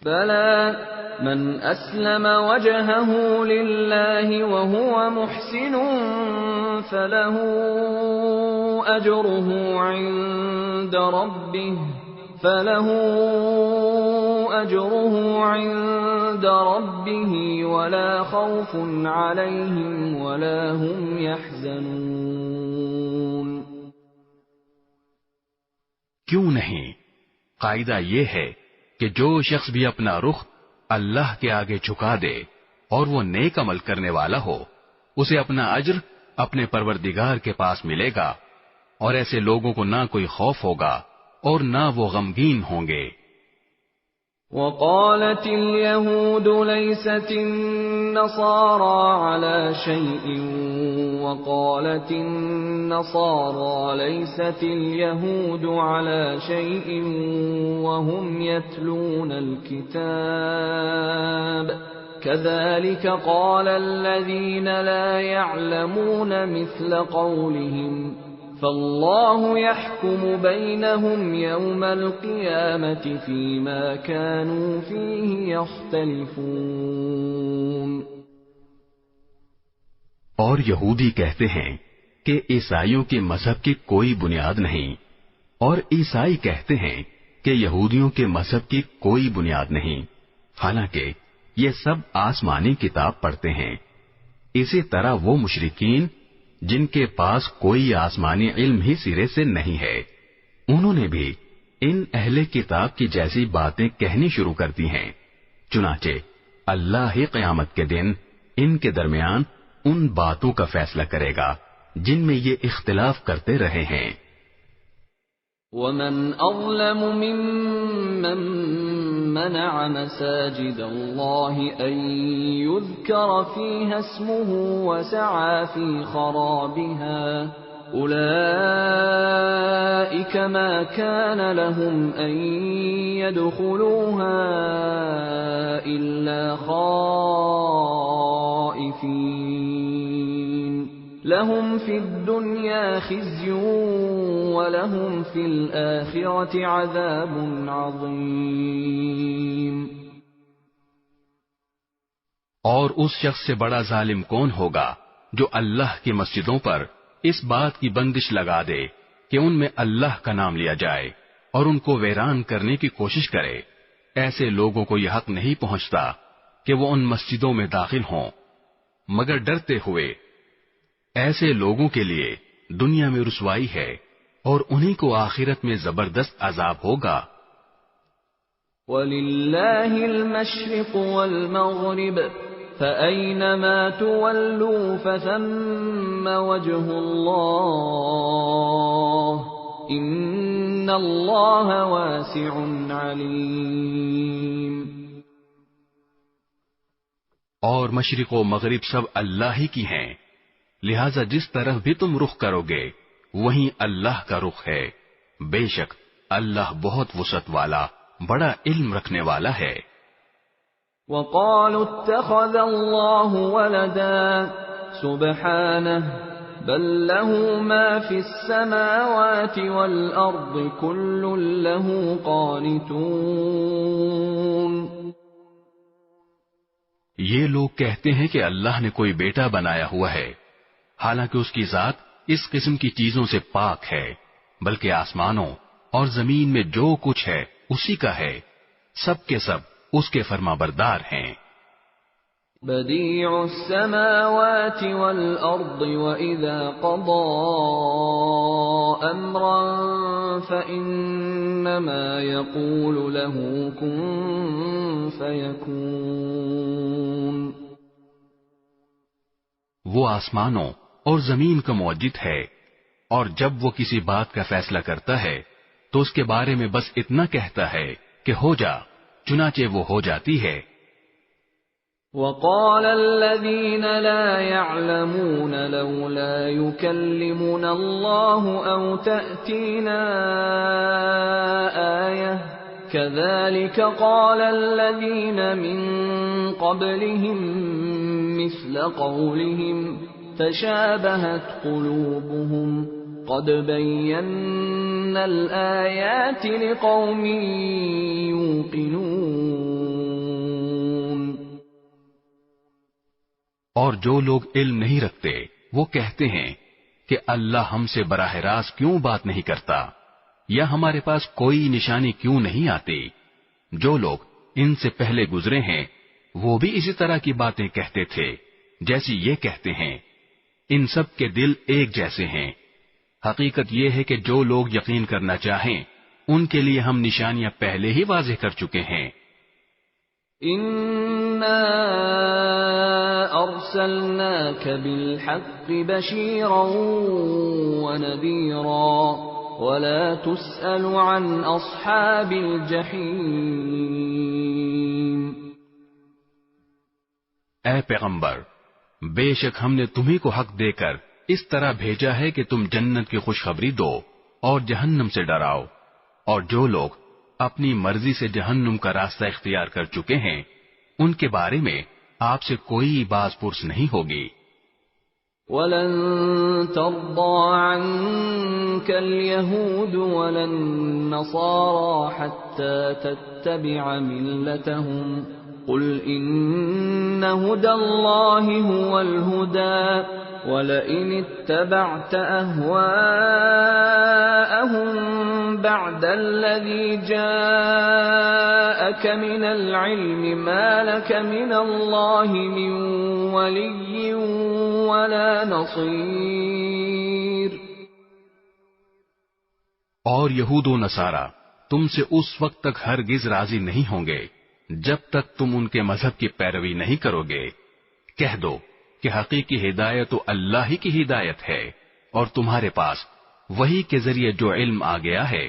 Speaker 2: بَلَىٰ مَنْ أَسْلَمَ وَجْهَهُ لِلَّهِ وَهُوَ مُحْسِنٌ فَلَهُ أَجْرُهُ عِندَ رَبِّهِ وَلَا خَوْفٌ عَلَيْهِمْ وَلَا هُمْ يَحْزَنُونَ۔
Speaker 3: کیوں نہیں؟ قاعدہ یہ ہے کہ جو شخص بھی اپنا رخ اللہ کے آگے جھکا دے اور وہ نیک عمل کرنے والا ہو اسے اپنا اجر اپنے پروردگار کے پاس ملے گا، اور ایسے لوگوں کو نہ کوئی خوف ہوگا اور نہ وہ غمگین ہوں گے۔
Speaker 2: وقالت اليهود ليست النصارى على شيء وقالت النصارى ليست اليهود على شيء وهم يتلون الكتاب كذلك قال الذين لا يعلمون مثل قولهم فالله يحكم بينهم يوم القيامة فيما كانوا فيه يختلفون۔
Speaker 3: اور یہودی کہتے ہیں کہ عیسائیوں کے مذہب کی کوئی بنیاد نہیں، اور عیسائی کہتے ہیں کہ یہودیوں کے مذہب کی کوئی بنیاد نہیں، حالانکہ یہ سب آسمانی کتاب پڑھتے ہیں۔ اسی طرح وہ مشرکین جن کے پاس کوئی آسمانی علم ہی سرے سے نہیں ہے، انہوں نے بھی ان اہل کتاب کی جیسی باتیں کہنی شروع کر دی ہیں۔ چنانچہ اللہ ہی قیامت کے دن ان کے درمیان ان باتوں کا فیصلہ کرے گا جن میں یہ اختلاف کرتے رہے ہیں۔
Speaker 2: وَمَنْ أَظْلَمُ مِمَّنْ مَنَعَ مَسَاجِدَ اللَّهِ أَنْ يُذْكَرَ فِيهَا اسْمُهُ وَسَعَى فِي خَرَابِهَا أُولَئِكَ مَا كَانَ لَهُمْ أَنْ يَدْخُلُوهَا إِلَّا خَائِفِينَ لَهُمْ فِي الدُّنْيَا خِزْيٌ وَلَهُمْ فِي الْآخِرَةِ عَذَابٌ عَظِيمٌ۔
Speaker 3: اور اس شخص سے بڑا ظالم کون ہوگا جو اللہ کی مسجدوں پر اس بات کی بندش لگا دے کہ ان میں اللہ کا نام لیا جائے اور ان کو ویران کرنے کی کوشش کرے۔ ایسے لوگوں کو یہ حق نہیں پہنچتا کہ وہ ان مسجدوں میں داخل ہوں مگر ڈرتے ہوئے۔ ایسے لوگوں کے لیے دنیا میں رسوائی ہے اور انہی کو آخرت میں زبردست عذاب ہوگا۔
Speaker 2: وَلِلَّهِ الْمَشْرِقُ وَالْمَغْرِبُ فَأَيْنَمَا تُوَلُّوا فَثَمَّ وَجْهُ اللَّهِ إِنَّ اللَّهَ وَاسِعٌ عَلِيمٌ۔
Speaker 3: اور مشرق و مغرب سب اللہ ہی کی ہیں، لہذا جس طرف بھی تم رخ کرو گے وہیں اللہ کا رخ ہے، بے شک اللہ بہت وسعت والا بڑا علم رکھنے والا ہے۔
Speaker 2: وَقَالُوا اتَّخَذَ اللَّهُ وَلَدًا سُبْحَانَهُ بَل لَّهُ مَا فِي السَّمَاوَاتِ وَالْأَرْضِ كُلٌّ لَّهُ قَانِتُونَ۔
Speaker 3: یہ لوگ کہتے ہیں کہ اللہ نے کوئی بیٹا بنایا ہوا ہے، حالانکہ اس کی ذات اس قسم کی چیزوں سے پاک ہے، بلکہ آسمانوں اور زمین میں جو کچھ ہے اسی کا ہے، سب کے سب اس کے فرمانبردار ہیں۔
Speaker 2: بدیع السماوات والارض واذا قضى امرا فانما يقول له كن فيكون۔
Speaker 3: وہ آسمانوں اور زمین کا موجد ہے، اور جب وہ کسی بات کا فیصلہ کرتا ہے تو اس کے بارے میں بس اتنا کہتا ہے کہ ہو جا، چنانچہ وہ ہو جاتی ہے۔
Speaker 2: وقال الذين لا يعلمون لولا يكلمنا الله أو تأتينا آية كذلك قال الذين من قبلهم مثل قولهم تشابهت قلوبهم قد بينا الآيات لقوم يوقنون۔
Speaker 3: اور جو لوگ علم نہیں رکھتے وہ کہتے ہیں کہ اللہ ہم سے براہ راست کیوں بات نہیں کرتا، یا ہمارے پاس کوئی نشانی کیوں نہیں آتی۔ جو لوگ ان سے پہلے گزرے ہیں وہ بھی اسی طرح کی باتیں کہتے تھے جیسی یہ کہتے ہیں، ان سب کے دل ایک جیسے ہیں۔ حقیقت یہ ہے کہ جو لوگ یقین کرنا چاہیں ان کے لیے ہم نشانیاں پہلے ہی واضح کر چکے ہیں۔
Speaker 2: اِنَّا أَرْسَلْنَاكَ بِالْحَقِّ بَشِيرًا وَنَذِيرًا ولا تسأل عن أصحاب الجحيم.
Speaker 3: اے پیغمبر، بے شک ہم نے تمہیں کو حق دے کر اس طرح بھیجا ہے کہ تم جنت کی خوشخبری دو اور جہنم سے ڈراؤ، اور جو لوگ اپنی مرضی سے جہنم کا راستہ اختیار کر چکے ہیں ان کے بارے میں آپ سے کوئی باز پرس نہیں ہوگی.
Speaker 2: وَلَن تَرْضَىٰ عَنكَ الْيَهُودُ وَلَا النَّصَارَىٰ حَتَّىٰ تَتَّبِعَ مِلَّتَهُمْ قُلْ إِنَّ هُدَى اللَّهِ هُوَ الْهُدَىٰ وَلَئِنِ اتَّبَعْتَ أَهْوَاءَهُم بَعْدَ الَّذِي جَاءَكَ مِنَ الْعِلْمِ مَا لَكَ مِنَ اللَّهِ مِن وَلِيٍّ وَلَا نَصِيرٍ.
Speaker 3: اور یہود و نصارہ تم سے اس وقت تک ہرگز راضی نہیں ہوں گے جب تک تم ان کے مذہب کی پیروی نہیں کرو گے. کہہ دو کہ حقیقی ہدایت تو اللہ ہی کی ہدایت ہے، اور تمہارے پاس وہی کے ذریعے جو علم آ گیا ہے،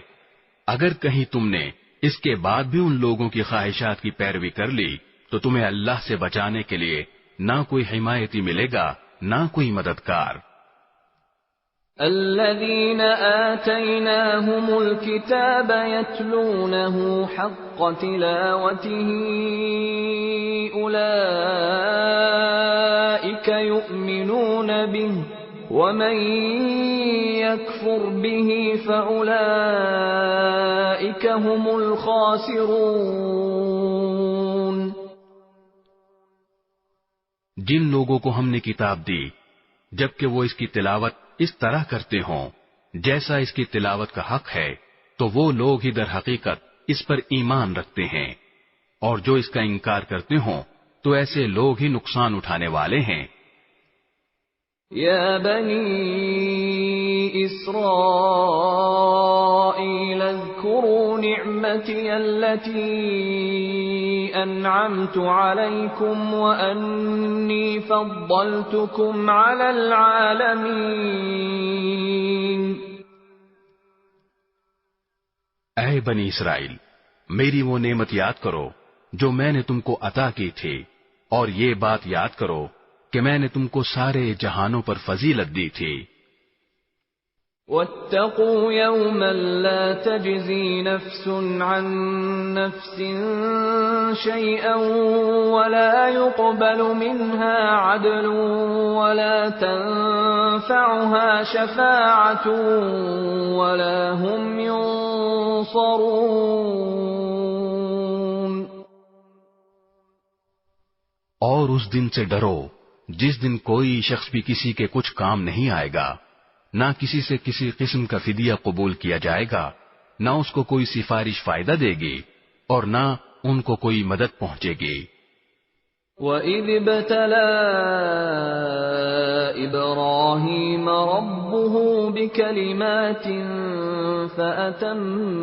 Speaker 3: اگر کہیں تم نے اس کے بعد بھی ان لوگوں کی خواہشات کی پیروی کر لی تو تمہیں اللہ سے بچانے کے لیے نہ کوئی حمایتی ملے گا نہ کوئی مددگار.
Speaker 2: الذين آتيناهم الكتاب يتلونه حق تلاوته أولئك يؤمنون به ومن يكفر به فأولئك هم الخاسرون.
Speaker 3: جن لوگوں کو ہم نے کتاب دی جبکہ وہ اس کی تلاوت اس طرح کرتے ہوں جیسا اس کی تلاوت کا حق ہے تو وہ لوگ ہی در حقیقت اس پر ایمان رکھتے ہیں، اور جو اس کا انکار کرتے ہوں تو ایسے لوگ ہی نقصان اٹھانے والے ہیں.
Speaker 2: یا بنی اسرائیل اذکروا نعمتی التي انعمت علیکم وانی فضلتکم علی العالمین.
Speaker 3: اے بنی اسرائیل، میری وہ نعمت یاد کرو جو میں نے تم کو عطا کی تھی، اور یہ بات یاد کرو کہ میں نے تم کو سارے جہانوں پر فضیلت دی تھی.
Speaker 2: واتقوا يوما لا تجزي نفس عن نفس شيئا ولا يقبل منها عدل ولا تنفعها شفاعة ولا هم ينصرون.
Speaker 3: اور اس دن سے ڈرو جس دن کوئی شخص بھی کسی کے کچھ کام نہیں آئے گا، نہ کسی سے کسی قسم کا فدیہ قبول کیا جائے گا، نہ اس کو کوئی سفارش فائدہ دے گی اور نہ ان کو کوئی مدد پہنچے گی.
Speaker 2: وَإِذِ ابْتَلَى إِبْرَاهِيمَ رَبُّهُ بِكَلِمَاتٍ فَأَتَمَّهُنَّ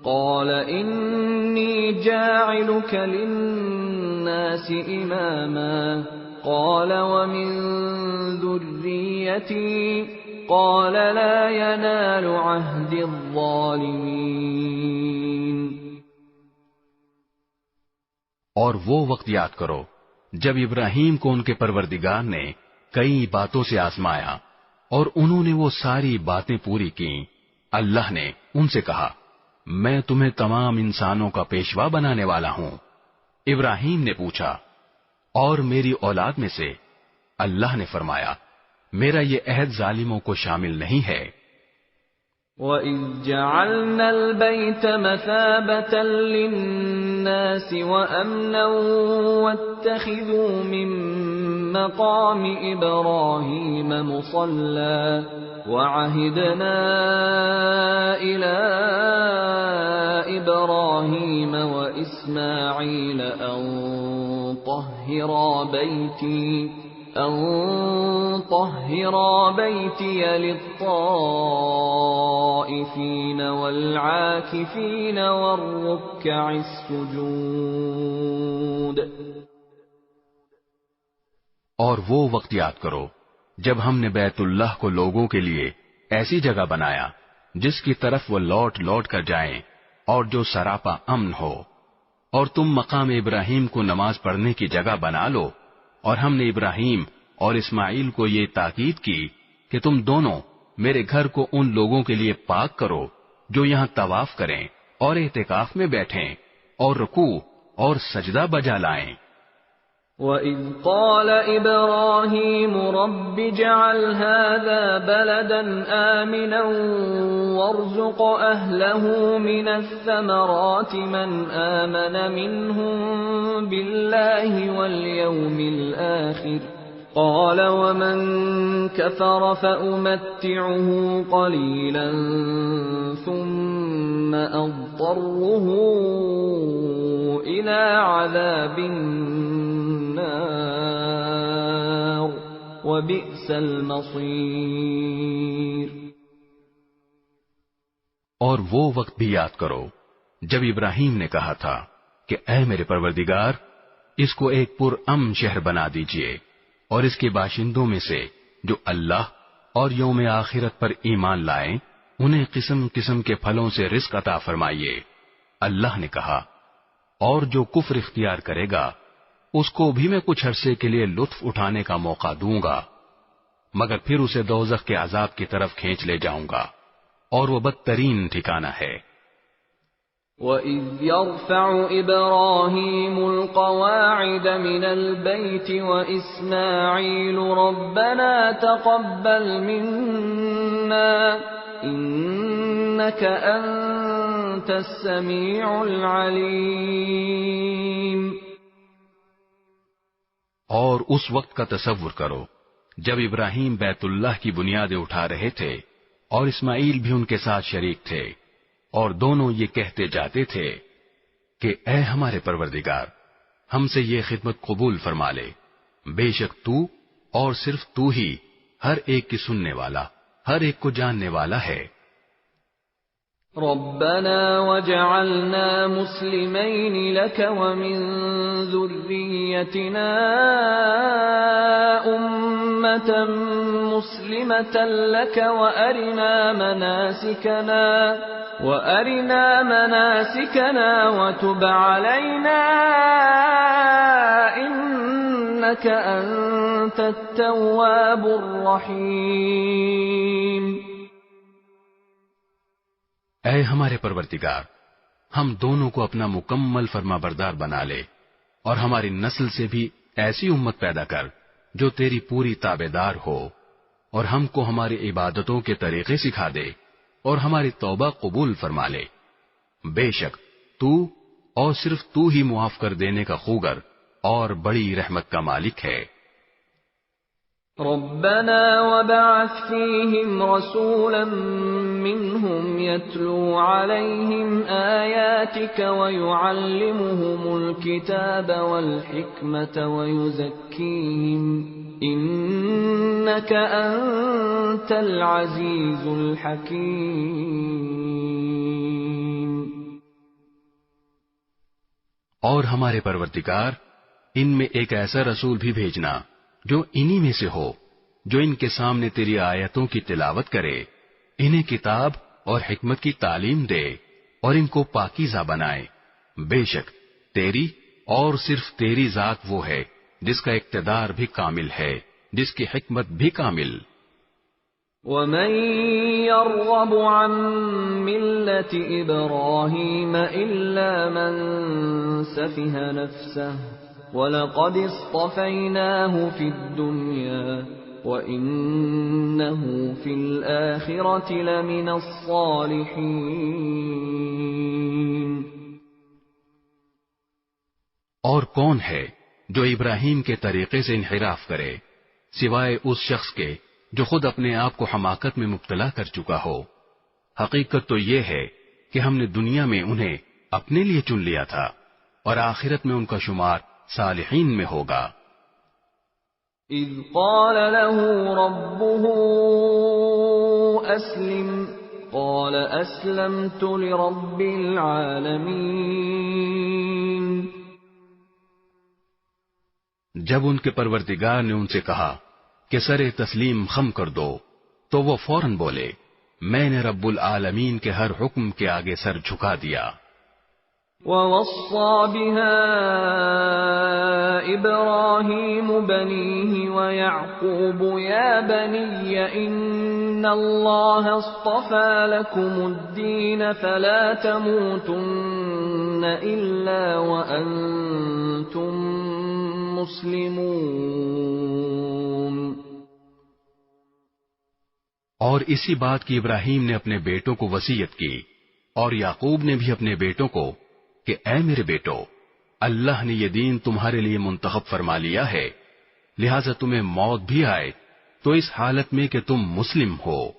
Speaker 2: قال إني جاعلك للناس إماما قال ومن ذريتي قال لا ينال عهد الظالمين.
Speaker 3: اور وہ وقت یاد کرو جب ابراہیم کو ان کے پروردگار نے کئی باتوں سے آزمایا اور انہوں نے وہ ساری باتیں پوری کی. اللہ نے ان سے کہا میں تمہیں تمام انسانوں کا پیشوا بنانے والا ہوں. ابراہیم نے پوچھا اور میری اولاد میں سے؟ اللہ نے فرمایا میرا یہ عہد ظالموں کو شامل نہیں ہے.
Speaker 2: وَإِذْ جَعَلْنَا الْبَيْتَ مَثَابَةً لِلنَّاسِ وَأَمْنًا وَاتَّخِذُوا مِن مَّقَامِ إِبْرَاهِيمَ مُصَلًّى وَعَهِدْنَا إِلَىٰ إِبْرَاهِيمَ وَإِسْمَاعِيلَ أَن طَهِّرَا بَيْتِيَ لِلطَّائِفِينَ وَالْعَاكِفِينَ وَالرُّكَّعِ السُّجُودِ.
Speaker 3: اور وہ وقت یاد کرو جب ہم نے بیت اللہ کو لوگوں کے لیے ایسی جگہ بنایا جس کی طرف وہ لوٹ لوٹ کر جائیں اور جو سراپا امن ہو، اور تم مقام ابراہیم کو نماز پڑھنے کی جگہ بنا لو، اور ہم نے ابراہیم اور اسماعیل کو یہ تاکید کی کہ تم دونوں میرے گھر کو ان لوگوں کے لیے پاک کرو جو یہاں طواف کریں اور اعتکاف میں بیٹھیں اور رکوع اور سجدہ بجا لائیں۔
Speaker 2: وَإِذْ قَالَ إِبْرَاهِيمُ رَبِّ اجْعَلْ هَذَا بَلَدًا آمِنًا وَارْزُقْ أَهْلَهُ مِنَ الثَّمَرَاتِ مَنْ آمَنَ مِنْهُمْ بِاللَّهِ وَالْيَوْمِ الْآخِرِ قَالَ وَمَنْ كَفَرَ فَأُمَتِّعُهُ قَلِيلًا ثُمَّ أَضْطَرُّهُ إِلَى عَذَابِ النَّارِ وَبِئْسَ الْمَصِيرُ۔
Speaker 3: اور وہ وقت بھی یاد کرو جب ابراہیم نے کہا تھا کہ اے میرے پروردگار، اس کو ایک پرامن شہر بنا دیجئے اور اس کے باشندوں میں سے جو اللہ اور یوم آخرت پر ایمان لائیں انہیں قسم قسم کے پھلوں سے رزق عطا فرمائیے۔ اللہ نے کہا، اور جو کفر اختیار کرے گا اس کو بھی میں کچھ عرصے کے لیے لطف اٹھانے کا موقع دوں گا، مگر پھر اسے دوزخ کے عذاب کی طرف کھینچ لے جاؤں گا، اور وہ بدترین ٹھکانہ ہے۔
Speaker 2: وَإِذْ يَرْفَعُ إِبْرَاهِيمُ الْقَوَاعِدَ مِنَ الْبَيْتِ وَإِسْمَاعِيلُ رَبَّنَا تَقَبَّلْ مِنَّا إِنَّكَ أَنْتَ السَّمِيعُ الْعَلِيمُ۔
Speaker 3: اور اس وقت کا تصور کرو جب ابراہیم بیت اللہ کی بنیادیں اٹھا رہے تھے اور اسماعیل بھی ان کے ساتھ شریک تھے، اور دونوں یہ کہتے جاتے تھے کہ اے ہمارے پروردگار، ہم سے یہ خدمت قبول فرما لے، بے شک تو اور صرف تو ہی ہر ایک کی سننے والا، ہر ایک کو جاننے والا ہے۔
Speaker 2: ربنا وجعلنا مسلمين لك ومن ذريتنا أمة مسلمة لك وأرنا مناسكنا وتب علينا إنك أنت التواب الرحيم۔
Speaker 3: اے ہمارے پروردگار، ہم دونوں کو اپنا مکمل فرما بردار بنا لے، اور ہماری نسل سے بھی ایسی امت پیدا کر جو تیری پوری تابعدار ہو، اور ہم کو ہماری عبادتوں کے طریقے سکھا دے اور ہماری توبہ قبول فرما لے۔ بے شک تو اور صرف تو ہی معاف کر دینے کا خوگر اور بڑی رحمت کا مالک ہے۔
Speaker 2: ربنا وبعث فيهم رسولا منهم يتلو عليهم آياتك ويعلمهم الكتاب والحكمة ويزكيهم إنك أنت العزيز الحكيم۔
Speaker 3: اور ہمارے پروردگار، ان میں ایک ایسا رسول بھی بھیجنا جو انہی میں سے ہو، جو ان کے سامنے تیری آیتوں کی تلاوت کرے، انہیں کتاب اور حکمت کی تعلیم دے اور ان کو پاکیزہ بنائے۔ بے شک تیری اور صرف تیری ذات وہ ہے جس کا اقتدار بھی کامل ہے، جس کی حکمت بھی کامل۔
Speaker 2: وَمَن يَرْغَبُ عَن مِّلَّةِ إِبْرَاهِيمَ إِلَّا مَن سَفِهَ نَفْسَهُ وَلَقَدِ اصْطَفَيْنَاهُ فِي الدُّنْيَا وَإِنَّهُ فِي الْآخِرَةِ لَمِنَ الصَّالِحِينَ۔
Speaker 3: اور کون ہے جو ابراہیم کے طریقے سے انحراف کرے سوائے اس شخص کے جو خود اپنے آپ کو حماقت میں مبتلا کر چکا ہو۔ حقیقت تو یہ ہے کہ ہم نے دنیا میں انہیں اپنے لیے چن لیا تھا اور آخرت میں ان کا شمار صالحین میں ہوگا۔
Speaker 2: اذ قال له ربه اسلم قال اسلمت لرب العالمین۔
Speaker 3: جب ان کے پروردگار نے ان سے کہا کہ سر تسلیم خم کر دو، تو وہ فوراً بولے میں نے رب العالمین کے ہر حکم کے آگے سر جھکا دیا۔
Speaker 2: وَوَصَّى بِهَا إِبْرَاهِيمُ بَنِيهِ وَيَعْقُوبُ يَا بَنِيَّ إِنَّ اللَّهَ اصْطَفَى لَكُمُ الدِّينَ فَلَا تَمُوتُنَّ إِلَّا وَأَنْتُمْ مُسْلِمُونَ۔
Speaker 3: اور اسی بات کی ابراہیم نے اپنے بیٹوں کو وصیت کی، اور یعقوب نے بھی اپنے بیٹوں کو کہ اے میرے بیٹو، اللہ نے یہ دین تمہارے لیے منتخب فرما لیا ہے، لہذا تمہیں موت بھی آئے تو اس حالت میں کہ تم مسلم ہو۔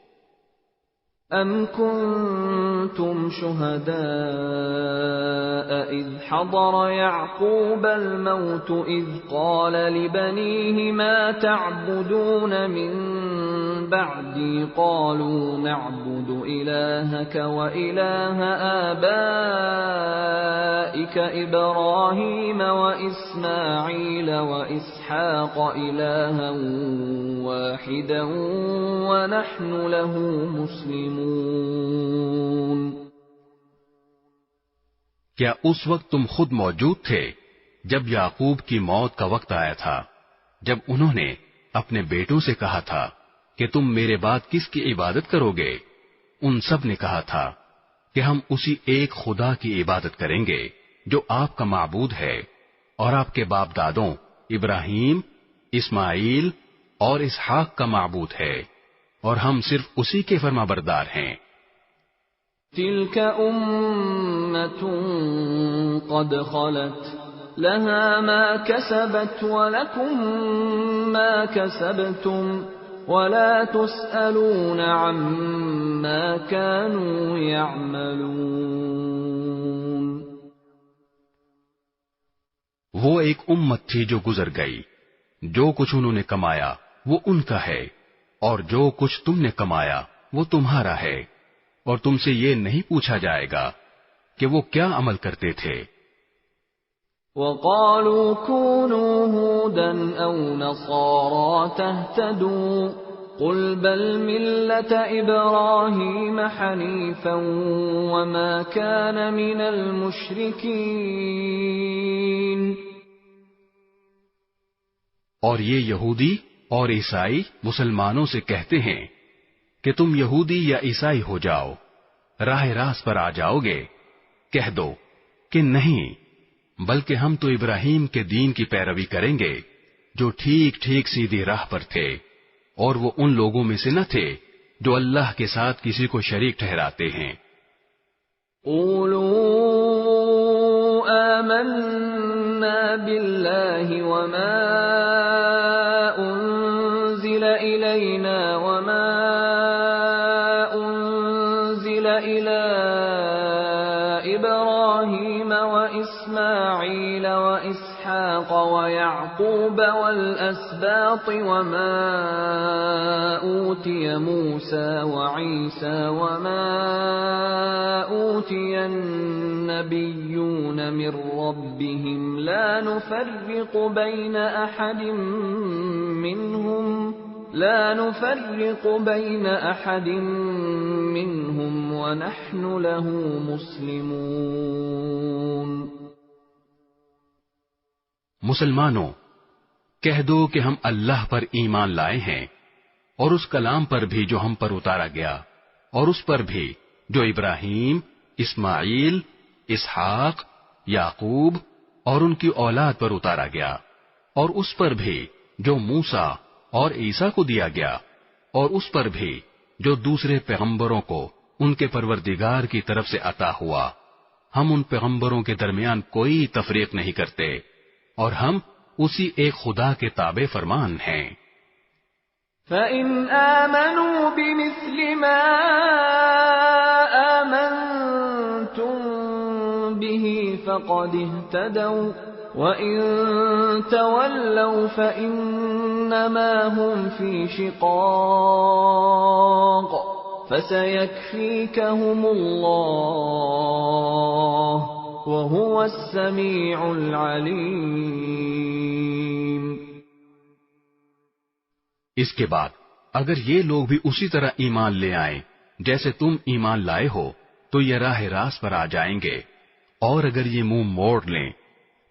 Speaker 2: أَمْ كُنْتُمْ شُهَدَاءَ إِذْ حَضَرَ يَعْقُوبَ الْمَوْتُ إِذْ قَالَ لِبَنِيهِ مَا تَعْبُدُونَ مِنْ بَعْدِي قَالُوا نَعْبُدُ إِلَٰهَكَ وَإِلَٰهَ آبَائِكَ إِبْرَاهِيمَ وَإِسْمَاعِيلَ وَإِسْحَاقَ إِلَٰهًا وَاحِدًا وَنَحْنُ لَهُ مُسْلِمُونَ۔
Speaker 3: کیا اس وقت تم خود موجود تھے جب یعقوب کی موت کا وقت آیا تھا، جب انہوں نے اپنے بیٹوں سے کہا تھا کہ تم میرے بعد کس کی عبادت کرو گے؟ ان سب نے کہا تھا کہ ہم اسی ایک خدا کی عبادت کریں گے جو آپ کا معبود ہے اور آپ کے باپ دادوں ابراہیم، اسماعیل اور اسحاق کا معبود ہے، اور ہم صرف اسی کے فرما بردار ہیں۔
Speaker 2: تِلْكَ أُمَّةٌ قَدْ خَلَتْ لَهَا مَا كَسَبَتْ وَلَكُمْ مَا كَسَبْتُمْ وَلَا تُسْأَلُونَ عَمَّا كَانُوا يَعْمَلُونَ۔
Speaker 3: وہ ایک امت تھی جو گزر گئی، جو کچھ انہوں نے کمایا وہ ان کا ہے، اور جو کچھ تم نے کمایا وہ تمہارا ہے، اور تم سے یہ نہیں پوچھا جائے گا کہ وہ کیا عمل کرتے تھے۔
Speaker 2: وَقَالُوا كُونُوا هُودًا أَوْ نَصَارَىٰ تَهْتَدُوا قُلْ بَلْ مِلَّةَ إِبْرَاهِيمَ حَنِيفًا وَمَا كَانَ مِنَ الْمُشْرِكِينَ۔
Speaker 3: اور یہ یہودی اور عیسائی مسلمانوں سے کہتے ہیں کہ تم یہودی یا عیسائی ہو جاؤ، راہ راست پر آ جاؤ گے۔ کہہ دو کہ نہیں، بلکہ ہم تو ابراہیم کے دین کی پیروی کریں گے جو ٹھیک ٹھیک سیدھی راہ پر تھے، اور وہ ان لوگوں میں سے نہ تھے جو اللہ کے ساتھ کسی کو شریک ٹھہراتے ہیں۔
Speaker 2: قولوا آمنا باللہ وما انزل الینا وما انزل الی ابراہیم واسماعیل واسحاق ویعقوب والاسباط وما اوتی موسى وعیسى وما اوتی النبیون من ربهم لا نفرق بین احد منهم ونحن له مسلمون۔
Speaker 3: مسلمانوں، کہہ دو کہ ہم اللہ پر ایمان لائے ہیں، اور اس کلام پر بھی جو ہم پر اتارا گیا، اور اس پر بھی جو ابراہیم، اسماعیل، اسحاق، یعقوب اور ان کی اولاد پر اتارا گیا، اور اس پر بھی جو موسیٰ اور عیسیٰ کو دیا گیا، اور اس پر بھی جو دوسرے پیغمبروں کو ان کے پروردگار کی طرف سے عطا ہوا۔ ہم ان پیغمبروں کے درمیان کوئی تفریق نہیں کرتے، اور ہم اسی ایک خدا کے تابع فرمان ہیں۔
Speaker 2: فَإِنْ آمَنُوا بِمِثْلِ مَا آمَنْتُمْ بِهِ فَقَدِ اهْتَدَوْا وَإِنْ تَوَلَّوْا فَإِنَّمَا هُمْ فِي شِقَاقٍ فَسَيَكْفِيكَهُمُ اللَّهُ وَهُوَ السَّمِيعُ الْعَلِيمُ۔
Speaker 3: اس کے بعد اگر یہ لوگ بھی اسی طرح ایمان لے آئیں جیسے تم ایمان لائے ہو تو یہ راہ راست پر آ جائیں گے، اور اگر یہ منہ موڑ لیں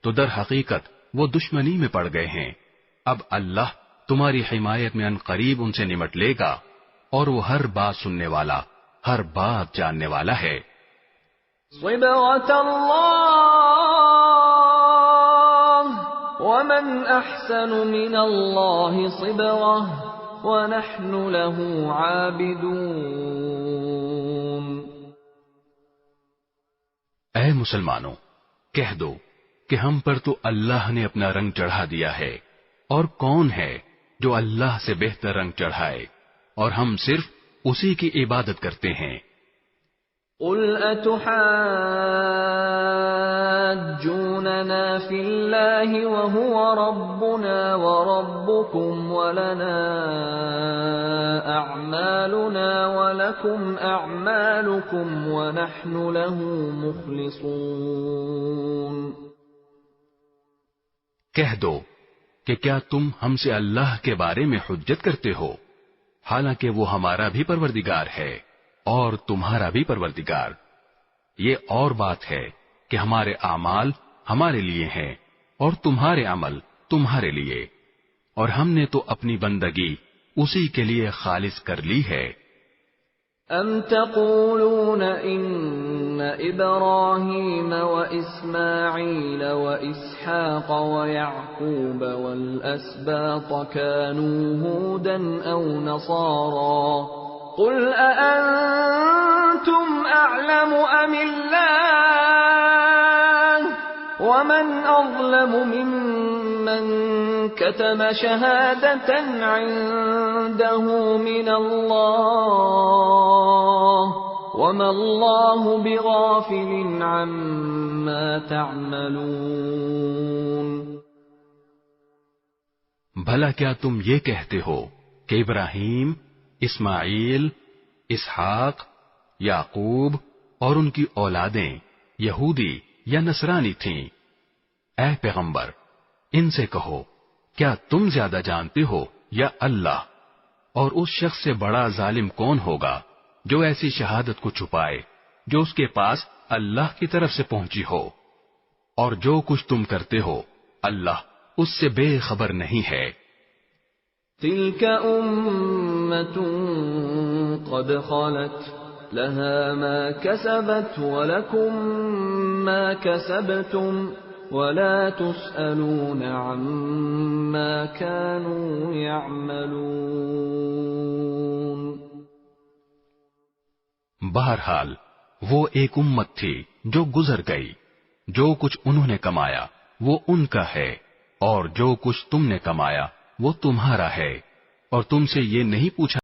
Speaker 3: تو در حقیقت وہ دشمنی میں پڑ گئے ہیں۔ اب اللہ تمہاری حمایت میں ان قریب ان سے نمٹ لے گا، اور وہ ہر بات سننے والا، ہر بات جاننے والا ہے۔
Speaker 2: صبغة الله ومن أحسن من الله صبغة ونحن له عابدون۔
Speaker 3: اے مسلمانوں، کہہ دو کہ ہم پر تو اللہ نے اپنا رنگ چڑھا دیا ہے، اور کون ہے جو اللہ سے بہتر رنگ چڑھائے، اور ہم صرف اسی کی عبادت کرتے ہیں۔
Speaker 2: قل أتحاجوننا في الله وهو ربنا وربكم ولنا أعمالنا ولكم أعمالكم ونحن له مخلصون۔
Speaker 3: کہہ دو کہ کیا تم ہم سے اللہ کے بارے میں حجت کرتے ہو، حالانکہ وہ ہمارا بھی پروردگار ہے اور تمہارا بھی پروردگار۔ یہ اور بات ہے کہ ہمارے اعمال ہمارے لیے ہیں اور تمہارے عمل تمہارے لیے، اور ہم نے تو اپنی بندگی اسی کے لیے خالص کر لی ہے۔
Speaker 2: أَمْ تَقُولُونَ إِنَّ إِبْرَاهِيمَ وَإِسْمَاعِيلَ وَإِسْحَاقَ وَيَعْقُوبَ وَالْأَسْبَاطَ كَانُوا هُودًا أَوْ نَصَارَى قُلْ أَأَنْتُمْ أَعْلَمُ أَمِ اللَّهُ وَمَنْ أَظْلَمُ مِمَّنْ كَتَمَ شَهَادَةً عِنْدَهُ مِنَ اللَّهِ وَمَا اللَّهُ بِغَافِلٍ عَمَّا تَعْمَلُونَ۔
Speaker 3: بھلا کیا تم یہ کہتے ہو کہ ابراہیم، اسماعیل، اسحاق، یعقوب اور ان کی اولادیں یہودی یا نصرانی تھیں؟ اے پیغمبر، ان سے کہو کیا تم زیادہ جانتے ہو یا اللہ؟ اور اس شخص سے بڑا ظالم کون ہوگا جو ایسی شہادت کو چھپائے جو اس کے پاس اللہ کی طرف سے پہنچی ہو؟ اور جو کچھ تم کرتے ہو اللہ اس سے بے خبر نہیں ہے۔
Speaker 2: تِلْكَ أُمَّةٌ قَدْ خَلَتْ لَهَا مَا كَسَبَتْ وَلَكُمْ مَا كَسَبْتُمْ وَلَا تُسْأَلُونَ عَمَّا كَانُوا يَعْمَلُونَ۔
Speaker 3: بہرحال وہ ایک امت تھی جو گزر گئی، جو کچھ انہوں نے کمایا وہ ان کا ہے، اور جو کچھ تم نے کمایا وہ تمہارا ہے، اور تم سے یہ نہیں پوچھا